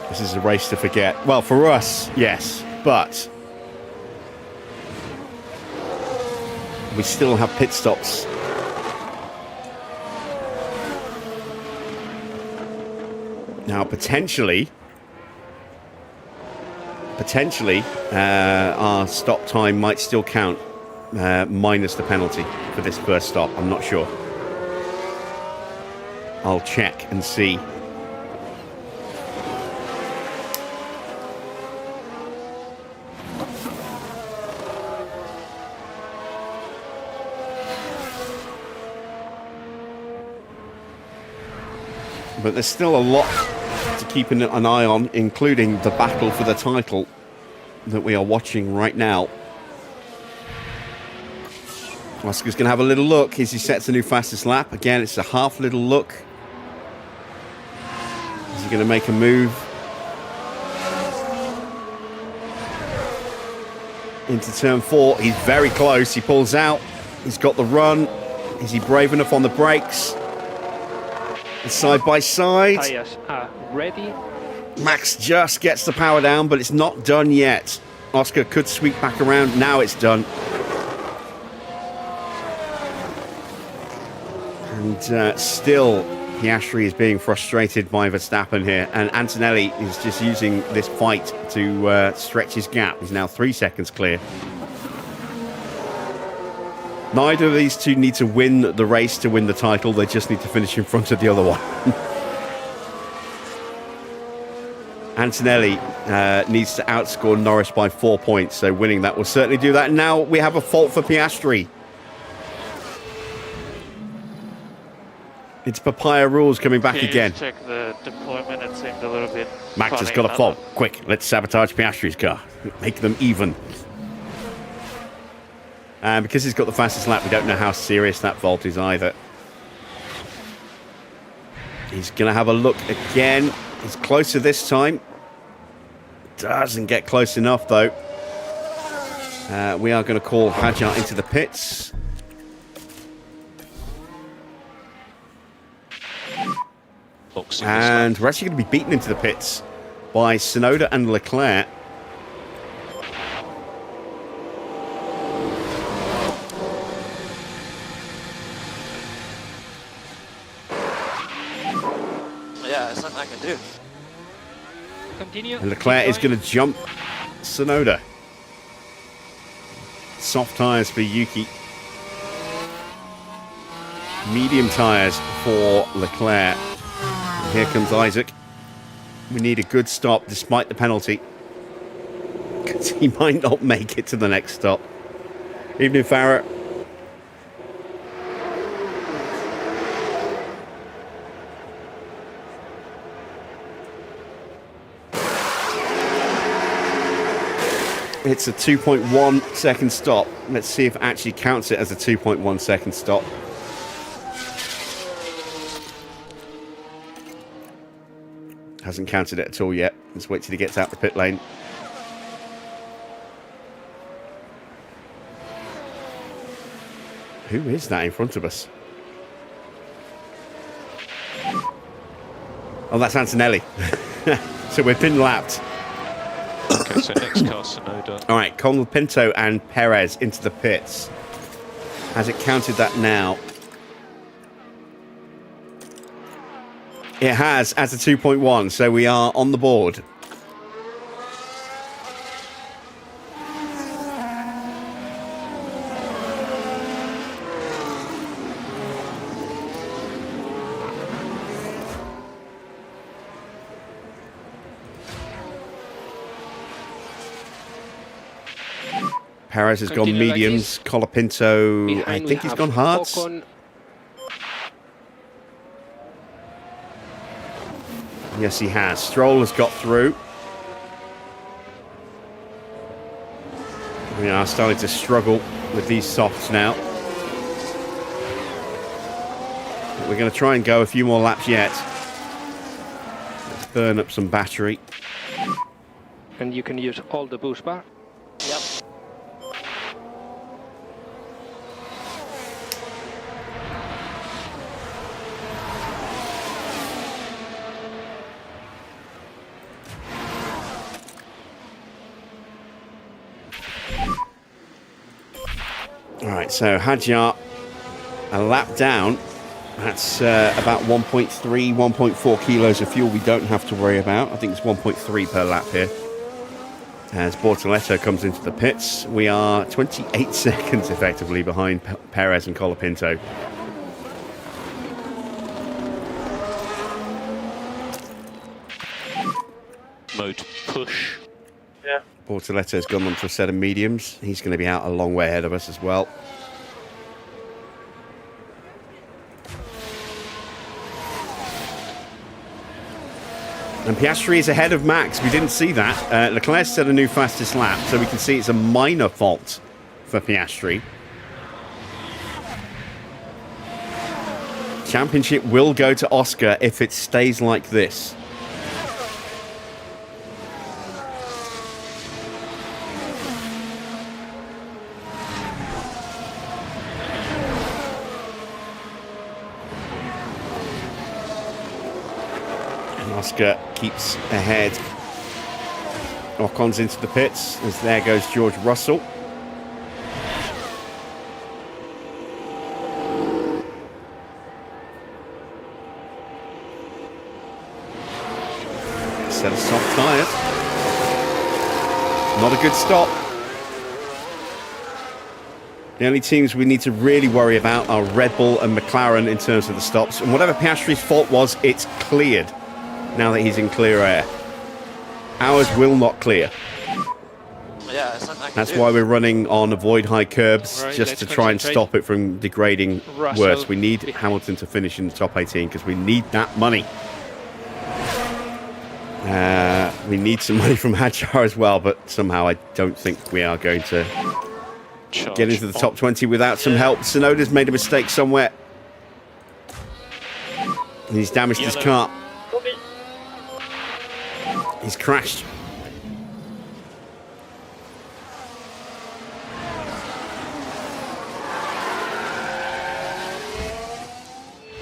This is a race to forget. Well, for us, yes, but we still have pit stops. Now, potentially, our stop time might still count, minus the penalty for this first stop. I'm not sure. I'll check and see. But there's still a lot to keep an eye on, including the battle for the title that we are watching right now. Oscar's going to have a little look as he sets a new fastest lap. Again, it's a half little look. Is he going to make a move into turn 4? He's very close. He pulls out. He's got the run. Is he brave enough on the brakes? Side by side. Tires are ready. Max just gets the power down, but it's not done yet. Oscar could sweep back around. Now it's done. And still, Piastri is being frustrated by Verstappen here. And Antonelli is just using this fight to stretch his gap. He's now 3 seconds clear. Neither of these two need to win the race to win the title. They just need to finish in front of the other one. Antonelli needs to outscore Norris by 4 points, so winning that will certainly do that. And now we have a fault for Piastri. It's Papaya rules coming back again. Check the deployment, it seemed a little bit Max has funny. got a fault. Quick, let's sabotage Piastri's car. Make them even. And because he's got the fastest lap, we don't know how serious that fault is either. He's going to have a look again. He's closer this time. Doesn't get close enough, though. We are going to call Hadjar into the pits. And we're actually going to be beaten into the pits by Tsunoda and Leclerc. Yeah, there's nothing I can do. Continue. And Leclerc is going to jump Tsunoda. Soft tyres for Yuki. Medium tyres for Leclerc. And here comes Isaac. We need a good stop despite the penalty, because he might not make it to the next stop. Evening, Farah. It's a 2.1 second stop. Let's see if it actually counts it as a 2.1 second stop. Hasn't counted it at all yet. Let's wait till he gets out the pit lane. Who is that in front of us? Oh, that's Antonelli. So we've been lapped. Okay, so next car, Tsunoda. All right, Pinto and Perez into the pits. Has it counted that now? It has, as a 2.1, so we are on the board. Perez has gone mediums. Colapinto, I think he's gone hards. Yes, he has. Stroll has got through. We are starting to struggle with these softs now. But we're going to try and go a few more laps yet. Let's burn up some battery. And you can use all the boost bar. Yep. Alright, so Hadjar, a lap down. That's about 1.3, 1.4 kilos of fuel we don't have to worry about. I think it's 1.3 per lap here. As Bortoletto comes into the pits, we are 28 seconds effectively behind Perez and Colapinto. Mode push. Yeah. Bortoletto's gone on to a set of mediums. He's going to be out a long way ahead of us as well. And Piastri is ahead of Max. We didn't see that. Leclerc set a new fastest lap, so we can see it's a minor fault for Piastri. Championship will go to Oscar if it stays like this. Oscar keeps ahead. Ocon's into the pits as there goes George Russell. Set of soft tyres. Not a good stop. The only teams we need to really worry about are Red Bull and McLaren in terms of the stops. And whatever Piastri's fault was, it's cleared now that he's in clear air. Ours will not clear. Yeah, it's not like That's why we're running on avoid high curbs, Right, just let's to try and concentrate. stop it from degrading Russell worse. We need behind. Hamilton to finish in the top 18 because we need that money. We need some money from Hadjar as well, but somehow I don't think we are going to Charge get into the top on. 20 without some help. Tsunoda's made a mistake somewhere. And he's damaged his car. He's crashed.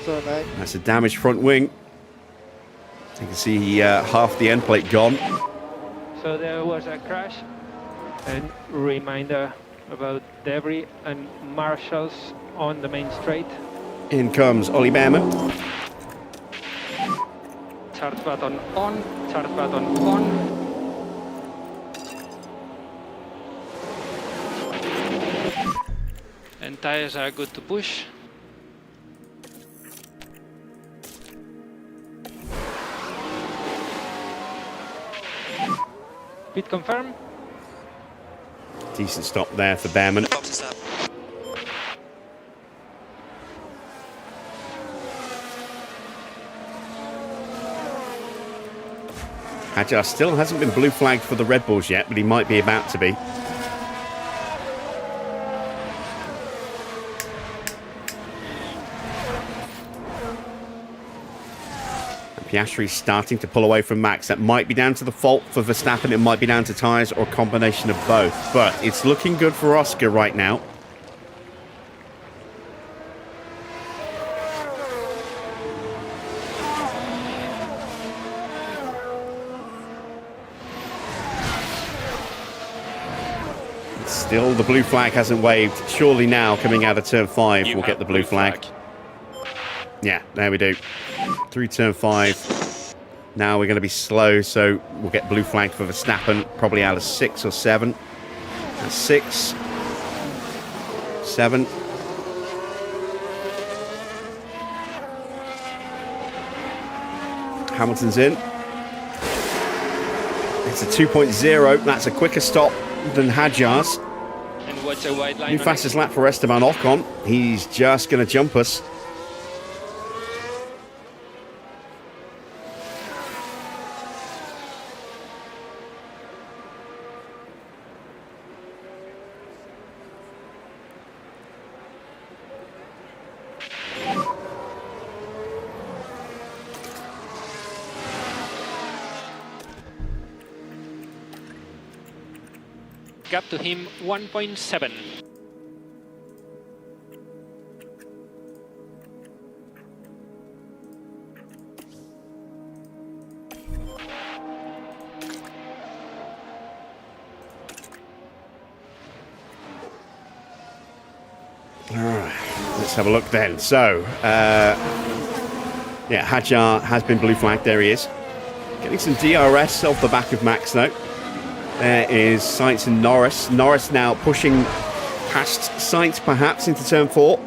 Sorry, mate. That's a damaged front wing. You can see half the end plate gone. So there was a crash, and reminder about debris and marshals on the main straight. In comes Ollie Behrman. Charge button on, charge button on. And tires are good to push. Pit confirm. Decent stop there for Behrman. Box is up. Hadjar still hasn't been blue flagged for the Red Bulls yet, but he might be about to be. Piastri starting to pull away from Max. That might be down to the fault for Verstappen. It might be down to tyres or a combination of both. But it's looking good for Oscar right now. Still, the blue flag hasn't waved. Surely now, coming out of turn 5, You we'll get have the blue flag. Yeah, there we do. Through turn 5. Now we're going to be slow, so we'll get blue flag for Verstappen, probably out of 6 or 7. That's 6. 7. Hamilton's in. It's a 2.0. That's a quicker stop than Hadjar's. And watch a wide line. New on fastest lap for Esteban Ocon. He's just going to jump us. Gap to him 1.7. All right, let's have a look then. So, yeah, Hadjar has been blue flagged. There he is. Getting some DRS off the back of Max, though. There is Sainz and Norris. Norris now pushing past Sainz, perhaps, into turn 4.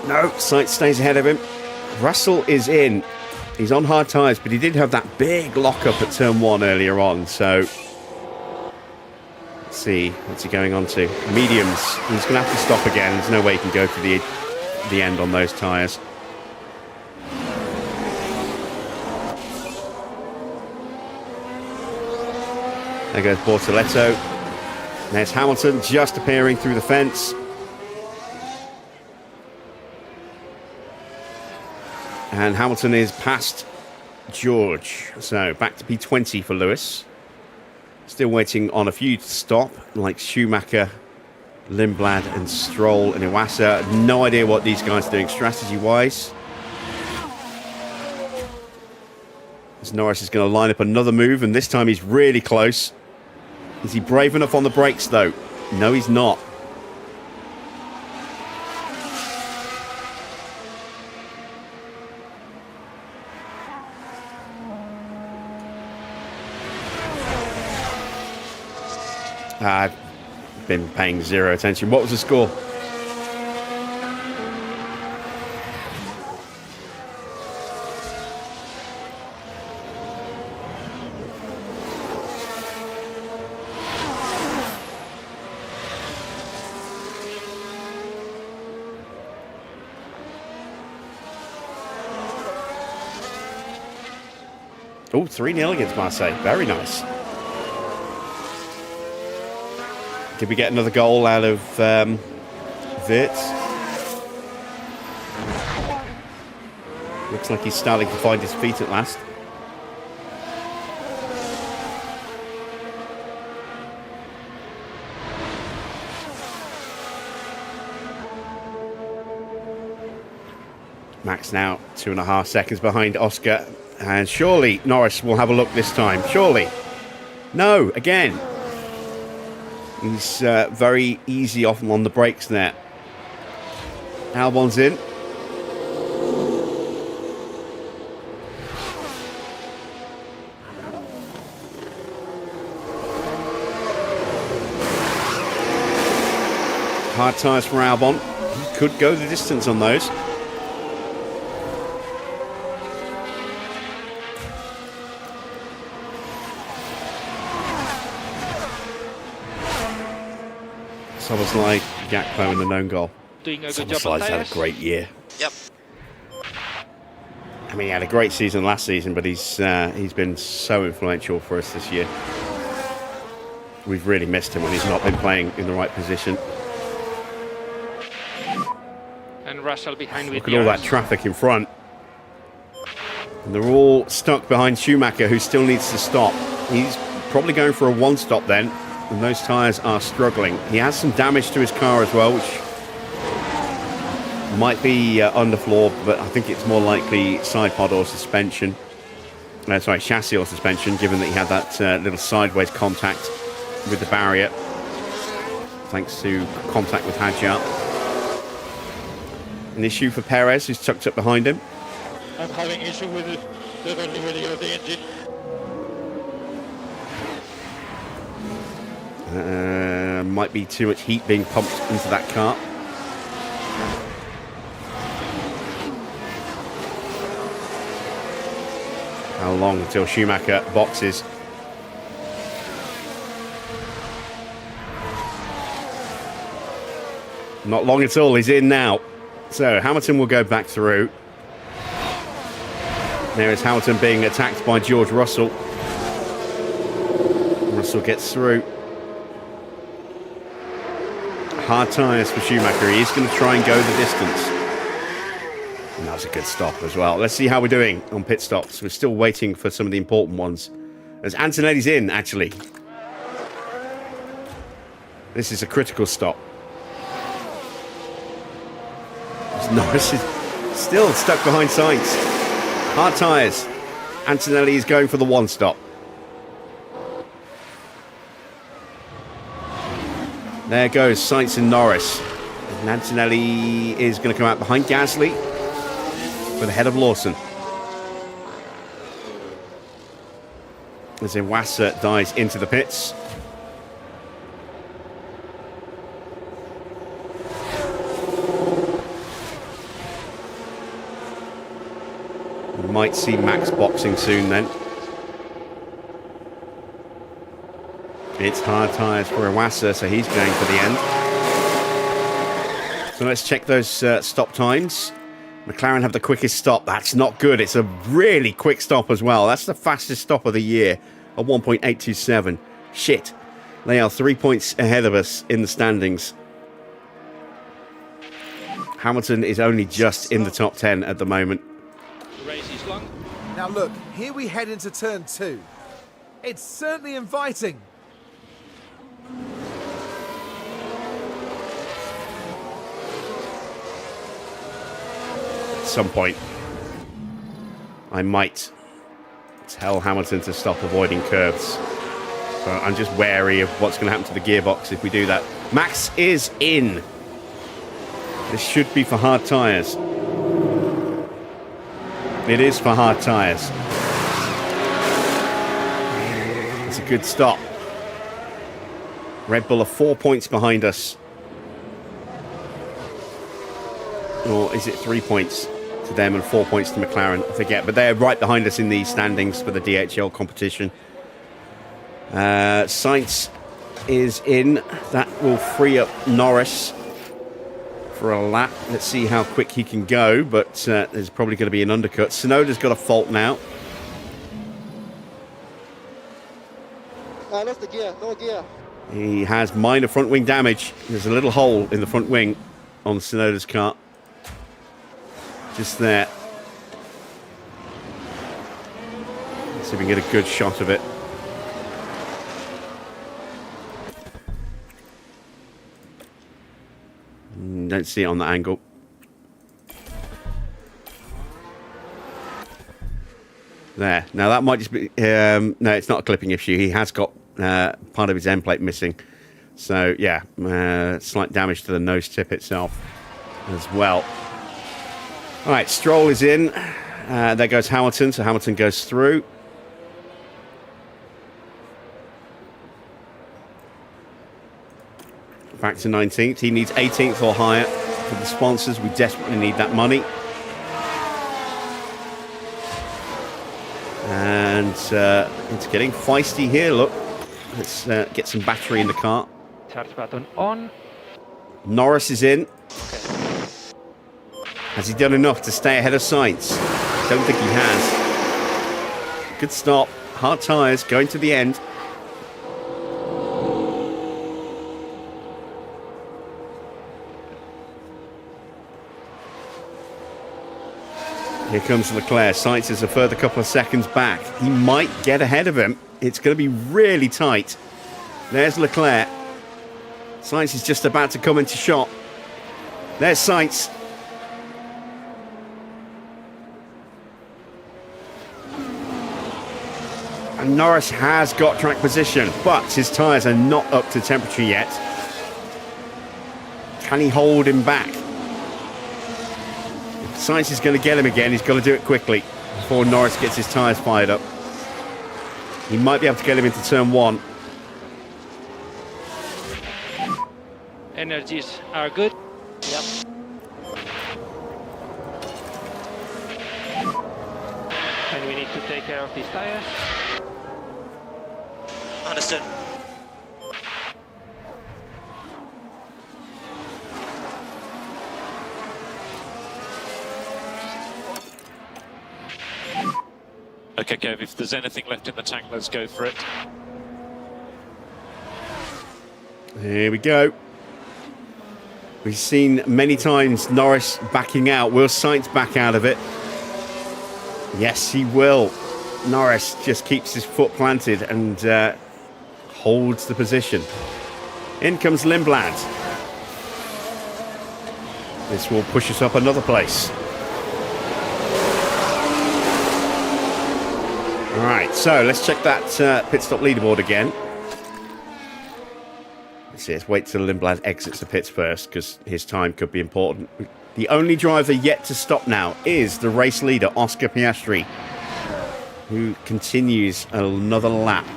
No, Sainz stays ahead of him. Russell is in. He's on hard tyres, but he did have that big lock-up at turn 1 earlier on, so... Let's see, what's he going on to? Mediums. He's going to have to stop again. There's no way he can go to the end on those tyres. There goes Bortoletto. There's Hamilton just appearing through the fence. And Hamilton is past George. So back to P20 for Lewis. Still waiting on a few to stop, like Schumacher, Lindblad and Stroll and Iwasa. No idea what these guys are doing strategy-wise. As Norris is going to line up another move, and this time he's really close. Is he brave enough on the brakes, though? No, he's not. I've been paying zero attention. What was the score? Oh, 3-0 against Marseille. Very nice. Did we get another goal out of Wirtz? Looks like he's starting to find his feet at last. Max now 2.5 seconds behind Oscar. And surely Norris will have a look this time. Surely. No, again. He's very easy off on the brakes there. Albon's in. Hard tyres for Albon. He could go the distance on those. Soboslai, Gakpo in the known goal. Doing a good job on Soboslai's had a tires. great year. Yep. I mean, he had a great season last season, but he's been so influential for us this year. We've really missed him when he's not been playing in the right position. And Russell behind with Look at all that traffic in front. And they're all stuck behind Schumacher, who still needs to stop. He's probably going for a one-stop then. And those tyres are struggling. He has some damage to his car as well, which might be underfloor, but I think it's more likely side pod or suspension. Sorry, chassis or suspension, given that he had that little sideways contact with the barrier, thanks to contact with Hadjar. An issue for Perez, who's tucked up behind him. I'm having issue with the delivery of the engine. Might be too much heat being pumped into that car. How long until Schumacher boxes? Not long at all, he's in now. So Hamilton will go back through. There is Hamilton being attacked by George Russell. Russell gets through. Hard tyres for Schumacher. He is going to try and go the distance. And that was a good stop as well. Let's see how we're doing on pit stops. We're still waiting for some of the important ones. As Antonelli's in, actually. This is a critical stop. As Norris is still stuck behind Sainz. Hard tyres. Antonelli is going for the one stop. There goes Sainz and Norris. And Antonelli is going to come out behind Gasly with ahead of Lawson. As Iwasa dives into the pits. We might see Max boxing soon then. It's hard tyres for Iwasa, so he's going for the end. So let's check those stop times. McLaren have the quickest stop. That's not good. It's a really quick stop as well. That's the fastest stop of the year at 1.827. Shit. They are 3 points ahead of us in the standings. Hamilton is only just in the top 10 at the moment. The race is long. Now look, here we head into turn 2. It's certainly inviting. At some point, I might tell Hamilton to stop avoiding curves. So I'm just wary of what's going to happen to the gearbox if we do that. Max is in. This should be for hard tyres. It is for hard tyres. It's a good stop. Red Bull are 4 points behind us. Or is it 3 points to them and 4 points to McLaren? I forget, but they're right behind us in the standings for the DHL competition. Sainz is in. That will free up Norris for a lap. Let's see how quick he can go, but there's probably going to be an undercut. Tsunoda's got a fault now. lost the gear. No gear. He has minor front wing damage. There's a little hole in the front wing on Tsunoda's car. Just there. Let's see if we can get a good shot of it. Don't see it on the angle. There. Now that might just be... no, it's not a clipping issue. He has got part of his end plate missing. So, yeah. Slight damage to the nose tip itself as well. All right, Stroll is in. There goes Hamilton. So Hamilton goes through. Back to 19th. He needs 18th or higher for the sponsors. We desperately need that money. And it's getting feisty here, look. Let's get some battery in the car. Charge button on. Norris is in. Has he done enough to stay ahead of Sainz? Don't think he has. Good stop. Hard tyres, going to the end. Here comes Leclerc. Sainz is a further couple of seconds back. He might get ahead of him. It's going to be really tight. There's Leclerc. Sainz is just about to come into shot. There's Sainz. And Norris has got track position, but his tyres are not up to temperature yet. Can he hold him back? Sainz is going to get him again. He's got to do it quickly before Norris gets his tyres fired up. He might be able to get him into turn one. Energies are good. Yep. And we need to take care of these tires. Understood. Okay, Kev, if there's anything left in the tank, let's go for it. Here we go. We've seen many times Norris backing out. Will Sainz back out of it? Yes, he will. Norris just keeps his foot planted and holds the position. In comes Lindblad. This will push us up another place. All right, so let's check that pit stop leaderboard again. Let's see, let's wait till Lindblad exits the pits first because his time could be important. The only driver yet to stop now is the race leader, Oscar Piastri, who continues another lap.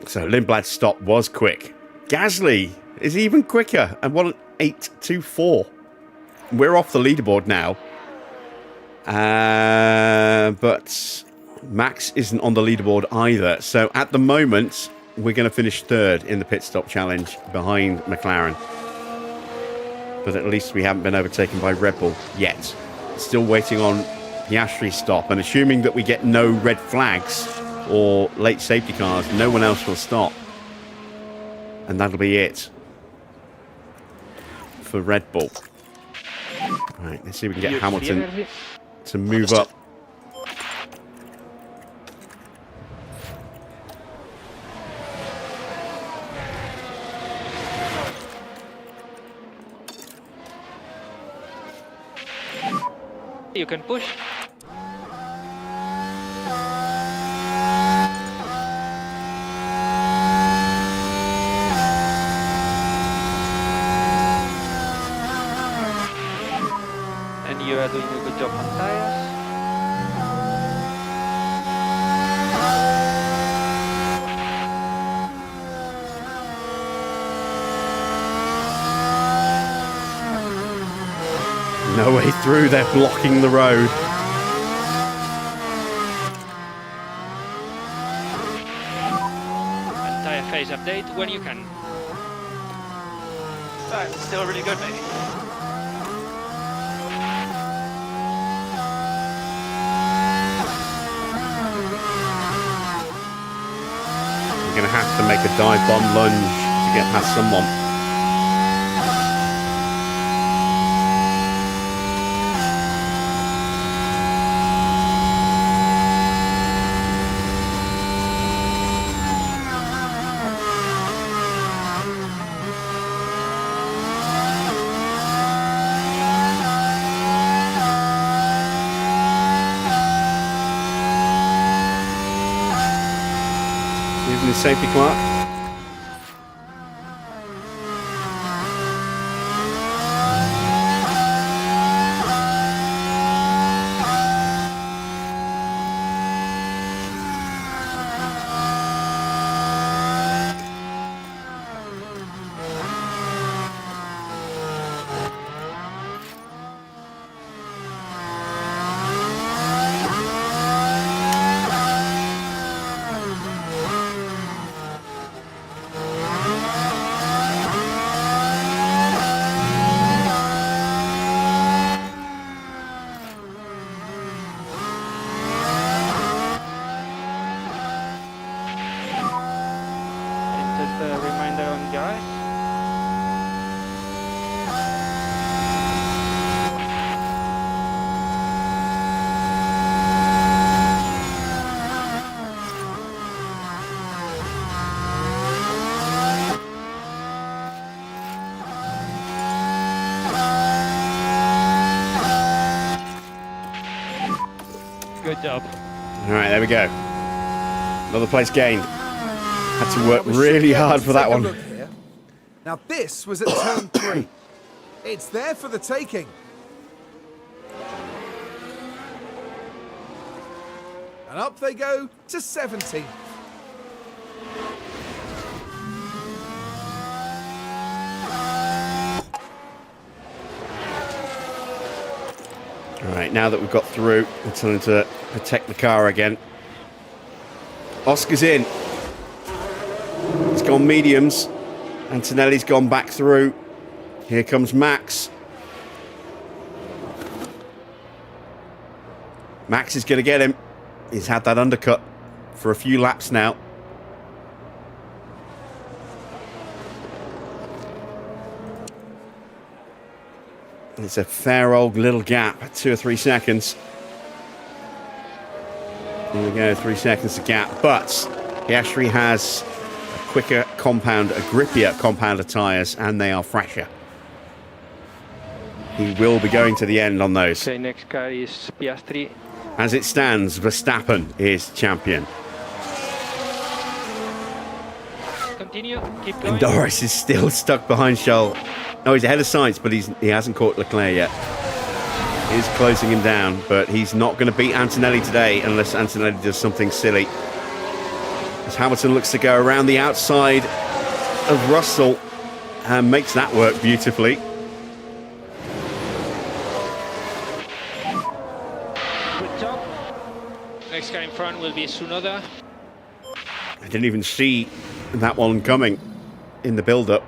So Lindblad's stop was quick. Gasly is even quicker and 1:08.24. We're off the leaderboard now. But Max isn't on the leaderboard either. So at the moment, we're going to finish third in the pit stop challenge behind McLaren. But at least we haven't been overtaken by Red Bull yet. Still waiting on Piastri's stop. And assuming that we get no red flags or late safety cars, no one else will stop. And that'll be it for Red Bull. All right, let's see if we can get Hamilton to move up. You can push. And you are doing a good job on tires. No way through, they're blocking the road. And tire phase update when you can. Alright, still really good, maybe. We're going to have to make a dive bomb lunge to get past someone. Using the safety clock. Good job. All right, there we go. Another place gained. Had to work really hard for that one. Now this was at turn 3. It's there for the taking. And up they go to 17th. All right, now that we've got through, we're telling to protect the car again. Oscar's in. He's gone mediums. Antonelli's gone back through. Here comes Max. Max is going to get him. He's had that undercut for a few laps now. It's a fair old little gap, 2 or 3 seconds. Here we go, 3 seconds to gap. But Piastri has a quicker compound, a grippier compound of tyres, and they are fresher. He will be going to the end on those. Okay, next car is Piastri. As it stands, Verstappen is champion. Continue, keep going. And Norris is still stuck behind Charles. No, he's ahead of Sainz, but he hasn't caught Leclerc yet. He's closing him down, but he's not going to beat Antonelli today unless Antonelli does something silly. As Hamilton looks to go around the outside of Russell and makes that work beautifully. Good job. Next car in front will be Tsunoda. I didn't even see that one coming in the build-up.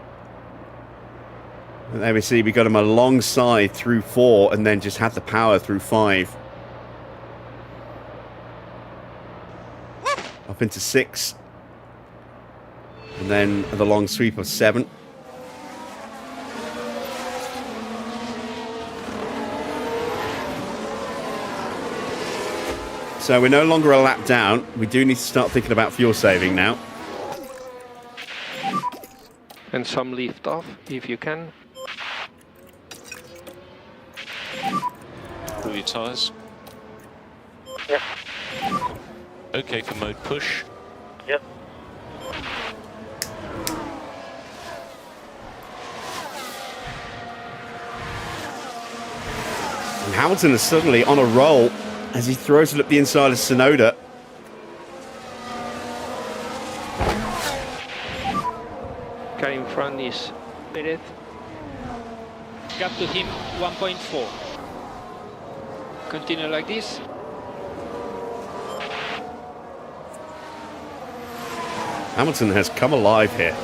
And there we see we got him alongside through 4 and then just had the power through 5. Up into 6. And then the long sweep of 7. So we're no longer a lap down. We do need to start thinking about fuel saving now. And some lift off, if you can. Pull your tyres. Yep. Okay for mode push. Yep. And Hamilton is suddenly on a roll as he throws it up the inside of Tsunoda. Car in front is Perez. Gap to him 1.4. Continue like this. Hamilton has come alive here.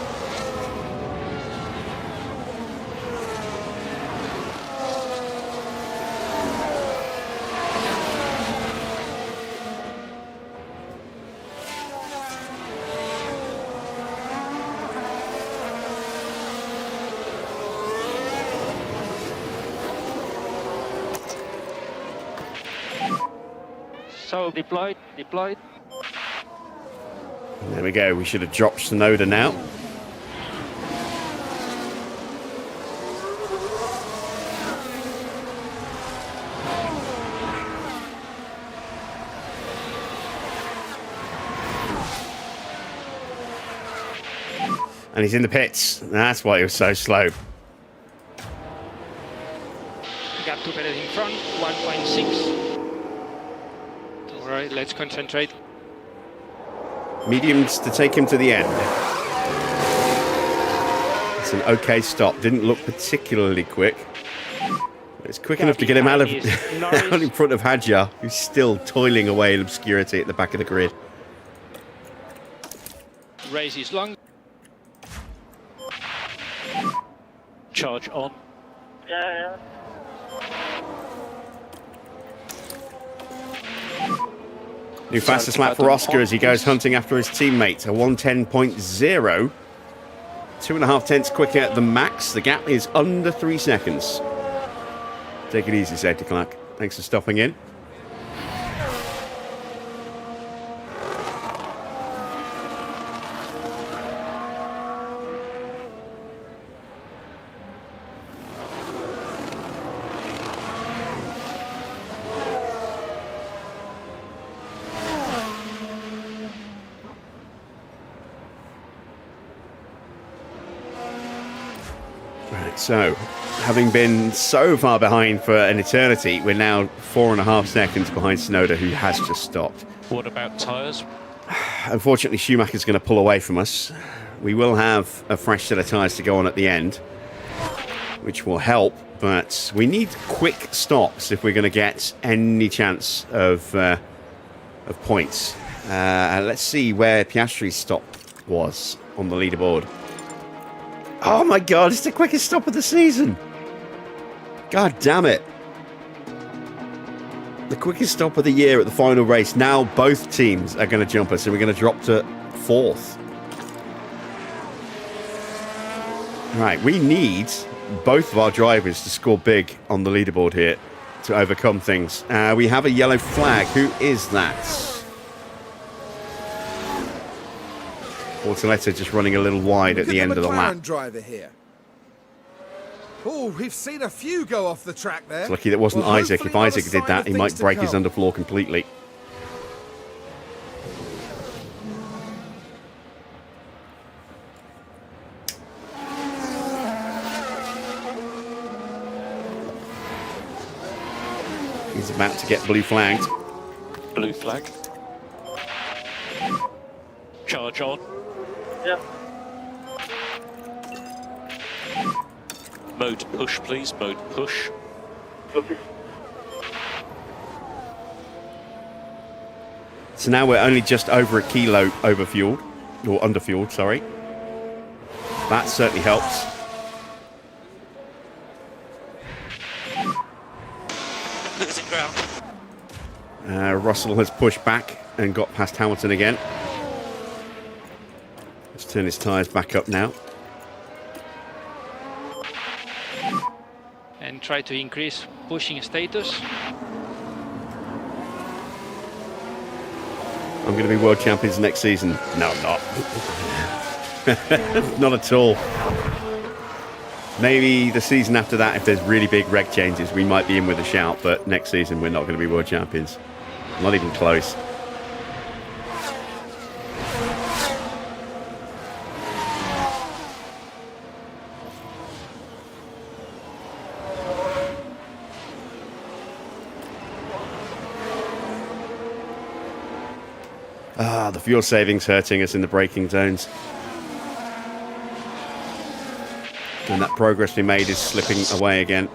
So deployed. There we go. We should have dropped Tsunoda now. And he's in the pits. That's why he was so slow. Gap to Perez in front, 1.6. All right, let's concentrate. Mediums to take him to the end. It's an okay stop. Didn't look particularly quick. It's quick enough to get him out of out in front of Hadjar, who's still toiling away in obscurity at the back of the grid. Race is long. Charge on. Yeah. New fastest lap for Oscar as he goes hunting after his teammate. A 110.0. 2.5 tenths quicker than Max. The gap is under 3 seconds. Take it easy, safety clerk. Thanks for stopping in. So, having been so far behind for an eternity, we're now 4.5 seconds behind Tsunoda, who has just stopped. What about tyres? Unfortunately, Schumacher's going to pull away from us. We will have a fresh set of tyres to go on at the end, which will help, but we need quick stops if we're going to get any chance of points. Let's see where Piastri's stop was on the leaderboard. Oh my god, it's the quickest stop of the season. God damn it. The quickest stop of the year at the final race. Now both teams are going to jump us and we're going to drop to 4th. Right, we need both of our drivers to score big on the leaderboard here to overcome things. We have a yellow flag. Who is that? Bortoleto just running a little wide at the end of the lap. Driver here. Oh, we've seen a few go off the track there. It's lucky that wasn't Well, Isaac. If Isaac did that, he might break his come. underfloor completely. He's about to get blue flagged. Blue flag. Charge on. Yeah. Mode push, please. Mode push. Okay. So now we're only just over a kilo overfueled, or underfueled, sorry. That certainly helps. Losing ground. Russell has pushed back and got past Hamilton again. Let's turn his tyres back up now. And try to increase pushing status. I'm going to be world champions next season. No, I'm not. Not at all. Maybe the season after that, if there's really big reg changes, we might be in with a shout, but next season we're not going to be world champions. Not even close. Ah, the fuel savings hurting us in the braking zones. And that progress we made is slipping away again.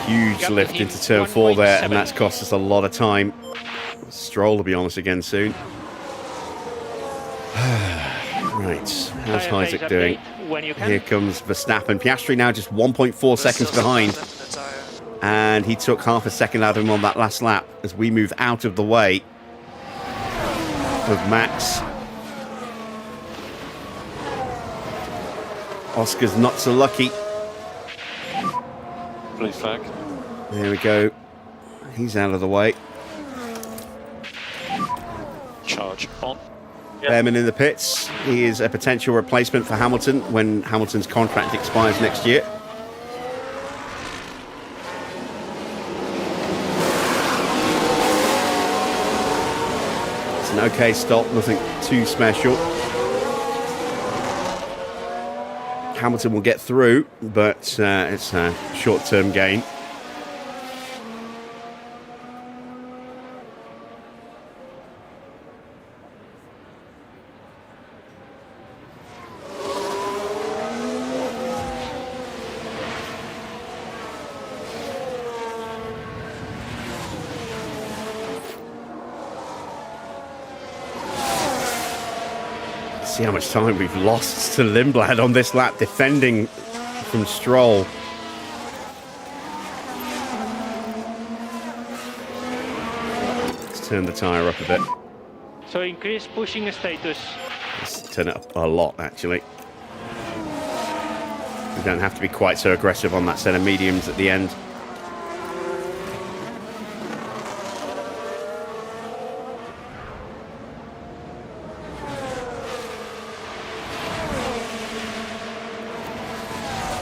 Huge lift into turn 4 there, and that's cost us a lot of time. Stroll will be on us again soon. Right, how's Isaac doing? Here comes Verstappen. Piastri now just 1.4 seconds behind. And he took half a second out of him on that last lap as we move out of the way of Max. Oscar's not so lucky. Blue flag. There we go. He's out of the way. Charge on. Behrman in the pits. He is a potential replacement for Hamilton when Hamilton's contract expires next year. It's an okay stop, nothing too special. Hamilton will get through, but it's a short-term gain. See how much time we've lost to Lindblad on this lap, defending from Stroll. Let's turn the tyre up a bit. So increase pushing status. Let's turn it up a lot, actually. We don't have to be quite so aggressive on that set of mediums at the end.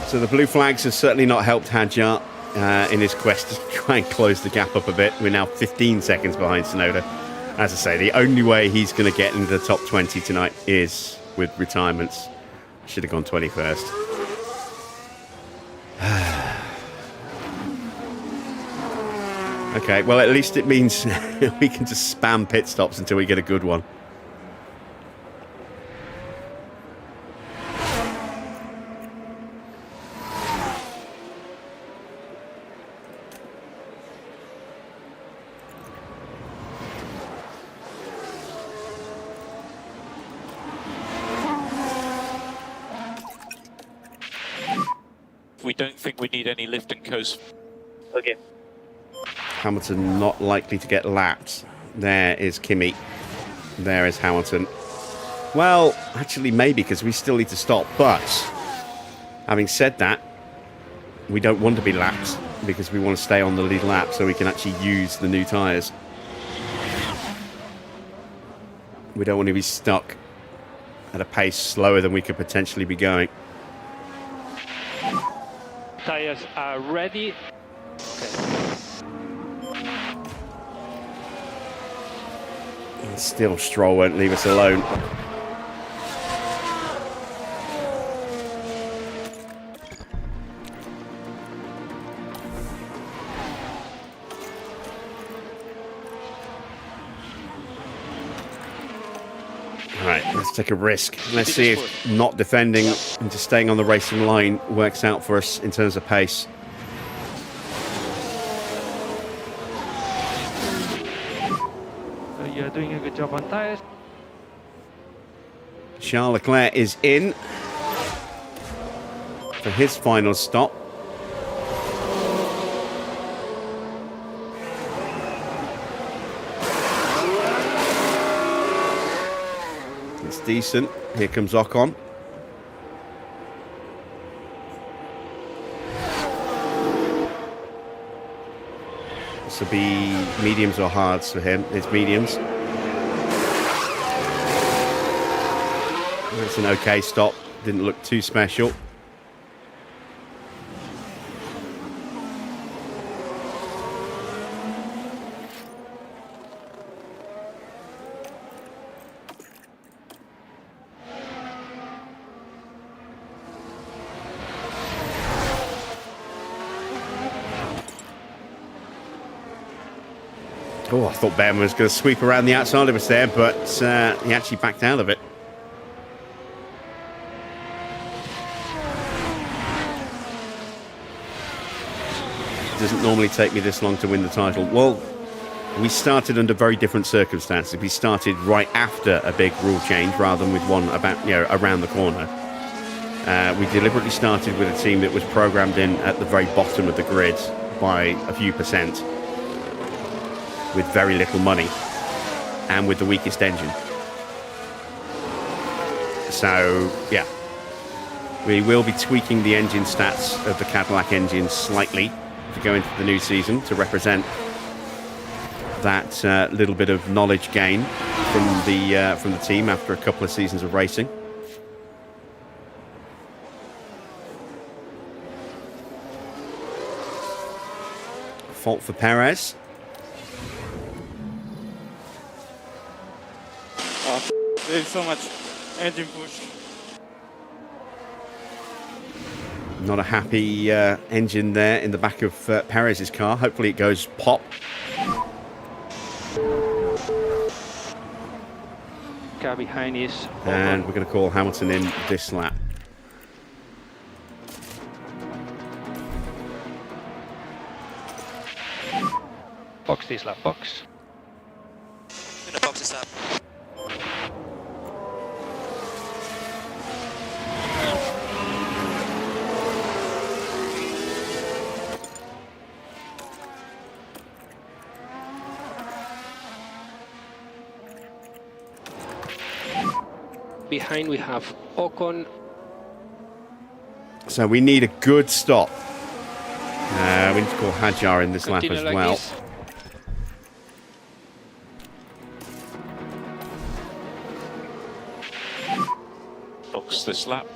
So the blue flags have certainly not helped Hadjar in his quest to try and close the gap up a bit. We're now 15 seconds behind Tsunoda. As I say, the only way he's going to get into the top 20 tonight is with retirements. Should have gone 21st. Okay, well, at least it means we can just spam pit stops until we get a good one. We don't think we need any lift and coast. Okay. Hamilton not likely to get lapped. There is Kimi. There is Hamilton. Well, actually, maybe, because we still need to stop. But, having said that, we don't want to be lapped because we want to stay on the lead lap so we can actually use the new tyres. We don't want to be stuck at a pace slower than we could potentially be going. Tires are ready. Okay. And still, Stroll won't leave us alone. Right, let's take a risk. Let's see if not defending and just staying on the racing line works out for us in terms of pace. So you're doing a good job on tires. Charles Leclerc is in for his final stop. Decent. Here comes Ocon. This will be mediums or hards for him. It's mediums. That's an okay stop. Didn't look too special. Oh, I thought Ben was going to sweep around the outside of us there, but he actually backed out of it. It doesn't normally take me this long to win the title. Well, we started under very different circumstances. We started right after a big rule change rather than with one about, around the corner. We deliberately started with a team that was programmed in at the very bottom of the grid by a few percent, with very little money and with the weakest engine. So, yeah. We will be tweaking the engine stats of the Cadillac engine slightly to go into the new season to represent that little bit of knowledge gain from the team after a couple of seasons of racing. Fault for Perez. Oh, there's so much engine push. Not a happy engine there in the back of Perez's car. Hopefully it goes pop. Car behind is... And we're going to call Hamilton in this lap. Box this lap, box. Gonna box this up. Behind we have Ocon. So we need a good stop. We need to call Hadjar in this lap as like well. this. Box this lap.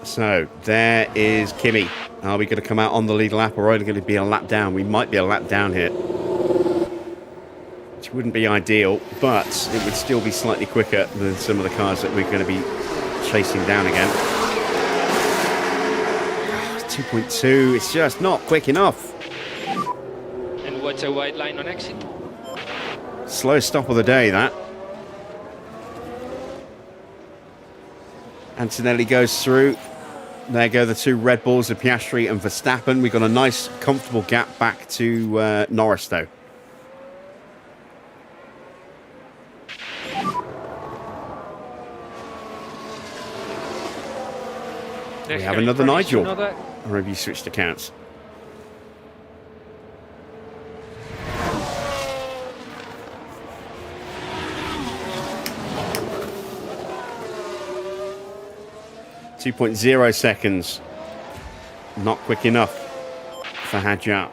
So there is Kimi. Are we going to come out on the lead lap or only going to be a lap down? We might be a lap down here, which wouldn't be ideal, but it would still be slightly quicker than some of the cars that we're going to be chasing down again. 2.2, it's just not quick enough. And what's a white line on exit? Slow stop of the day, that. Antonelli goes through. There go the two Red Bulls of Piastri and Verstappen. We've got a nice, comfortable gap back to Norris, though. We have another Nigel. Or have you switched accounts? .0 seconds. Not quick enough for Hadjar.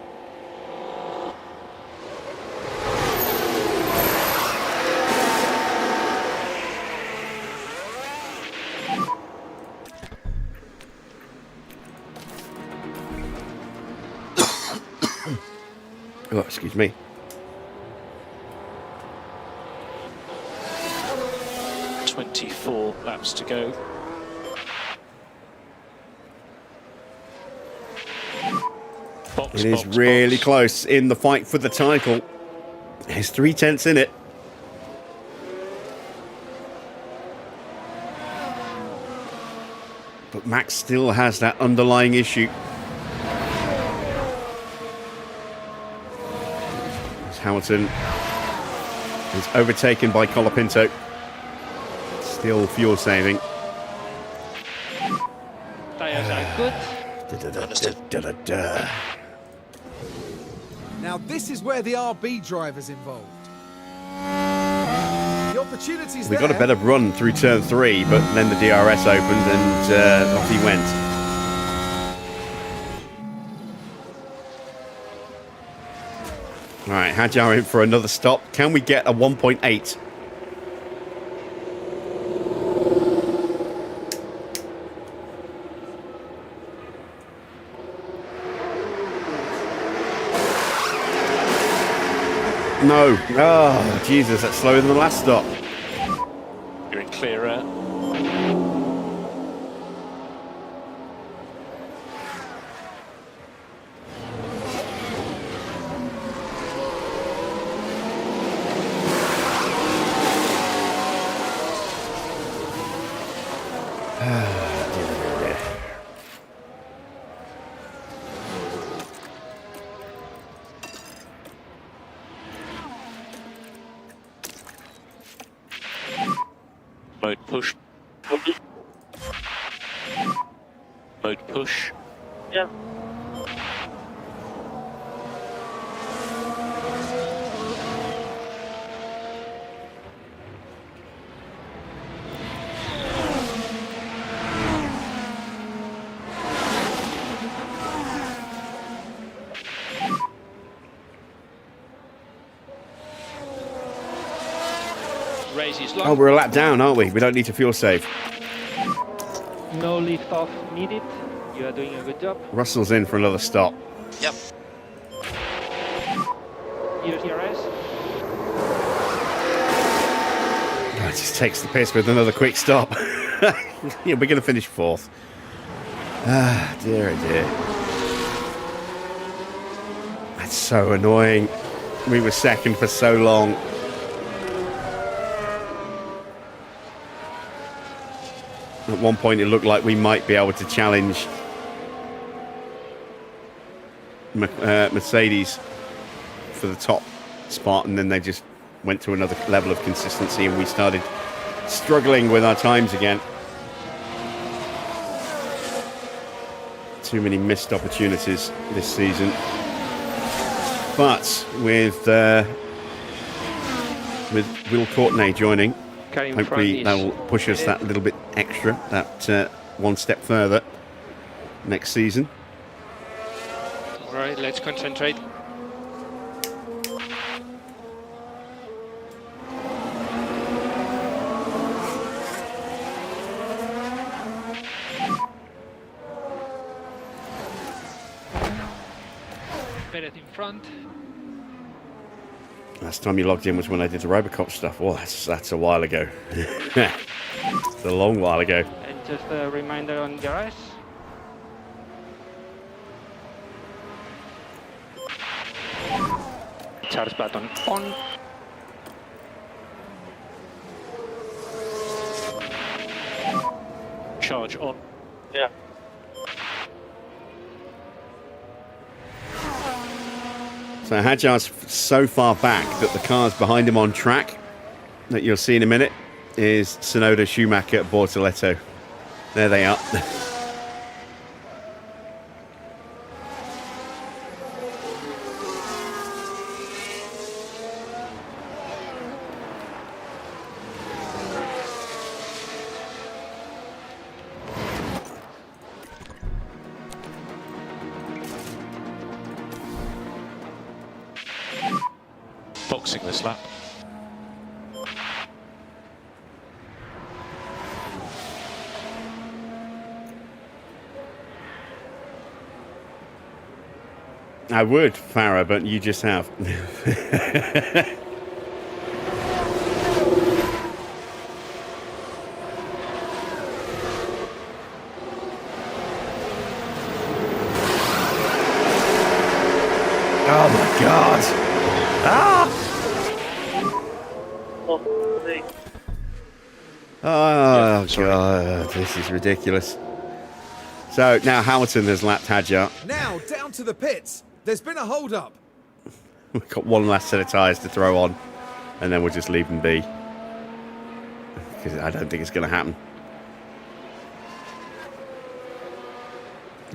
Oh, excuse me. .24 laps to go. Box, It is box, really box. close in the fight for the title. There's 3/10 in it. But Max still has that underlying issue. Hamilton is overtaken by Colapinto. Still fuel saving. Tires are good. Now this is where the RB driver's involved. The opportunities We there. got a better run through turn 3, but then the DRS opened and off he went. All right, Hadjar in for another stop. Can we get a 1.8? No. Oh, Jesus, that's slower than the last stop. You're in clear air. Mode push. Mode push. Yeah. Race is long. Oh, we're a lap down, aren't we? We don't need to fuel save. No lift off needed. You are doing a good job. Russell's in for another stop. Yep. Here's your race. Oh, it just takes the piss with another quick stop. Yeah, we're going to finish 4th. Ah, dear, oh dear. That's so annoying. We were 2nd for so long. At one point, it looked like we might be able to challenge Mercedes for the top spot, and then they just went to another level of consistency, and we started struggling with our times again. Too many missed opportunities this season. But with Will Courtenay joining, hopefully that will push us that little bit extra, that one step further next season. All right, let's concentrate. Perez in front. Last time you logged in was when I did the Robocop stuff. Oh, that's a while ago. It's a long while ago. And just a reminder on your eyes. Charge button on. Charge on. Yeah. So Hadjar's so far back that the cars behind him on track that you'll see in a minute is Tsunoda, Schumacher, Bortoletto. There they are. Boxing this lap. I would, Farah, but you just have. Oh my God! Ah! Oh God, this is ridiculous. So now Hamilton has lapped Hadjar. Now down to the pits. There's been a hold-up. We've got one last set of tyres to throw on, and then we'll just leave them be. Because I don't think it's going to happen.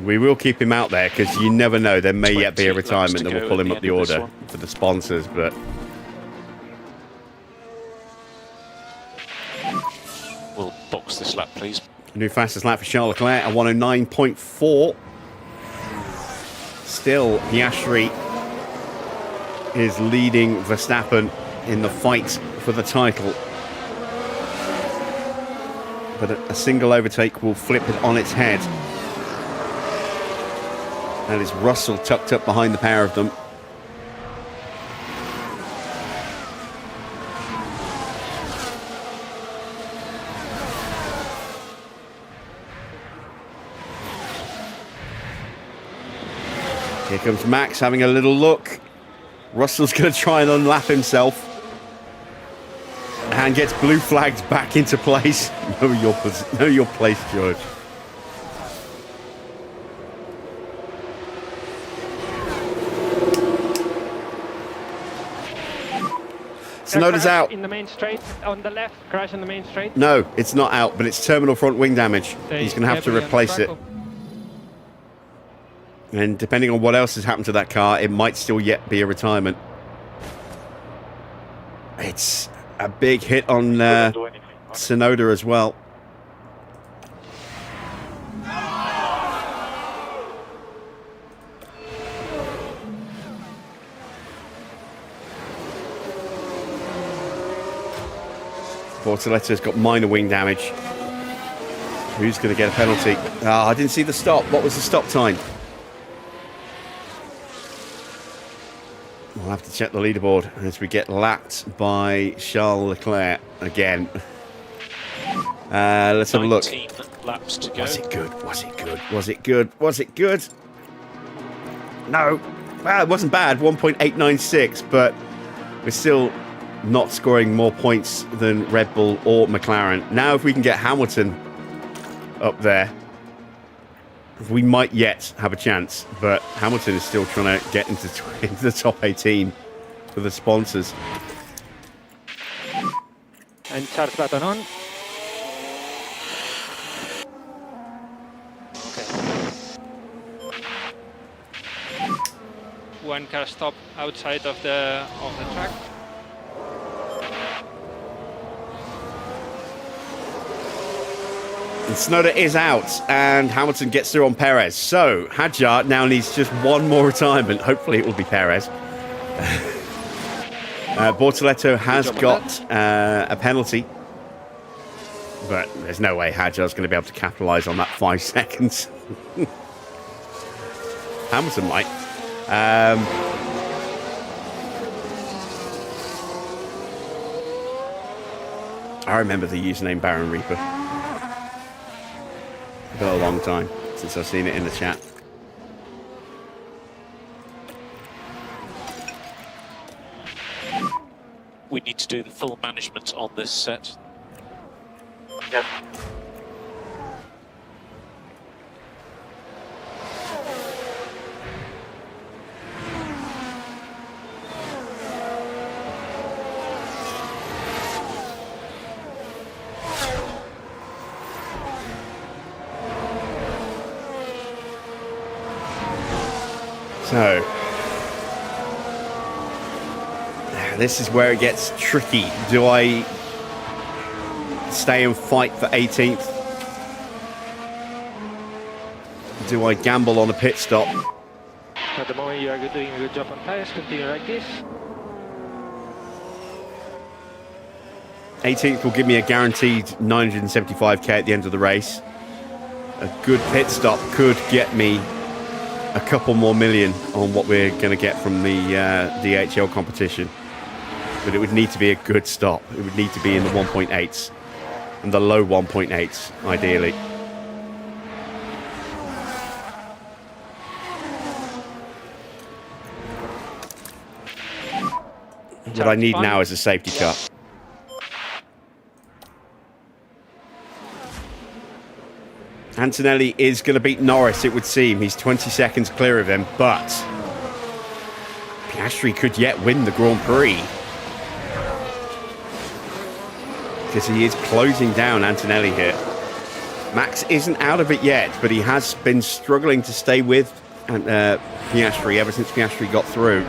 We will keep him out there, because you never know. There may yet be a retirement that will pull him up the order for the sponsors, but... We'll box this lap, please. New fastest lap for Charles Leclerc, a 109.4. Still, Piastri is leading Verstappen in the fight for the title. But a single overtake will flip it on its head. That is Russell tucked up behind the pair of them. Here comes Max having a little look. Russell's going to try and unlap himself. And gets blue flagged back into place. Know your place, George. Tsunoda's out. In the main straight, on the left, crash in the main straight. No, it's not out, but it's terminal front wing damage. He's going to have to replace it. And depending on what else has happened to that car, it might still yet be a retirement. It's a big hit on Tsunoda as well. Bortoletto's got minor wing damage. Who's going to get a penalty? Ah, I didn't see the stop. What was the stop time? We'll have to check the leaderboard as we get lapped by Charles Leclerc again. Let's have a look. 19 laps to go. Was it good? Was it good? Was it good? Was it good? No. Well, it wasn't bad. 1.896, but we're still not scoring more points than Red Bull or McLaren. Now, if we can get Hamilton up there, we might yet have a chance, but Hamilton is still trying to get into the top 18 for the sponsors. And charge button on. One car stop outside of the track. And Tsunoda is out, and Hamilton gets through on Perez. So, Hadjar now needs just one more retirement. Hopefully it will be Perez. Bortoletto has got a penalty. But there's no way Hadjar's going to be able to capitalise on that 5 seconds. Hamilton might. I remember the username Baron Reaper. For a long time since I've seen it in the chat. We need to do the full management on this set. Yep. So, this is where it gets tricky. Do I stay and fight for 18th? Do I gamble on a pit stop? At the moment you are doing a good job on tires, continue like this. 18th will give me a guaranteed 975k at the end of the race. A good pit stop could get me a couple more million on what we're going to get from the DHL competition. But it would need to be a good stop. It would need to be in the 1.8s and the low 1.8s, ideally. What I need now is a safety car. Antonelli is going to beat Norris, it would seem. He's 20 seconds clear of him, but Piastri could yet win the Grand Prix. Because he is closing down Antonelli here. Max isn't out of it yet, but he has been struggling to stay with Piastri ever since Piastri got through.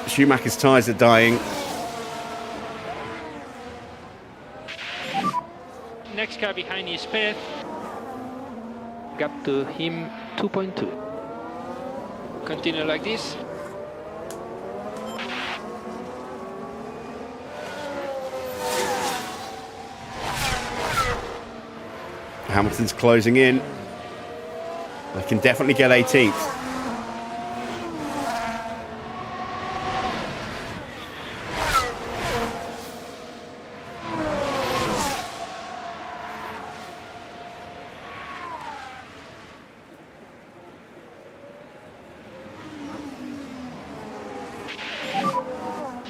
Schumacher's tyres are dying. Next car behind is Perez. Gap to him 2.2. Continue like this. Hamilton's closing in. I can definitely get 18th.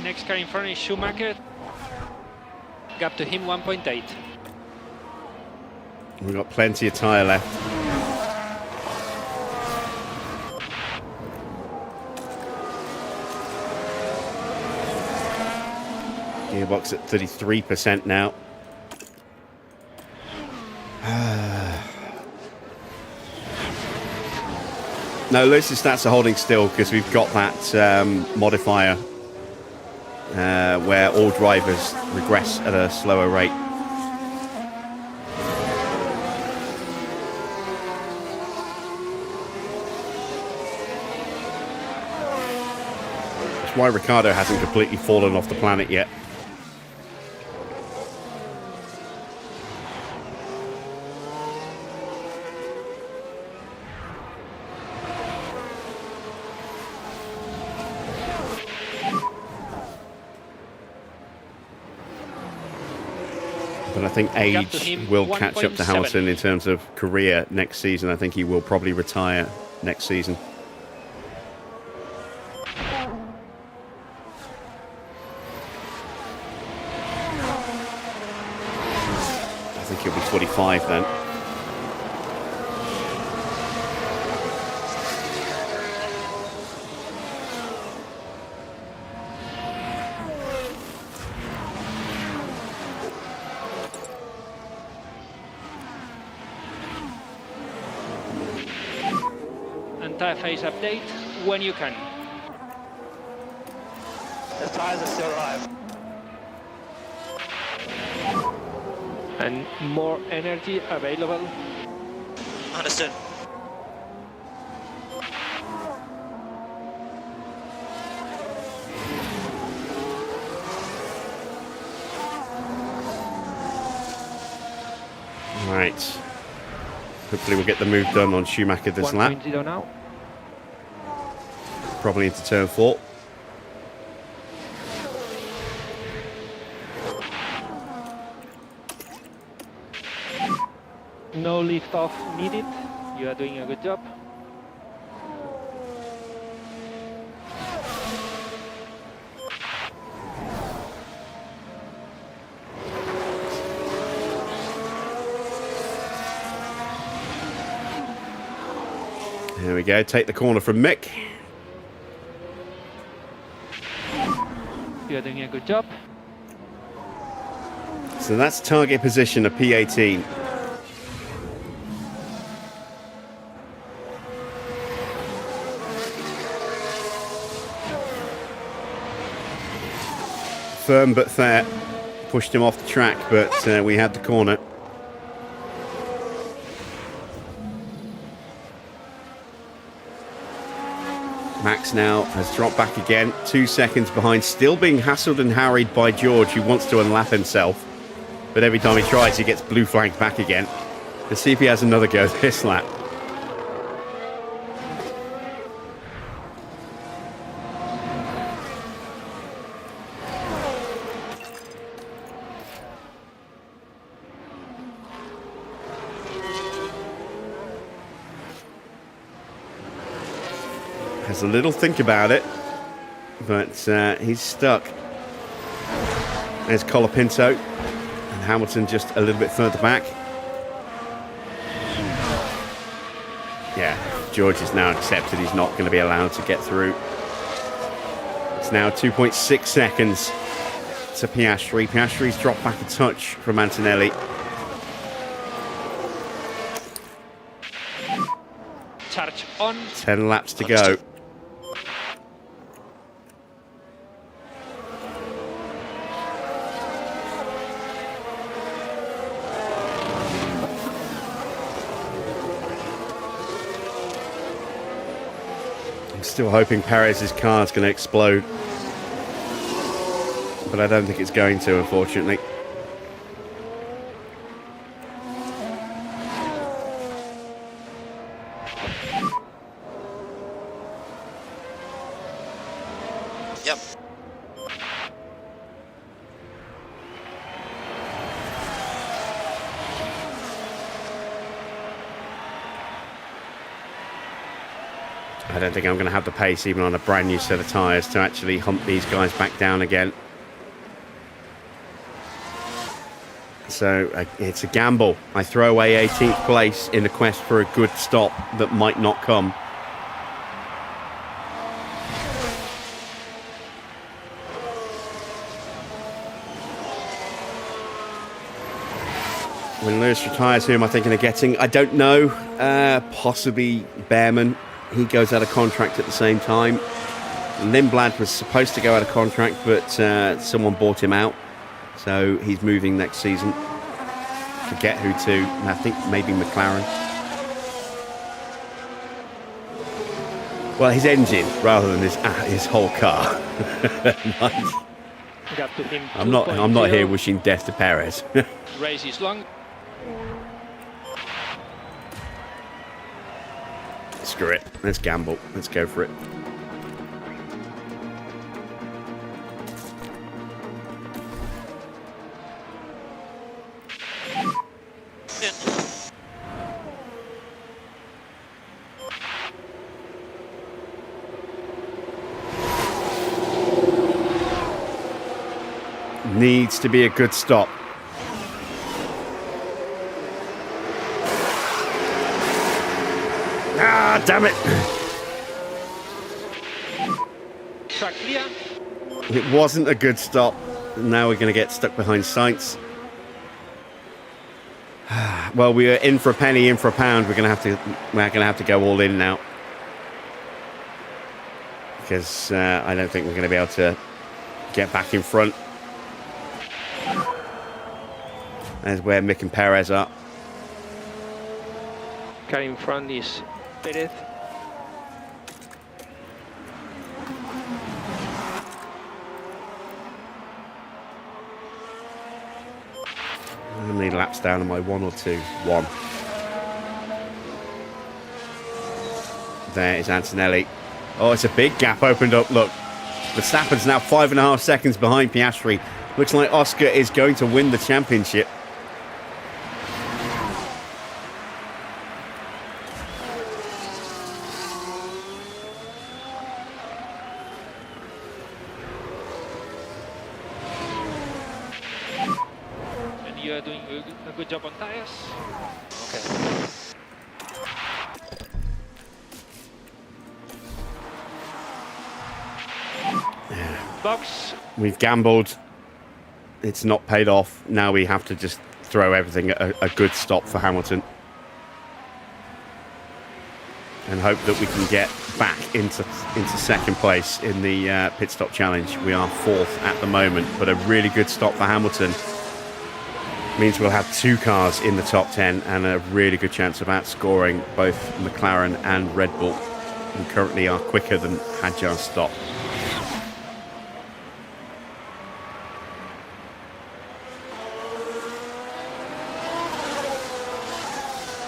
Next car in front is Schumacher. Gap to him 1.8. We've got plenty of tyre left. Gearbox at 33% now. No, Lewis's stats are holding still because we've got that modifier where all drivers regress at a slower rate. That's why Ricciardo hasn't completely fallen off the planet yet. But I think age will catch up to Hamilton in terms of career next season. I think he will probably retire next season. I think he'll be 45 then. Phase update when you can. The tires are still alive. And more energy available. Understood. Right. Hopefully we'll get the move done on Schumacher this lap. 1.0 now. Probably into turn 4. No lift off needed. You are doing a good job. There we go. Take the corner from Mick. You're doing a good job. So that's target position of P18. Firm but fair. Pushed him off the track, but we had the corner. Max now has dropped back again, 2 seconds behind, still being hassled and harried by George, who wants to unlap himself. But every time he tries, he gets blue flagged back again. Let's see if he has another go this lap. Has a little think about it, but he's stuck. There's Colapinto, and Hamilton just a little bit further back. Yeah, George has now accepted he's not going to be allowed to get through. It's now 2.6 seconds to Piastri. Piastri's dropped back a touch from Antonelli. Charge on. 10 laps to go. Still hoping Perez's car is going to explode, but I don't think it's going to, unfortunately. Yep. I don't think I'm going to have the pace, even on a brand new set of tyres, to actually hunt these guys back down again. So it's a gamble. I throw away 18th place in the quest for a good stop that might not come. When Lewis retires, who am I thinking of getting? I don't know. Possibly Behrman. He goes out of contract at the same time. Lindblad was supposed to go out of contract, but someone bought him out. So he's moving next season. Forget who to. I think maybe McLaren. Well, his engine rather than his whole car. Got to him. I'm not here wishing death to Perez. Race is long. Screw it. Let's gamble. Let's go for it. Needs to be a good stop. Ah, damn it! Track clear. It wasn't a good stop. Now we're going to get stuck behind Sainz. Well, we are in for a penny, in for a pound. We're going to have to go all in now, because I don't think we're going to be able to get back in front. There's where Mick and Perez are. Car in front is Perez. How many laps down am I? 1 or 2? 1. There is Antonelli. Oh, it's a big gap opened up. Look, Verstappen's now 5.5 seconds behind Piastri. Looks like Oscar is going to win the championship. And you are doing a good job on tires. Okay. Box. We've gambled. It's not paid off. Now we have to just throw everything at a good stop for Hamilton. And hope that we can get back into second place in the pit stop challenge. We are 4th at the moment, but a really good stop for Hamilton means we'll have 2 cars in the top 10 and a really good chance of outscoring both McLaren and Red Bull, who currently are quicker than Hadjar's stop.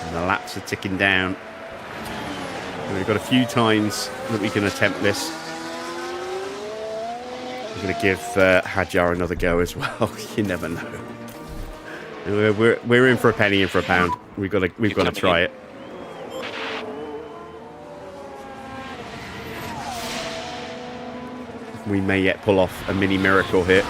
And the laps are ticking down. We've got a few times that we can attempt this. I'm going to give Hadjar another go as well. You never know. We're in for a penny, in for a pound. We've got to try it. We may yet pull off a mini miracle here.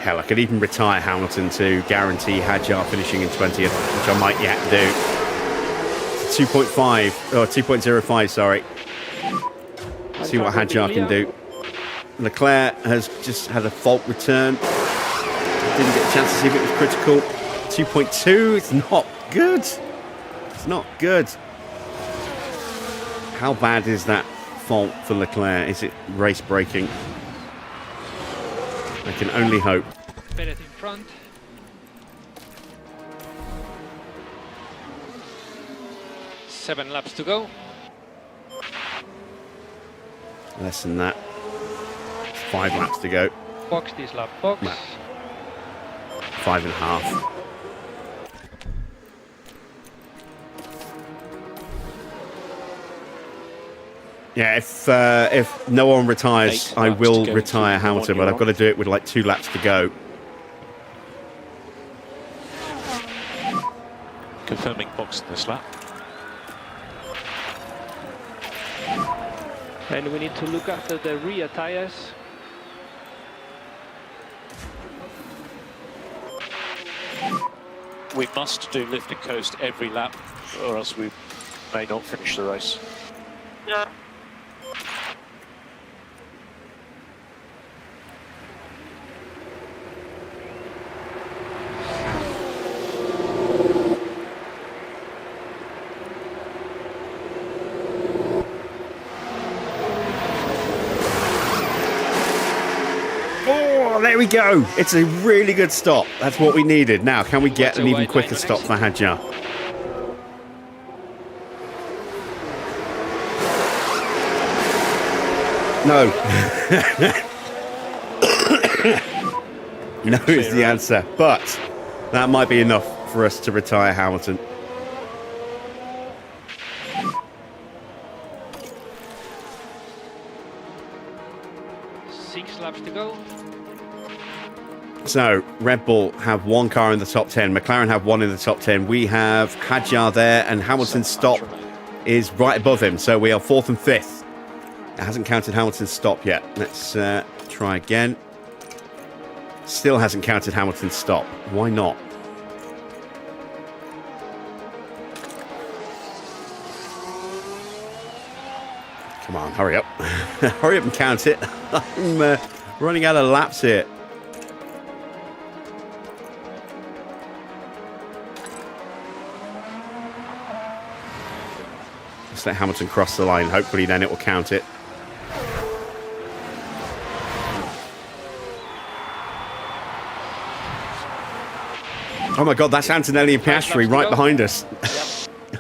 Hell, I could even retire Hamilton to guarantee Hadjar finishing in 20th, which I might yet do. 2.5, or 2.05, sorry. See what Hadjar can do. Leclerc has just had a fault return. Didn't get a chance to see if it was critical. 2.2, it's not good. It's not good. How bad is that fault for Leclerc? Is it race breaking? I can only hope. Perez in front. Seven laps to go. Less than that. 5 laps to go. Box this lap. Box. No. 5.5. Yeah, if no one retires, 8 I laps will to go retire to Hamilton, but I've got to do it with like 2 laps to go. Confirming box in this lap. And we need to look after the rear tires. We must do lift and coast every lap, or else we may not finish the race. Yeah. there we go. It's a really good stop. That's what we needed. Now, can we get an even quicker stop for Hadjar? No. No is the answer. But that might be enough for us to retire Hamilton. Laps to go. So, Red Bull have one car in the top 10. McLaren have one in the top 10. We have Hadjar there, and Hamilton's stop is right above him. So we are 4th and 5th. It hasn't counted Hamilton's stop yet. Let's try again. Still hasn't counted Hamilton's stop. Why not? Come on, hurry up. Hurry up and count it. I'm running out of laps here. Just let Hamilton cross the line. Hopefully then it will count it. Oh my God, that's Antonelli and Piastri right behind us.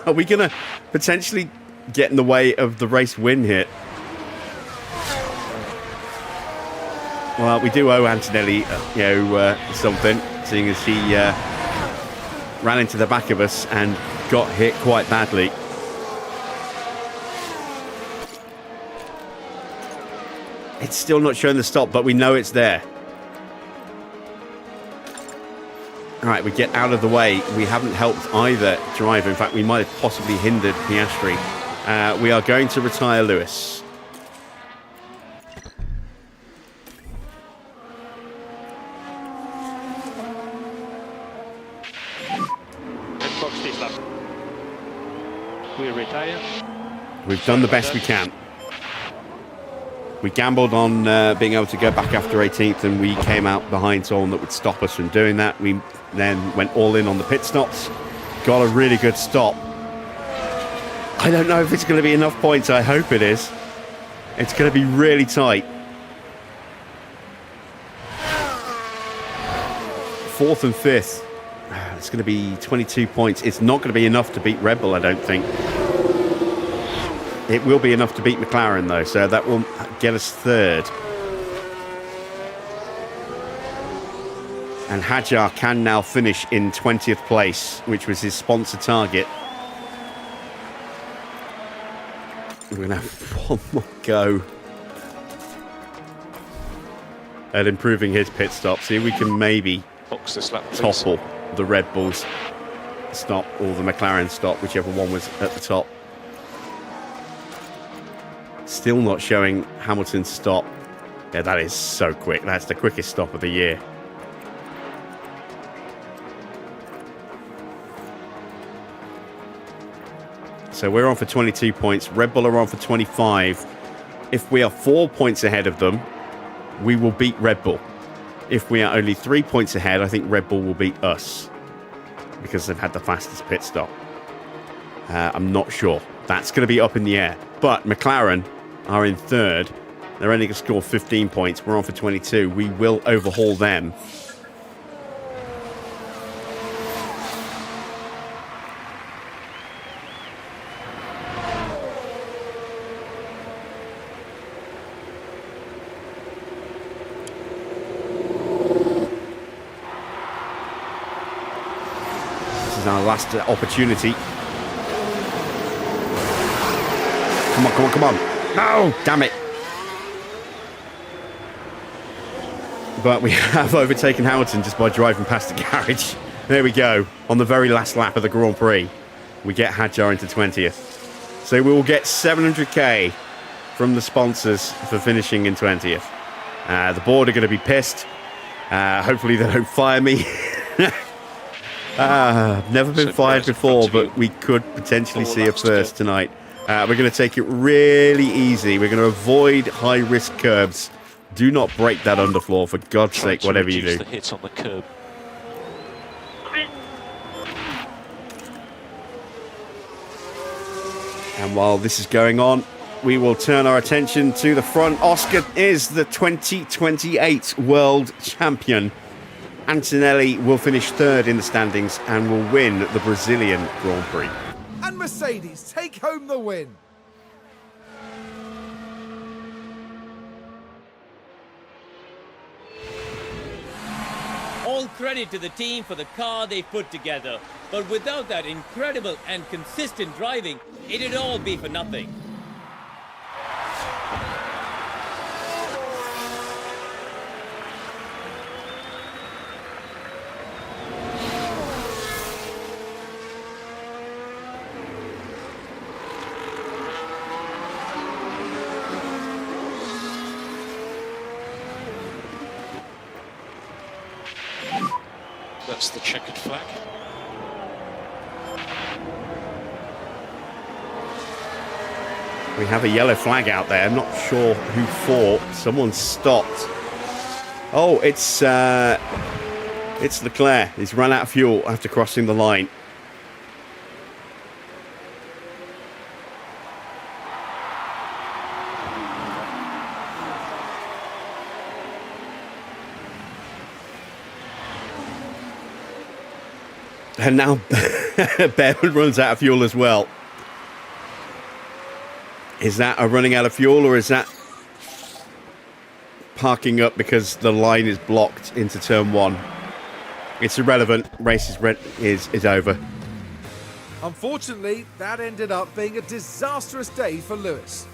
Are we going to potentially get in the way of the race win here? Well, we do owe Antonelli, something, seeing as he ran into the back of us and got hit quite badly. It's still not showing the stop, but we know it's there. All right, we get out of the way. We haven't helped either driver. In fact, we might have possibly hindered Piastri. We are going to retire Lewis. We retire. We've done the best we can. We gambled on being able to go back after 18th, and we came out behind someone that would stop us from doing that. We then went all in on the pit stops, got a really good stop. I don't know if it's going to be enough points. I hope it is. It's going to be really tight. 4th and 5th. It's going to be 22 points. It's not going to be enough to beat Red Bull, I don't think. It will be enough to beat McLaren, though, so that will get us 3rd. And Hadjar can now finish in 20th place, which was his sponsor target. We're going to have one more go at improving his pit stop. See if we can maybe box this lap, topple the Red Bull's stop or the McLaren stop, whichever one was at the top. Still not showing Hamilton's stop. Yeah, that is so quick. That's the quickest stop of the year. So we're on for 22 points. Red Bull are on for 25. If we are 4 points ahead of them, we will beat Red Bull. If we are only 3 points ahead, I think Red Bull will beat us because they've had the fastest pit stop. I'm not sure. That's going to be up in the air. But McLaren are in 3rd. They're only going to score 15 points. We're on for 22. We will overhaul them. Our last opportunity. Come on, come on, come on. No, damn it. But we have overtaken Hamilton just by driving past the garage. There we go. On the very last lap of the Grand Prix, we get Hadjar into 20th. So we will get 700k from the sponsors for finishing in 20th. The board are going to be pissed. Hopefully they don't fire me. Never been fired before, but we could potentially see a first tonight. We're going to take it really easy. We're going to avoid high-risk curbs. Do not break that underfloor, for God's sake, whatever you do. The hits on the curb. And while this is going on, we will turn our attention to the front. Oscar is the 2028 world champion. Antonelli will finish third in the standings and will win the Brazilian Grand Prix. And Mercedes take home the win. All credit to the team for the car they put together, but without that incredible and consistent driving, it'd all be for nothing. That's the checkered flag. We have a yellow flag out there. I'm not sure who for. Someone stopped. Oh, it's Leclerc. He's run out of fuel after crossing the line. And now Behrman runs out of fuel as well. Is that a running out of fuel, or is that parking up because the line is blocked into turn one? It's irrelevant. Race is over. Unfortunately, that ended up being a disastrous day for Lewis.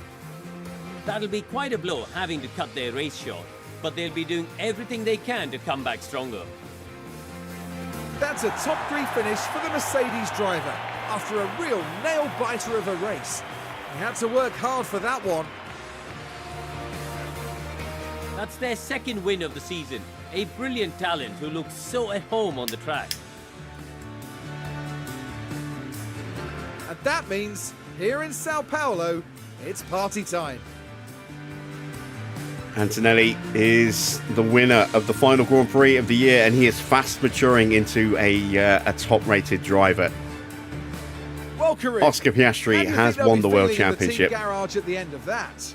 That'll be quite a blow having to cut their race short, but they'll be doing everything they can to come back stronger. That's a top 3 finish for the Mercedes driver after a real nail-biter of a race. He had to work hard for that one. That's their second win of the season. A brilliant talent who looks so at home on the track. And that means, here in Sao Paulo, it's party time. Antonelli is the winner of the final Grand Prix of the year, and he is fast maturing into a top-rated driver. Well, Karim, Oscar Piastri has won the World Championship. The team garage at the end of that.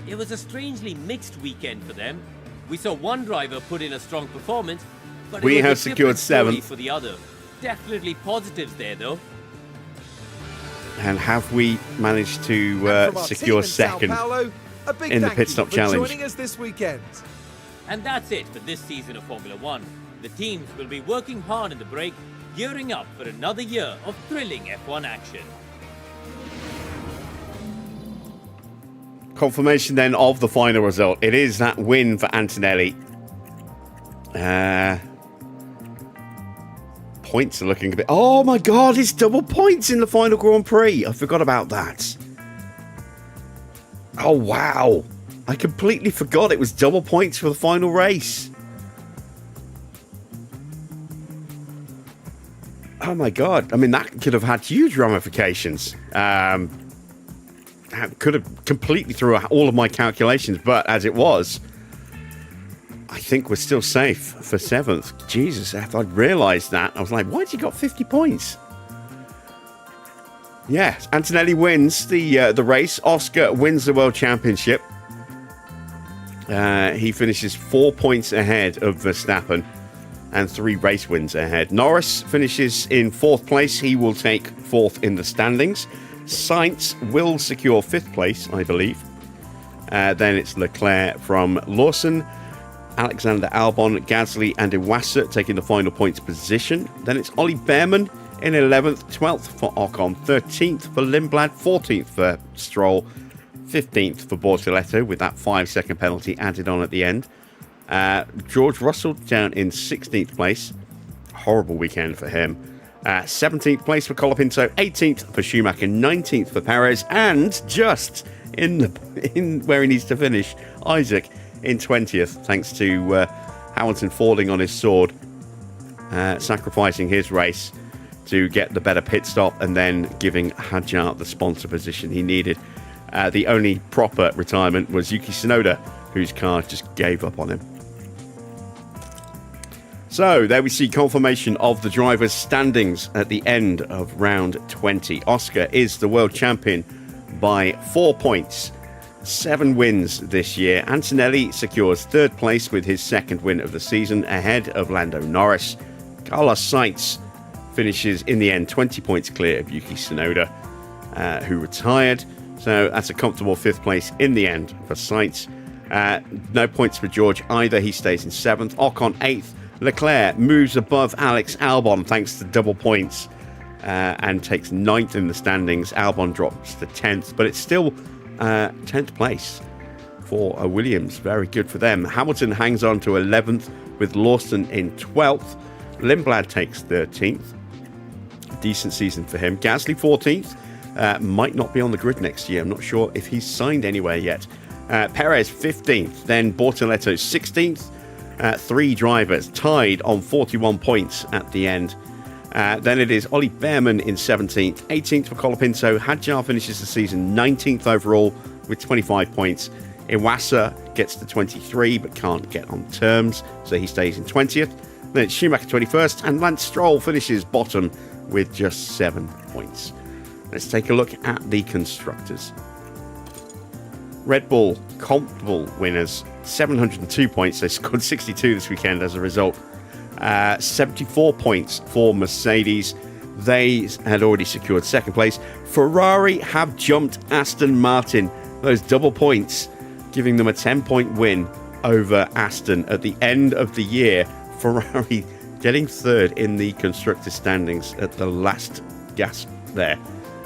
It was a strangely mixed weekend for them. We saw one driver put in a strong performance, but we it was have a secured different story 7th for the other. Definitely positives there, though. And have we managed to secure second in the pit stop challenge? Joining us this weekend. And that's it for this season of Formula One. The teams will be working hard in the break, gearing up for another year of thrilling F1 action. Confirmation then of the final result. It is that win for Antonelli. Points are looking a bit... Oh my god, it's double points in the final Grand Prix. I forgot about that. Oh wow. I completely forgot it was double points for the final race. Oh my god. I mean, that could have had huge ramifications. Could have completely threw all of my calculations, but as it was, I think we're still safe for 7th. Jesus, if I'd realised that, I was like, why'd you got 50 points? Yes, Antonelli wins the race. Oscar wins the World Championship. He finishes 4 points ahead of Verstappen and 3 race wins ahead. Norris finishes in 4th place. He will take 4th in the standings. Sainz will secure 5th place, I believe. Then it's Leclerc from Lawson, Alexander Albon, Gasly and Iwasa taking the final points position. Then it's Ollie Behrman in 11th, 12th for Ocon, 13th for Lindblad, 14th for Stroll, 15th for Bortoletto with that 5-second penalty added on at the end. George Russell down in 16th place. Horrible weekend for him. 17th place for Colapinto, 18th for Schumacher, 19th for Perez, and just in where he needs to finish, Isaac in 20th, thanks to Hamilton falling on his sword, sacrificing his race to get the better pit stop and then giving Hadjar the sponsor position he needed. The only proper retirement was Yuki Tsunoda, whose car just gave up on him. So there we see confirmation of the drivers' standings at the end of round 20. Oscar is the world champion by 4 points. 7 wins this year. Antonelli secures 3rd place with his 2nd win of the season, ahead of Lando Norris. Carlos Sainz finishes in the end 20 points clear of Yuki Tsunoda, who retired. So that's a comfortable 5th place in the end for Sainz. No points for George either. He stays in 7th. Ocon 8th. Leclerc moves above Alex Albon thanks to double points and takes 9th in the standings. Albon drops to 10th, but it's still 10th place for Williams. Very good for them. Hamilton hangs on to 11th with Lawson in 12th. Lindblad takes 13th. Decent season for him. Gasly 14th. Might not be on the grid next year. I'm not sure if he's signed anywhere yet. Perez 15th. Then Bortoletto 16th. 3 drivers tied on 41 points at the end. Then it is Ollie Behrman in 17th. 18th for Colapinto. Hadjar finishes the season 19th overall with 25 points. Iwasa gets to 23 but can't get on terms, so he stays in 20th. Then it's Schumacher 21st, and Lance Stroll finishes bottom with just 7 points. Let's take a look at the constructors. Red Bull, comfortable winners, 702 points. They scored 62 this weekend as a result. 74 points for Mercedes. They had already secured 2nd place. Ferrari have jumped Aston Martin. Those double points, giving them a 10-point win over Aston at the end of the year. Ferrari getting 3rd in the constructor standings at the last gasp there.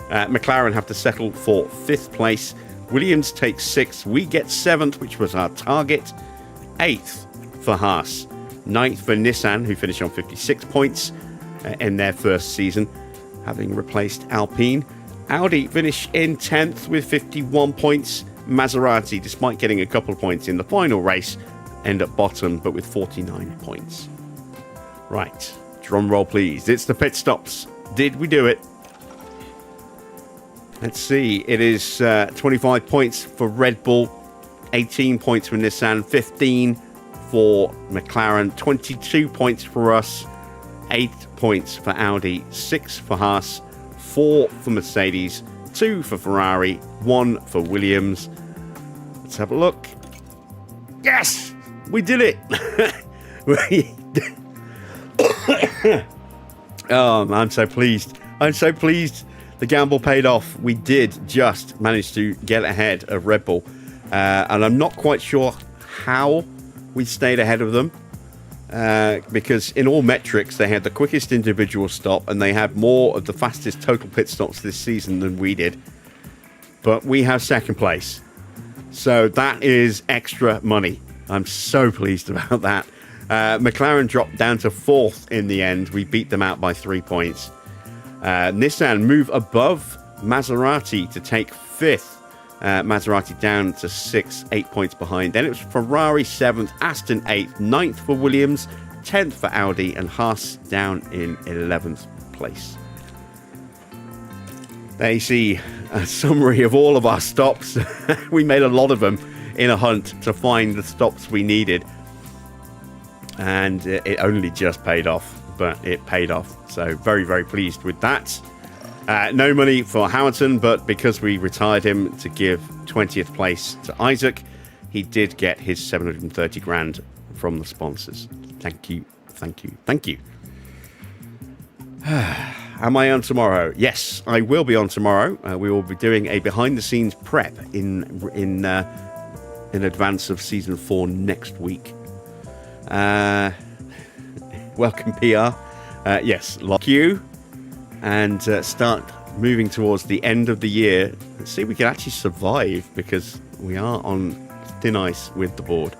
McLaren have to settle for 5th place. Williams takes 6th. We get 7th, which was our target. 8th for Haas. 9th for Nissan, who finished on 56 points in their first season, having replaced Alpine. Audi finish in 10th with 51 points. Maserati, despite getting a couple of points in the final race, end up bottom, but with 49 points. Right, drum roll please. It's the pit stops. Did we do it? Let's see. It is 25 points for Red Bull, 18 points for Nissan, 15 for McLaren, 22 points for us, 8 points for Audi, 6 for Haas, 4 for Mercedes, 2 for Ferrari, 1 for Williams. Let's have a look. Yes! We did it! Oh, I'm so pleased. I'm so pleased. The gamble paid off. We did just manage to get ahead of Red Bull. And I'm not quite sure how we stayed ahead of them. Because in all metrics, they had the quickest individual stop and they had more of the fastest total pit stops this season than we did. But we have 2nd place. So that is extra money. I'm so pleased about that. McLaren dropped down to 4th in the end. We beat them out by 3 points. Nissan move above Maserati to take 5th. Maserati down to 6th, 8 points behind. Then it was Ferrari 7th, Aston 8th, 9th for Williams, 10th for Audi, and Haas down in 11th place. There you see a summary of all of our stops. We made a lot of them in a hunt to find the stops we needed. And it only just paid off, but it paid off. So very, very pleased with that. No money for Hamilton, but because we retired him to give 20th place to Isaac, he did get his 730 grand from the sponsors. Thank you, thank you, thank you. Am I on tomorrow? Yes, I will be on tomorrow. We will be doing a behind-the-scenes prep in advance of season 4 next week. Welcome, PR. Yes, lock you and start moving towards the end of the year. Let's see if we can actually survive, because we are on thin ice with the board.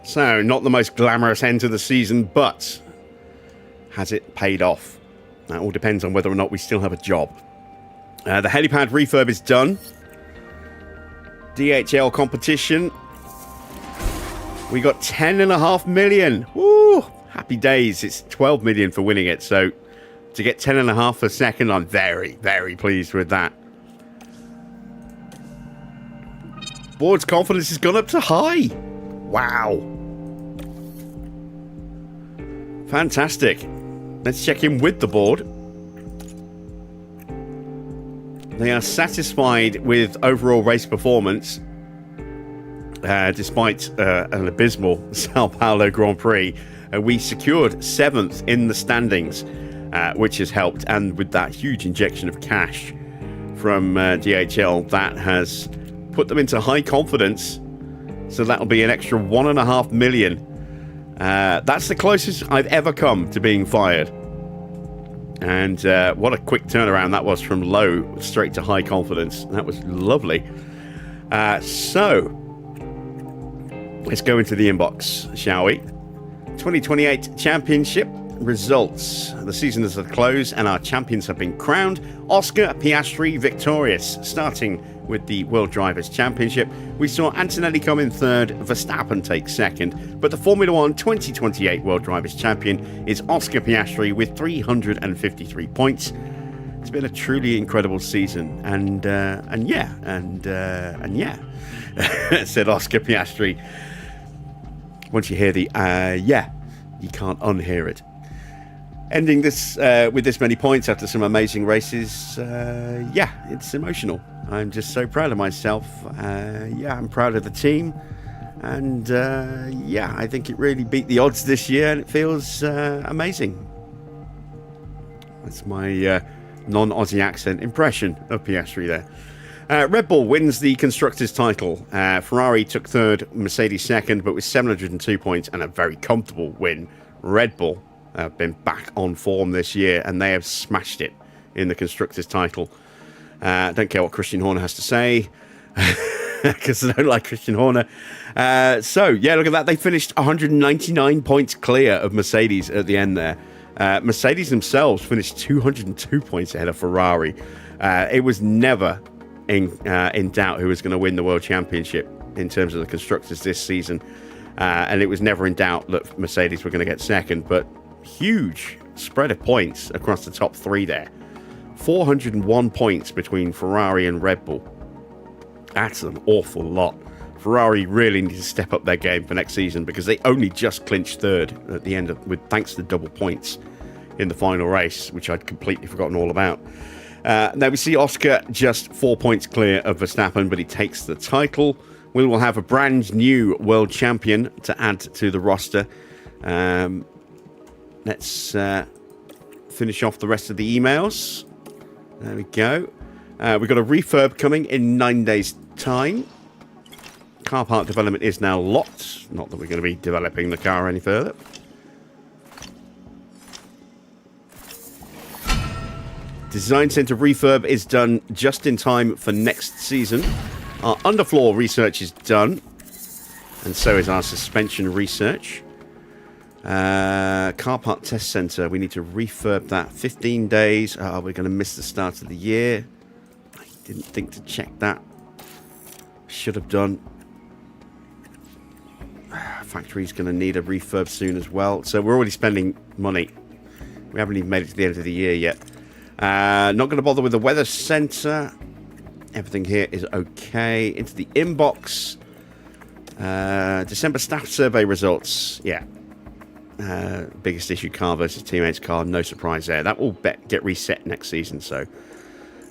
So, not the most glamorous end to the season, but has it paid off? That all depends on whether or not we still have a job. The helipad refurb is done. DHL competition. We got 10.5 million. Woo! Happy days. It's 12 million for winning it. So to get 10.5 for second, I'm very, very pleased with that. Board's confidence has gone up to high. Wow. Fantastic. Let's check in with the board. They are satisfied with overall race performance, despite an abysmal Sao Paulo Grand Prix. We secured 7th in the standings, which has helped, and with that huge injection of cash from DHL, that has put them into high confidence. So that'll be an extra 1.5 million. That's the closest I've ever come to being fired. And what a quick turnaround that was from low straight to high confidence. That was lovely. So, let's go into the inbox, shall we? 2028 Championship results. The season is at a close and our champions have been crowned. Oscar Piastri victorious. Starting with the World Drivers' Championship, we saw Antonelli come in third, Verstappen take second, but the Formula 1 2028 World Drivers' Champion is Oscar Piastri with 353 points. It's been a truly incredible season, and yeah, said Oscar Piastri. Once you hear the yeah, you can't unhear it. Ending this with this many points after some amazing races, yeah, it's emotional. I'm just so proud of myself. Yeah, I'm proud of the team. And yeah, I think it really beat the odds this year and it feels amazing. That's my non-Aussie accent impression of Piastri there. Red Bull wins the Constructors' title. Ferrari took third, Mercedes second, but with 702 points and a very comfortable win. Red Bull have been back on form this year and they have smashed it in the Constructors' title. Don't care what Christian Horner has to say because I don't like Christian Horner. So, yeah, look at that. They finished 199 points clear of Mercedes at the end there. Mercedes themselves finished 202 points ahead of Ferrari. It was never in doubt who was going to win the World Championship in terms of the Constructors this season. And it was never in doubt that Mercedes were going to get second. But huge spread of points across the top three there. 401 points between Ferrari and Red Bull. That's an awful lot. Ferrari really need to step up their game for next season because they only just clinched third at the end with thanks to double points in the final race, which I'd completely forgotten all about. Now we see Oscar just 4 points clear of Verstappen, but he takes the title. We will have a brand new world champion to add to the roster. Let's finish off the rest of the emails. There we go. We've got a refurb coming in 9 days' time. Car park development is now locked. Not that we're going to be developing the car any further. Design Centre refurb is done just in time for next season. Our underfloor research is done. And so is our suspension research. Car park test centre. We need to refurb that. 15 days. We're going to miss the start of the year. I didn't think to check that. Should have done. Factory's going to need a refurb soon as well. So we're already spending money. We haven't even made it to the end of the year yet. Not going to bother with the weather centre. Everything here is okay. Into the inbox. December staff survey results. Yeah. Biggest issue, car versus teammates car. No surprise there. That will get reset next season, so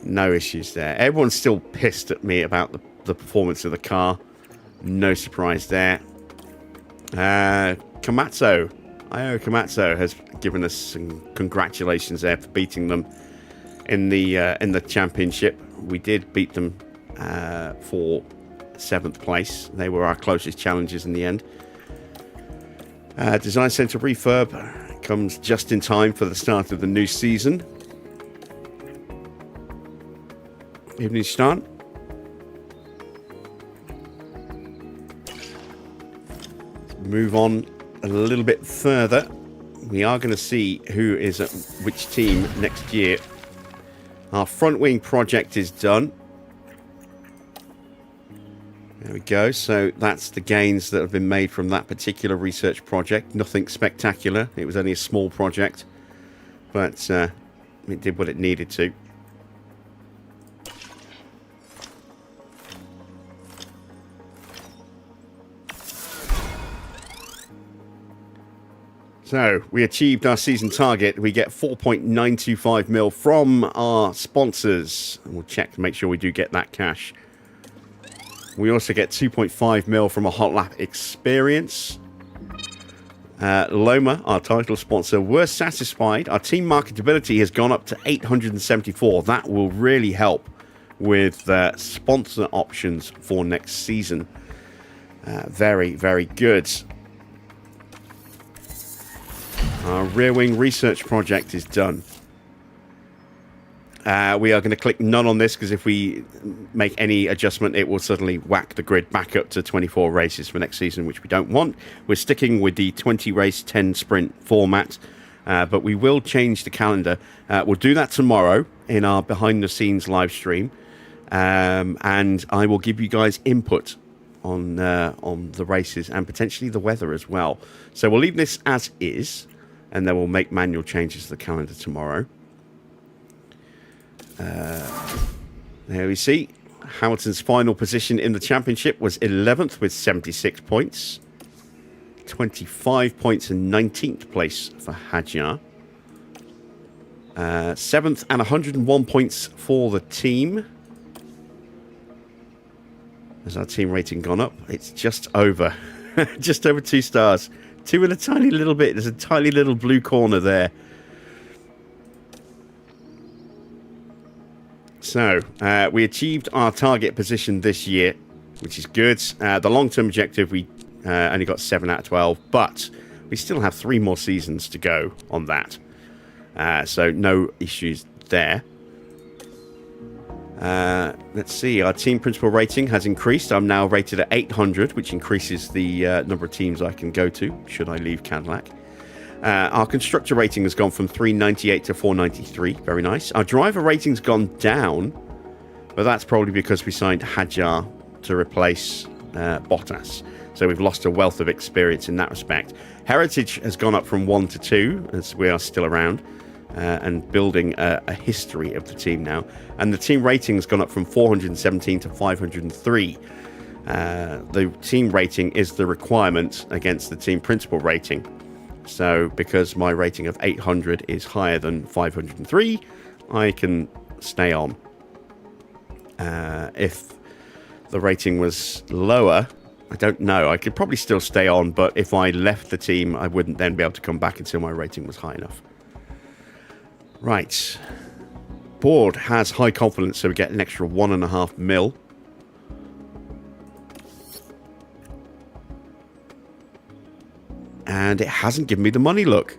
no issues there. Everyone's still pissed at me about the performance of the car. No surprise there. Komatsu. Io Komatsu has given us some congratulations there for beating them in the championship. We did beat them for 7th place. They were our closest challengers in the end. Design Centre refurb comes just in time for the start of the new season. Evening, Stan. move on a little bit further. We are going to see who is at which team next year. Our front wing project is done. There we go. So that's the gains that have been made from that particular research project. Nothing spectacular. It was only a small project, but it did what it needed to. So we achieved our season target. We get 4.925 mil from our sponsors. And we'll check to make sure we do get that cash. We also get 2.5 mil from a hot lap experience. Loma, our title sponsor, were satisfied. Our team marketability has gone up to 874. That will really help with sponsor options for next season. Very, very good. Our rear wing research project is done. We are going to click none on this because if we make any adjustment, it will suddenly whack the grid back up to 24 races for next season, which we don't want. We're sticking with the 20 race, 10 sprint format, but we will change the calendar. We'll do that tomorrow in our behind the scenes live stream, and I will give you guys input on the races and potentially the weather as well. So we'll leave this as is, and then we'll make manual changes to the calendar tomorrow. There we see Hamilton's final position in the championship was 11th with 76 points, 25 points and 19th place for Hadjar, 7th and 101 points for the team. Has our team rating gone up? It's just over just over 2 stars, 2 and a tiny little bit. There's a tiny little blue corner there. So, we achieved our target position this year, which is good. The long-term objective, we only got 7 out of 12, but we still have 3 more seasons to go on that. So, no issues there. Let's see, our team principal rating has increased. I'm now rated at 800, which increases the number of teams I can go to, should I leave Cadillac. Our constructor rating has gone from 398 to 493. Very nice. Our driver rating's gone down, but that's probably because we signed Hadjar to replace Bottas. So we've lost a wealth of experience in that respect. Heritage has gone up from 1 to 2, as we are still around and building a history of the team now. And the team rating's gone up from 417 to 503. The team rating is the requirement against the team principal rating. So, because my rating of 800 is higher than 503, I can stay on. If the rating was lower, I don't know. I could probably still stay on, but if I left the team, I wouldn't then be able to come back until my rating was high enough. Right. Board has high confidence, so we get an extra 1.5 mil. And it hasn't given me the money look.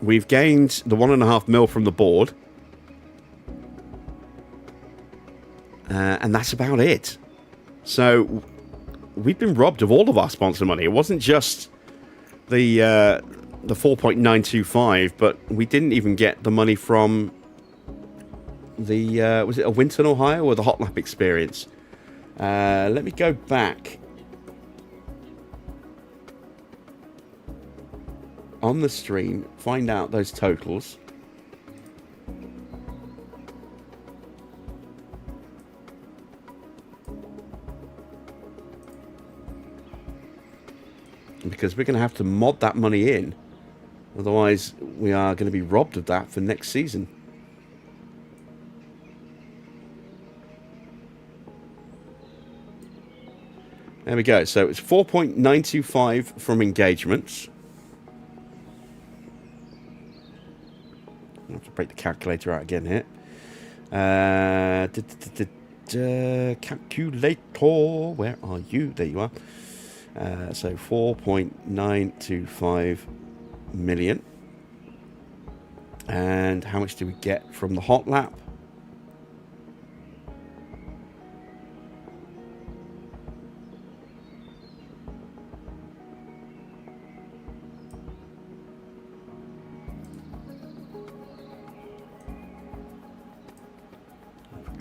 We've gained the 1.5 mil from the board. And that's about it. So we've been robbed of all of our sponsor money. It wasn't just the 4.925, but we didn't even get the money from the was it a Winton, Ohio, or the Hot Lap experience? Let me go back on the stream, find out those totals. Because we're going to have to mod that money in. Otherwise, we are going to be robbed of that for next season. There we go. So it's 4.925 from engagements. I have to break the calculator out again here. Calculator, where are you? There you are. So 4.925 million. And how much do we get from the hot lap?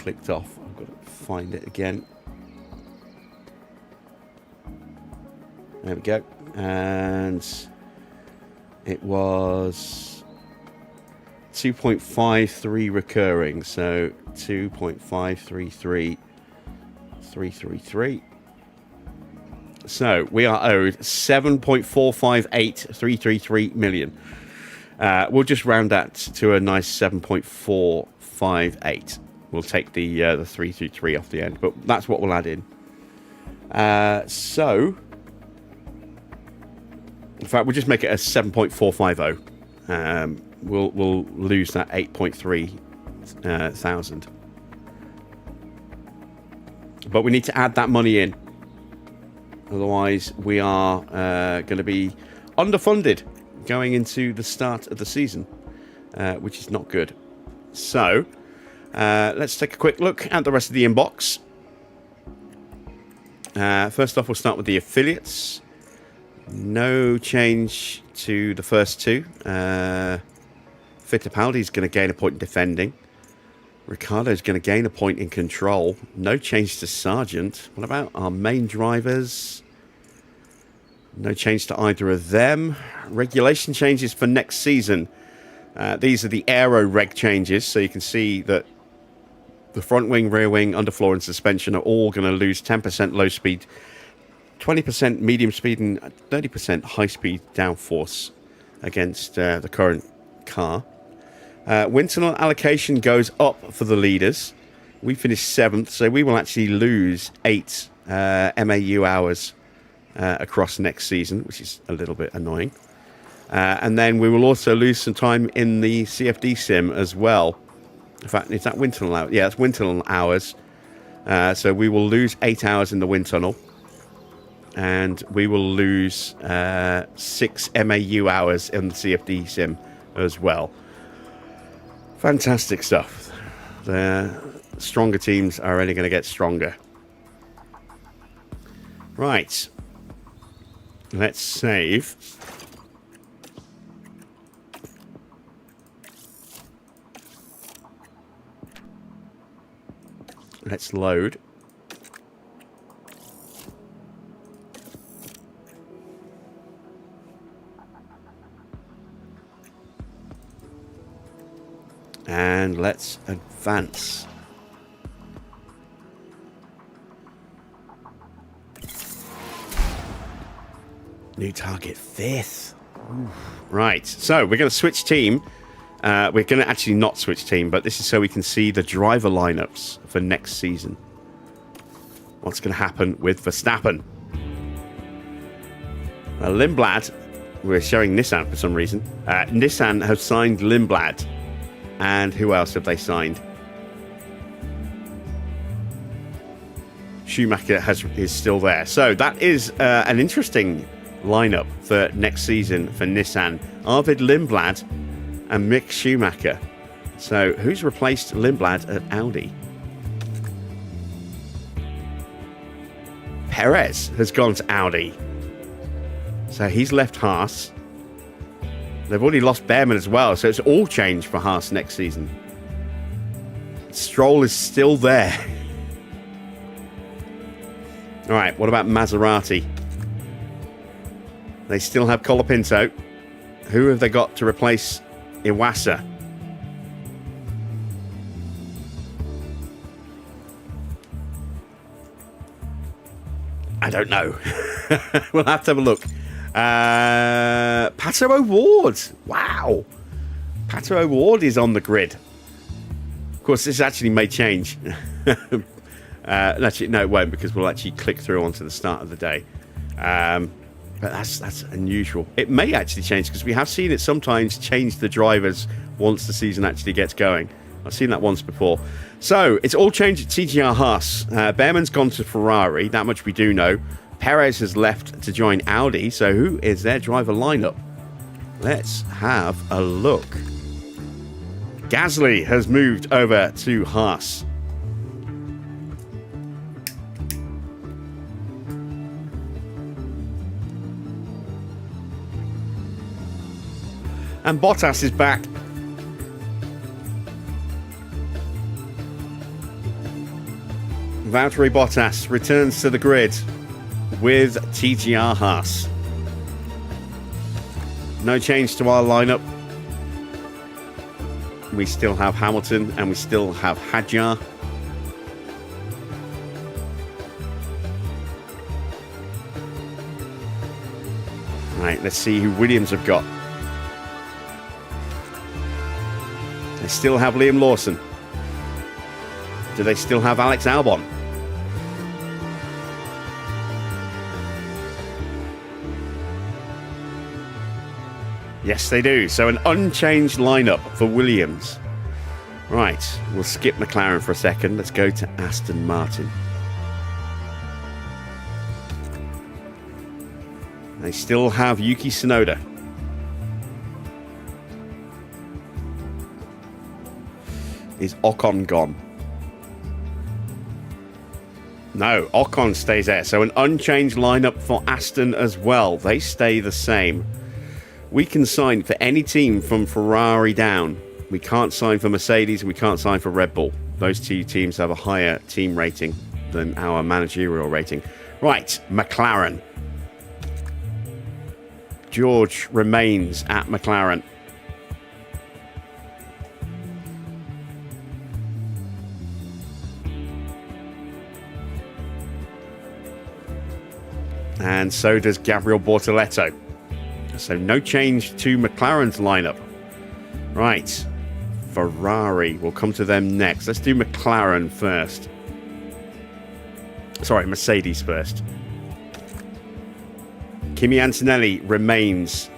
clicked off. I've got to find it again. There we go. And it was 2.53 recurring. So 2.533333. So we are owed 7.458333 million. We'll just round that to a nice 7.458. We'll take the 333 off the end, but that's what we'll add in. So, in fact, we'll just make it a 7.450. We'll lose that 8.3 thousand. But we need to add that money in. Otherwise, we are going to be underfunded going into the start of the season, which is not good. So, let's take a quick look at the rest of the inbox. First off, we'll start with the affiliates. No change to the first two. Fittipaldi's going to gain a point in defending. Ricciardo's going to gain a point in control. No change to Sargent. What about our main drivers? No change to either of them. Regulation changes for next season. These are the aero reg changes. So you can see that the front wing, rear wing, underfloor and suspension are all going to lose 10% low speed, 20% medium speed and 30% high speed downforce against the current car. Wind tunnel allocation goes up for the leaders. We finished 7th, so we will actually lose 8 MAU hours across next season, which is a little bit annoying. And then we will also lose some time in the CFD sim as well. In fact, is that wind tunnel hours? Yeah, it's wind tunnel hours. So we will lose 8 hours in the wind tunnel. And we will lose 6 MAU hours in the CFD sim as well. Fantastic stuff. The stronger teams are only going to get stronger. Right. Let's save. Let's load. And let's advance. New target 5th. Ooh. Right, so we're going to switch team. We're going to actually not switch team, but this is so we can see the driver lineups for next season. What's going to happen with Verstappen? Lindblad, we're showing Nissan for some reason. Nissan have signed Lindblad. And who else have they signed? Schumacher is still there. So that is an interesting lineup for next season for Nissan. Arvid Lindblad and Mick Schumacher. So who's replaced Lindblad at Audi? Perez has gone to Audi. So he's left Haas. They've already lost Behrman as well, so it's all changed for Haas next season. Stroll is still there. All right, what about Maserati? They still have Colapinto. Who have they got to replace Iwasa? I don't know. We'll have to have a look. Pato O'Ward. Wow. Pato O'Ward is on the grid. Of course, this actually may change. Actually, no, it won't, because we'll actually click through onto the start of the day. But that's unusual. It may actually change, because we have seen it sometimes change the drivers once the season actually gets going. I've seen that once before. So, it's all changed at TGR Haas. Behrman's gone to Ferrari. That much we do know. Perez has left to join Audi. So, who is their driver lineup? Let's have a look. Gasly has moved over to Haas. And Bottas is back. Valtteri Bottas returns to the grid with TGR Haas. No change to our lineup. We still have Hamilton and we still have Hadjar. Right, let's see who Williams have got. They still have Liam Lawson. Do they still have Alex Albon? Yes, they do. So an unchanged lineup for Williams. Right, we'll skip McLaren for a second. Let's go to Aston Martin. They still have Yuki Tsunoda. Is Ocon gone? No, Ocon stays there. So an unchanged lineup for Aston as well. They stay the same. We can sign for any team from Ferrari down. We can't sign for Mercedes. We can't sign for Red Bull. Those two teams have a higher team rating than our managerial rating. Right, McLaren. George remains at McLaren. And so does Gabriel Bortoleto. So no change to McLaren's lineup. Right. Ferrari. We'll come to them next. Let's do McLaren first. Sorry, Mercedes first. Kimi Antonelli remains.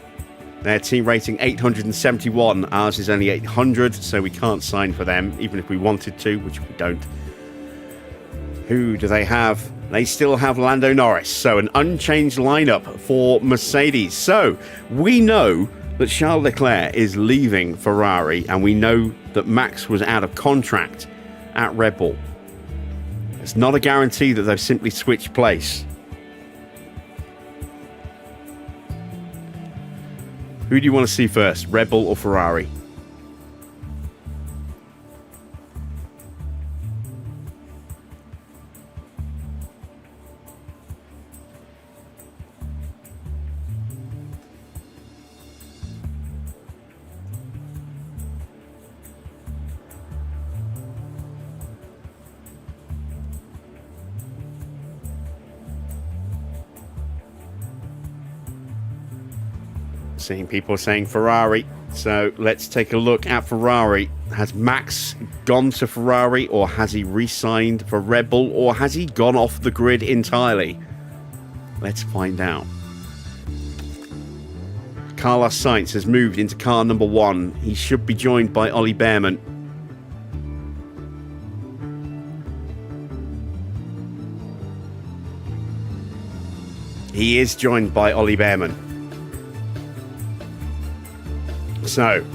Their team rating 871. Ours is only 800, so we can't sign for them, even if we wanted to, which we don't. Who do they have? They still have Lando Norris. So an unchanged lineup for Mercedes. So we know that Charles Leclerc is leaving Ferrari, and we know that Max was out of contract at Red Bull. It's not a guarantee that they've simply switched place. Who do you want to see first, Red Bull or Ferrari? Seeing people saying Ferrari. So let's take a look at Ferrari. Has Max gone to Ferrari, or has he re-signed for Red Bull, or has he gone off the grid entirely? Let's find out. Carlos Sainz has moved into car number 1. He should be joined by Ollie Behrman. He is joined by Ollie Behrman. So,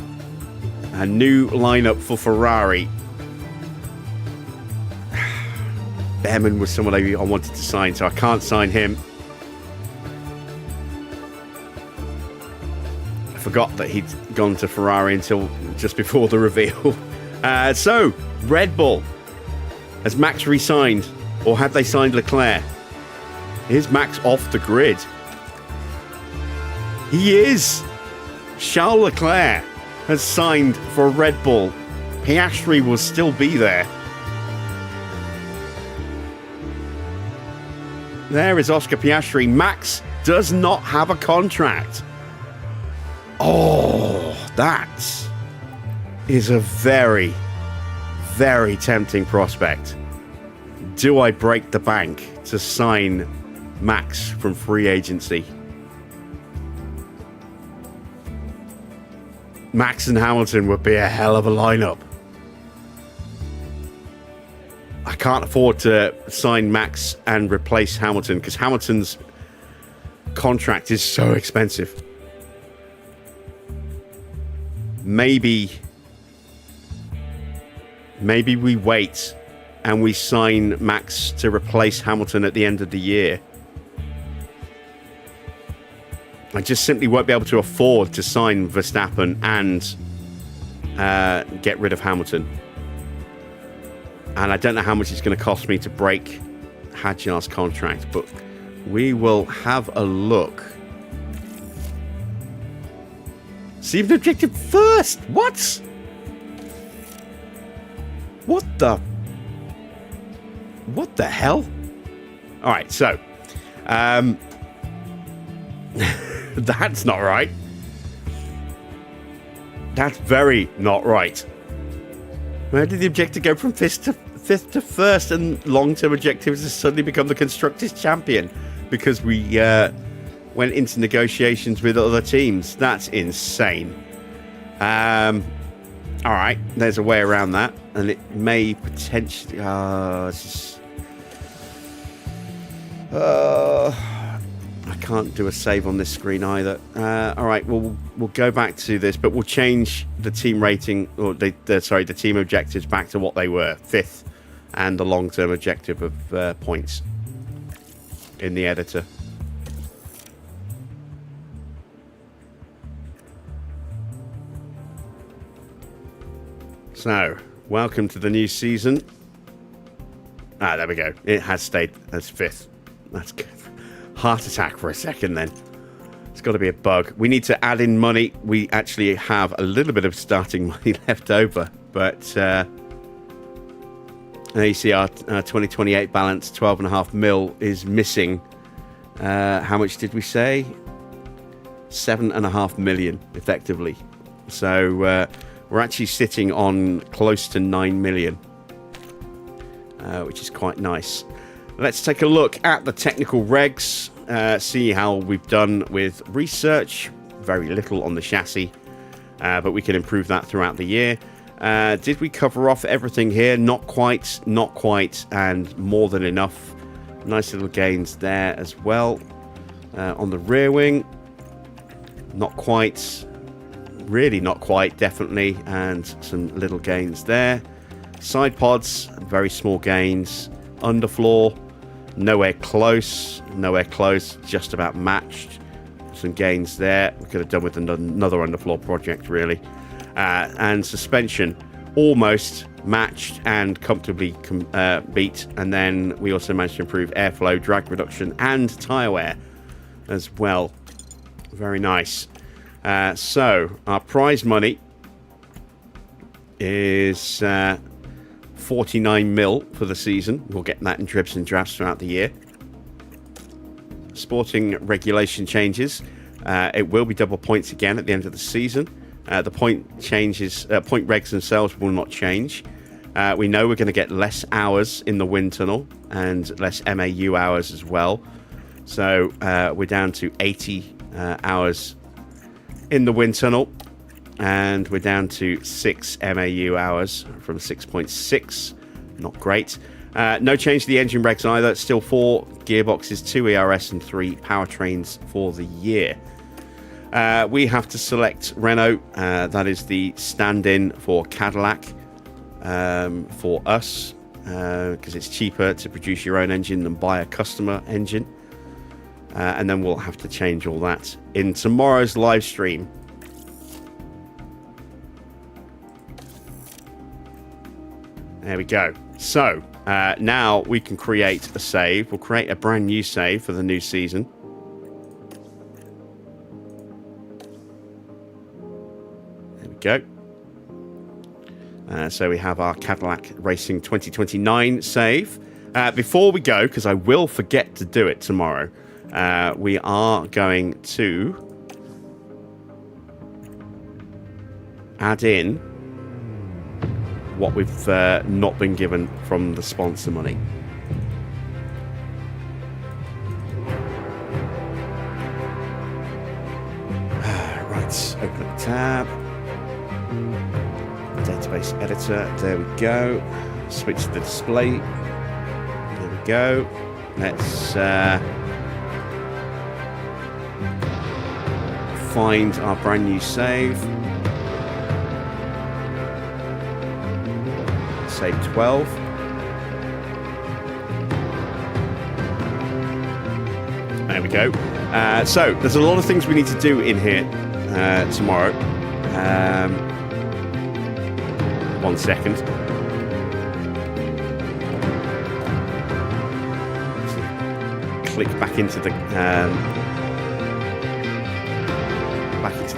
a new lineup for Ferrari. Behrman was someone I wanted to sign, so I can't sign him. I forgot that he'd gone to Ferrari until just before the reveal. So, Red Bull. Has Max re-signed, or had they signed Leclerc? Is Max off the grid? He is! Charles Leclerc has signed for Red Bull. Piastri will still be there. There is Oscar Piastri. Max does not have a contract. Oh, that is a very, very tempting prospect. Do I break the bank to sign Max from free agency? Max and Hamilton would be a hell of a lineup. I can't afford to sign Max and replace Hamilton because Hamilton's contract is so expensive. Maybe we wait and we sign Max to replace Hamilton at the end of the year. I just simply won't be able to afford to sign Verstappen and get rid of Hamilton. And I don't know how much it's going to cost me to break Hadjar's contract, but we will have a look. See the objective first. What? What the hell? All right, so that's not right. That's very not right. Where did the objective go from fifth to first, and long-term objectives to suddenly become the Constructors' Champion because we went into negotiations with other teams? That's insane. All right, there's a way around that, and it may potentially. I can't do a save on this screen either. All right, we'll go back to this, but we'll change the team rating, or the team objectives back to what they were, 5th, and the long-term objective of points in the editor. So, welcome to the new season. There we go. It has stayed as 5th. That's good. Heart attack for a second then. It's got to be a bug. We need to add in money. We actually have a little bit of starting money left over, but there you see our 2028 balance, 12.5 mil, is missing. How much did we say? 7.5 million, effectively. So we're actually sitting on close to 9 million, which is quite nice. Let's take a look at the technical regs, see how we've done with research. Very little on the chassis, but we can improve that throughout the year. Did we cover off everything here? Not quite, and more than enough. Nice little gains there as well. On the rear wing, not quite, really not quite, definitely, and some little gains there. Side pods, very small gains. Underfloor, nowhere close, just about matched. Some gains there. We could have done with another underfloor project, really. And suspension, almost matched and comfortably beat. And then we also managed to improve airflow, drag reduction, and tyre wear as well. Very nice. So our prize money is 49 mil for the season. We'll get that in dribs and drabs throughout the year. Sporting regulation changes. It will be double points again at the end of the season. The point changes, point regs themselves will not change. We know we're going to get less hours in the wind tunnel and less MAU hours as well. So we're down to 80 hours in the wind tunnel, and we're down to 6 MAU hours from 6.6. Not great. No change to the engine regs either. Still 4 gearboxes, 2 ERS, and 3 powertrains for the year. We have to select Renault. That is the stand-in for Cadillac for us, because it's cheaper to produce your own engine than buy a customer engine. And then we'll have to change all that in tomorrow's live stream. There we go. So now we can create a save. We'll create a brand new save for the new season. There we go. So we have our Cadillac Racing 2029 save. Before we go, because I will forget to do it tomorrow, we are going to add in what we've not been given from the sponsor money. Right, open up tab. Database editor, there we go. Switch to the display. There we go. Let's find our brand new save. Save 12. There we go. So there's a lot of things we need to do in here tomorrow. 1 second. click back into the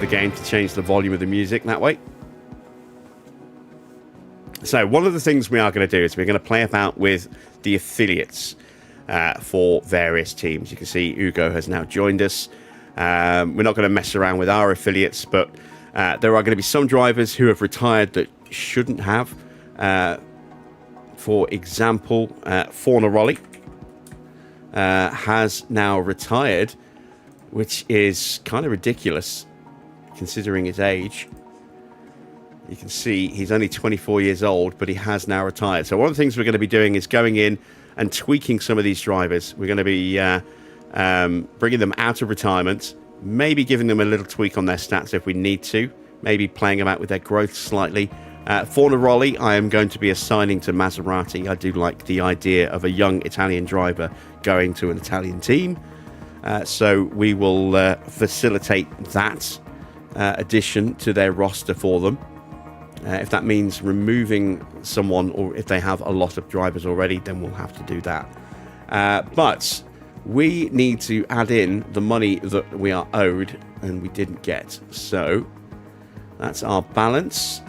game to change the volume of the music that way. So one of the things we are going to do is we're going to play about with the affiliates for various teams. You can see Ugo has now joined us. We're not going to mess around with our affiliates, but there are going to be some drivers who have retired that shouldn't have. For example, Fornaroli has now retired, which is kind of ridiculous considering his age. You can see he's only 24 years old, but he has now retired. So one of the things we're going to be doing is going in and tweaking some of these drivers. We're going to be bringing them out of retirement, maybe giving them a little tweak on their stats if we need to, maybe playing them out with their growth slightly. Fornaroli, I am going to be assigning to Maserati. I do like the idea of a young Italian driver going to an Italian team. So we will facilitate that addition to their roster for them. If that means removing someone, or if they have a lot of drivers already, then we'll have to do that. But we need to add in the money that we are owed and we didn't get. So that's our balance.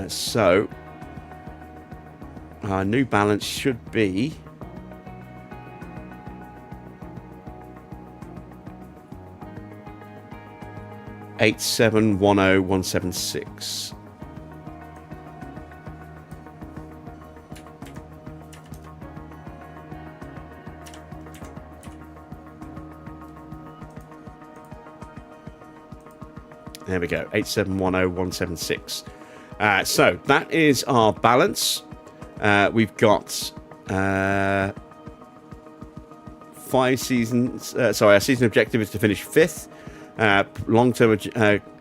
So our new balance should be $87,101,176. There we go, 87,101,176. So that is our balance. We've got 5 seasons. Our season objective is to finish 5th. Long-term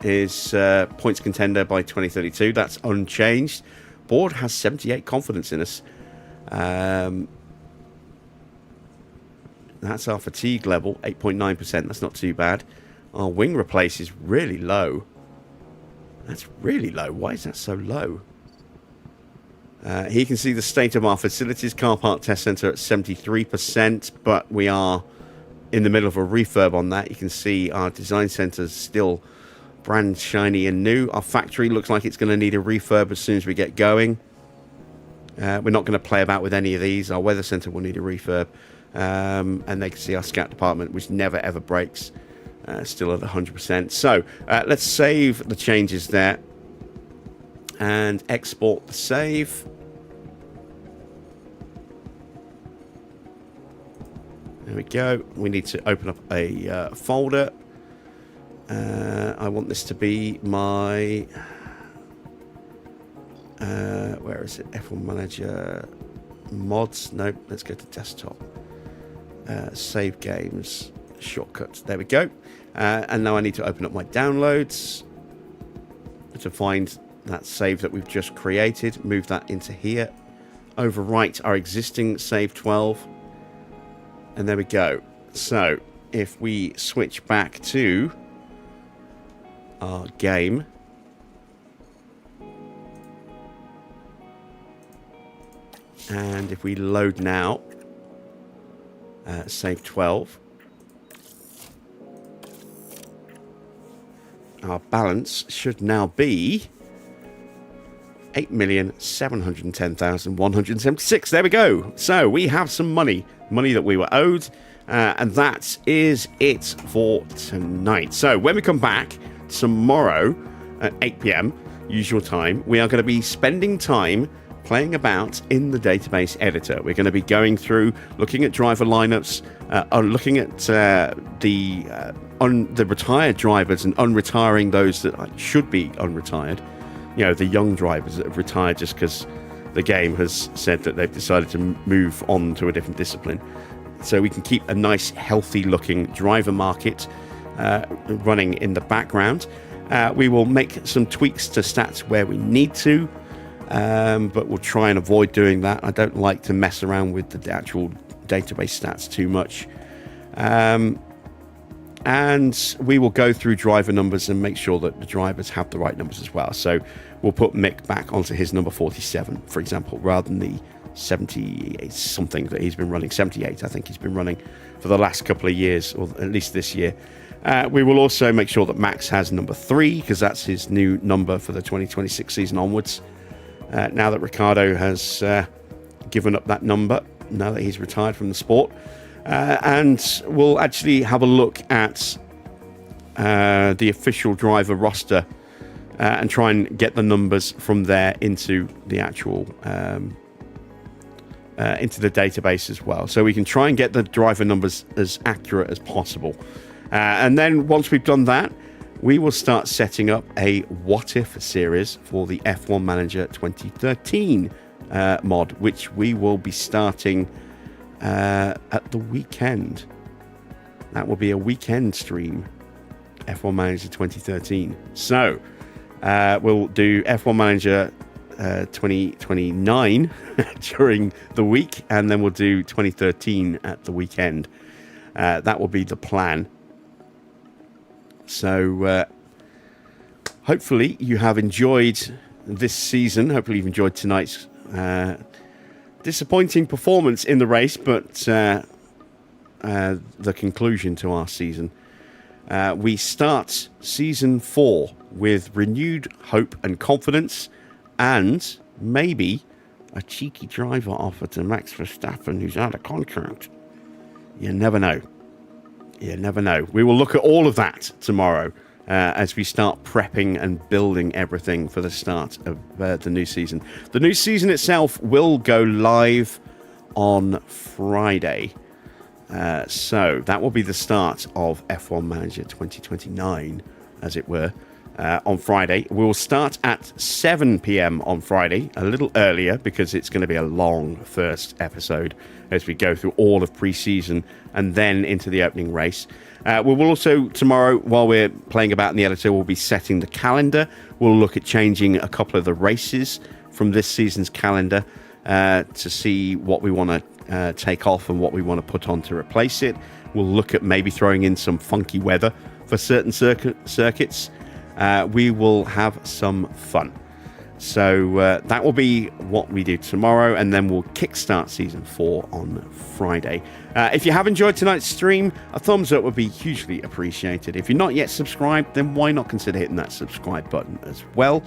is points contender by 2032. That's unchanged. Board has 78 confidence in us. That's our fatigue level, 8.9%. That's not too bad. Our wing replace is really low. That's really low. Why is that so low? Here you can see the state of our facilities. Car park test centre at 73%, but we are in the middle of a refurb on that. You can see our design centre is still brand shiny and new. Our factory looks like it's going to need a refurb as soon as we get going. We're not going to play about with any of these. Our weather centre will need a refurb. And they can see our scout department, which never ever breaks. Still at 100%. So let's save the changes there and export the save. There we go. We need to open up a folder. I want this to be my where is it? F1 Manager mods. Nope. Let's go to desktop. Save games. Shortcuts. There we go. And now I need to open up my downloads to find that save that we've just created. Move that into here. Overwrite our existing save 12. And there we go. So if we switch back to our game, and if we load now, save 12, our balance should now be 8,710,176. There we go. So we have some money that we were owed, and that is it for tonight. So when we come back tomorrow at 8 p.m. usual time, we are going to be spending time playing about in the database editor. We're going to be going through, looking at driver lineups, looking at the retired drivers and unretiring those that should be unretired. You know, the young drivers that have retired just because the game has said that they've decided to move on to a different discipline. So we can keep a nice, healthy-looking driver market running in the background. We will make some tweaks to stats where we need to, but we'll try and avoid doing that. I don't like to mess around with the actual database stats too much. And we will go through driver numbers and make sure that the drivers have the right numbers as well. So we'll put Mick back onto his number 47, for example, rather than the 70 something that he's been running. 78, I think he's been running for the last couple of years, or at least this year. We will also make sure that Max has number 3, because that's his new number for the 2026 season onwards. Now that Ricciardo has given up that number, now that he's retired from the sport. And we'll actually have a look at the official driver roster and try and get the numbers from there into the actual into the database as well, so we can try and get the driver numbers as accurate as possible. And then once we've done that, we will start setting up a what if series for the F1 Manager 2013 mod, which we will be starting at the weekend. That will be a weekend stream, F1 Manager 2013. So we'll do F1 Manager 2029 during the week, and then we'll do 2013 at the weekend. That will be the plan. So hopefully you have enjoyed this season. Hopefully you've enjoyed tonight's disappointing performance in the race, but the conclusion to our season. We start season 4 with renewed hope and confidence, and maybe a cheeky driver offer to Max Verstappen, who's out of contract. You never know. You never know. We will look at all of that tomorrow as we start prepping and building everything for the start of the new season. The new season itself will go live on Friday. So that will be the start of F1 Manager 2029, as it were, on Friday. We'll start at 7 p.m. on Friday, a little earlier, because it's going to be a long first episode as we go through all of pre-season and then into the opening race. We will also, tomorrow, while we're playing about in the editor, we'll be setting the calendar. We'll look at changing a couple of the races from this season's calendar to see what we want to take off and what we want to put on to replace it. We'll look at maybe throwing in some funky weather for certain circuits. We will have some fun. So that will be what we do tomorrow, and then we'll kickstart season 4 on Friday. If you have enjoyed tonight's stream, a thumbs up would be hugely appreciated. If you're not yet subscribed, then why not consider hitting that subscribe button as well?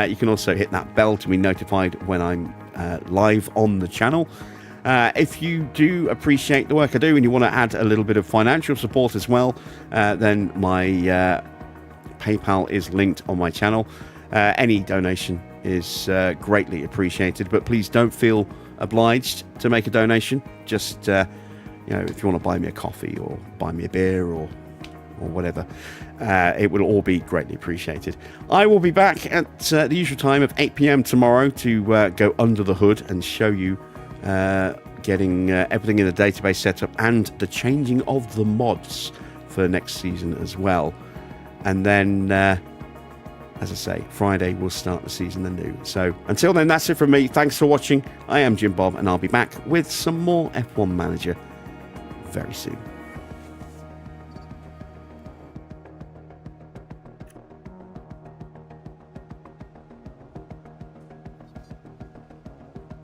You can also hit that bell to be notified when I'm live on the channel. If you do appreciate the work I do and you want to add a little bit of financial support as well, then my PayPal is linked on my channel. Any donation is greatly appreciated, but please don't feel obliged to make a donation. Just if you want to buy me a coffee or buy me a beer or whatever, it will all be greatly appreciated. I will be back at the usual time of 8 p.m. tomorrow to go under the hood and show you getting everything in the database set up and the changing of the mods for next season as well. And then, as I say, Friday we'll start the season anew. So until then, that's it from me. Thanks for watching. I am Jim Bob, and I'll be back with some more F1 Manager very soon.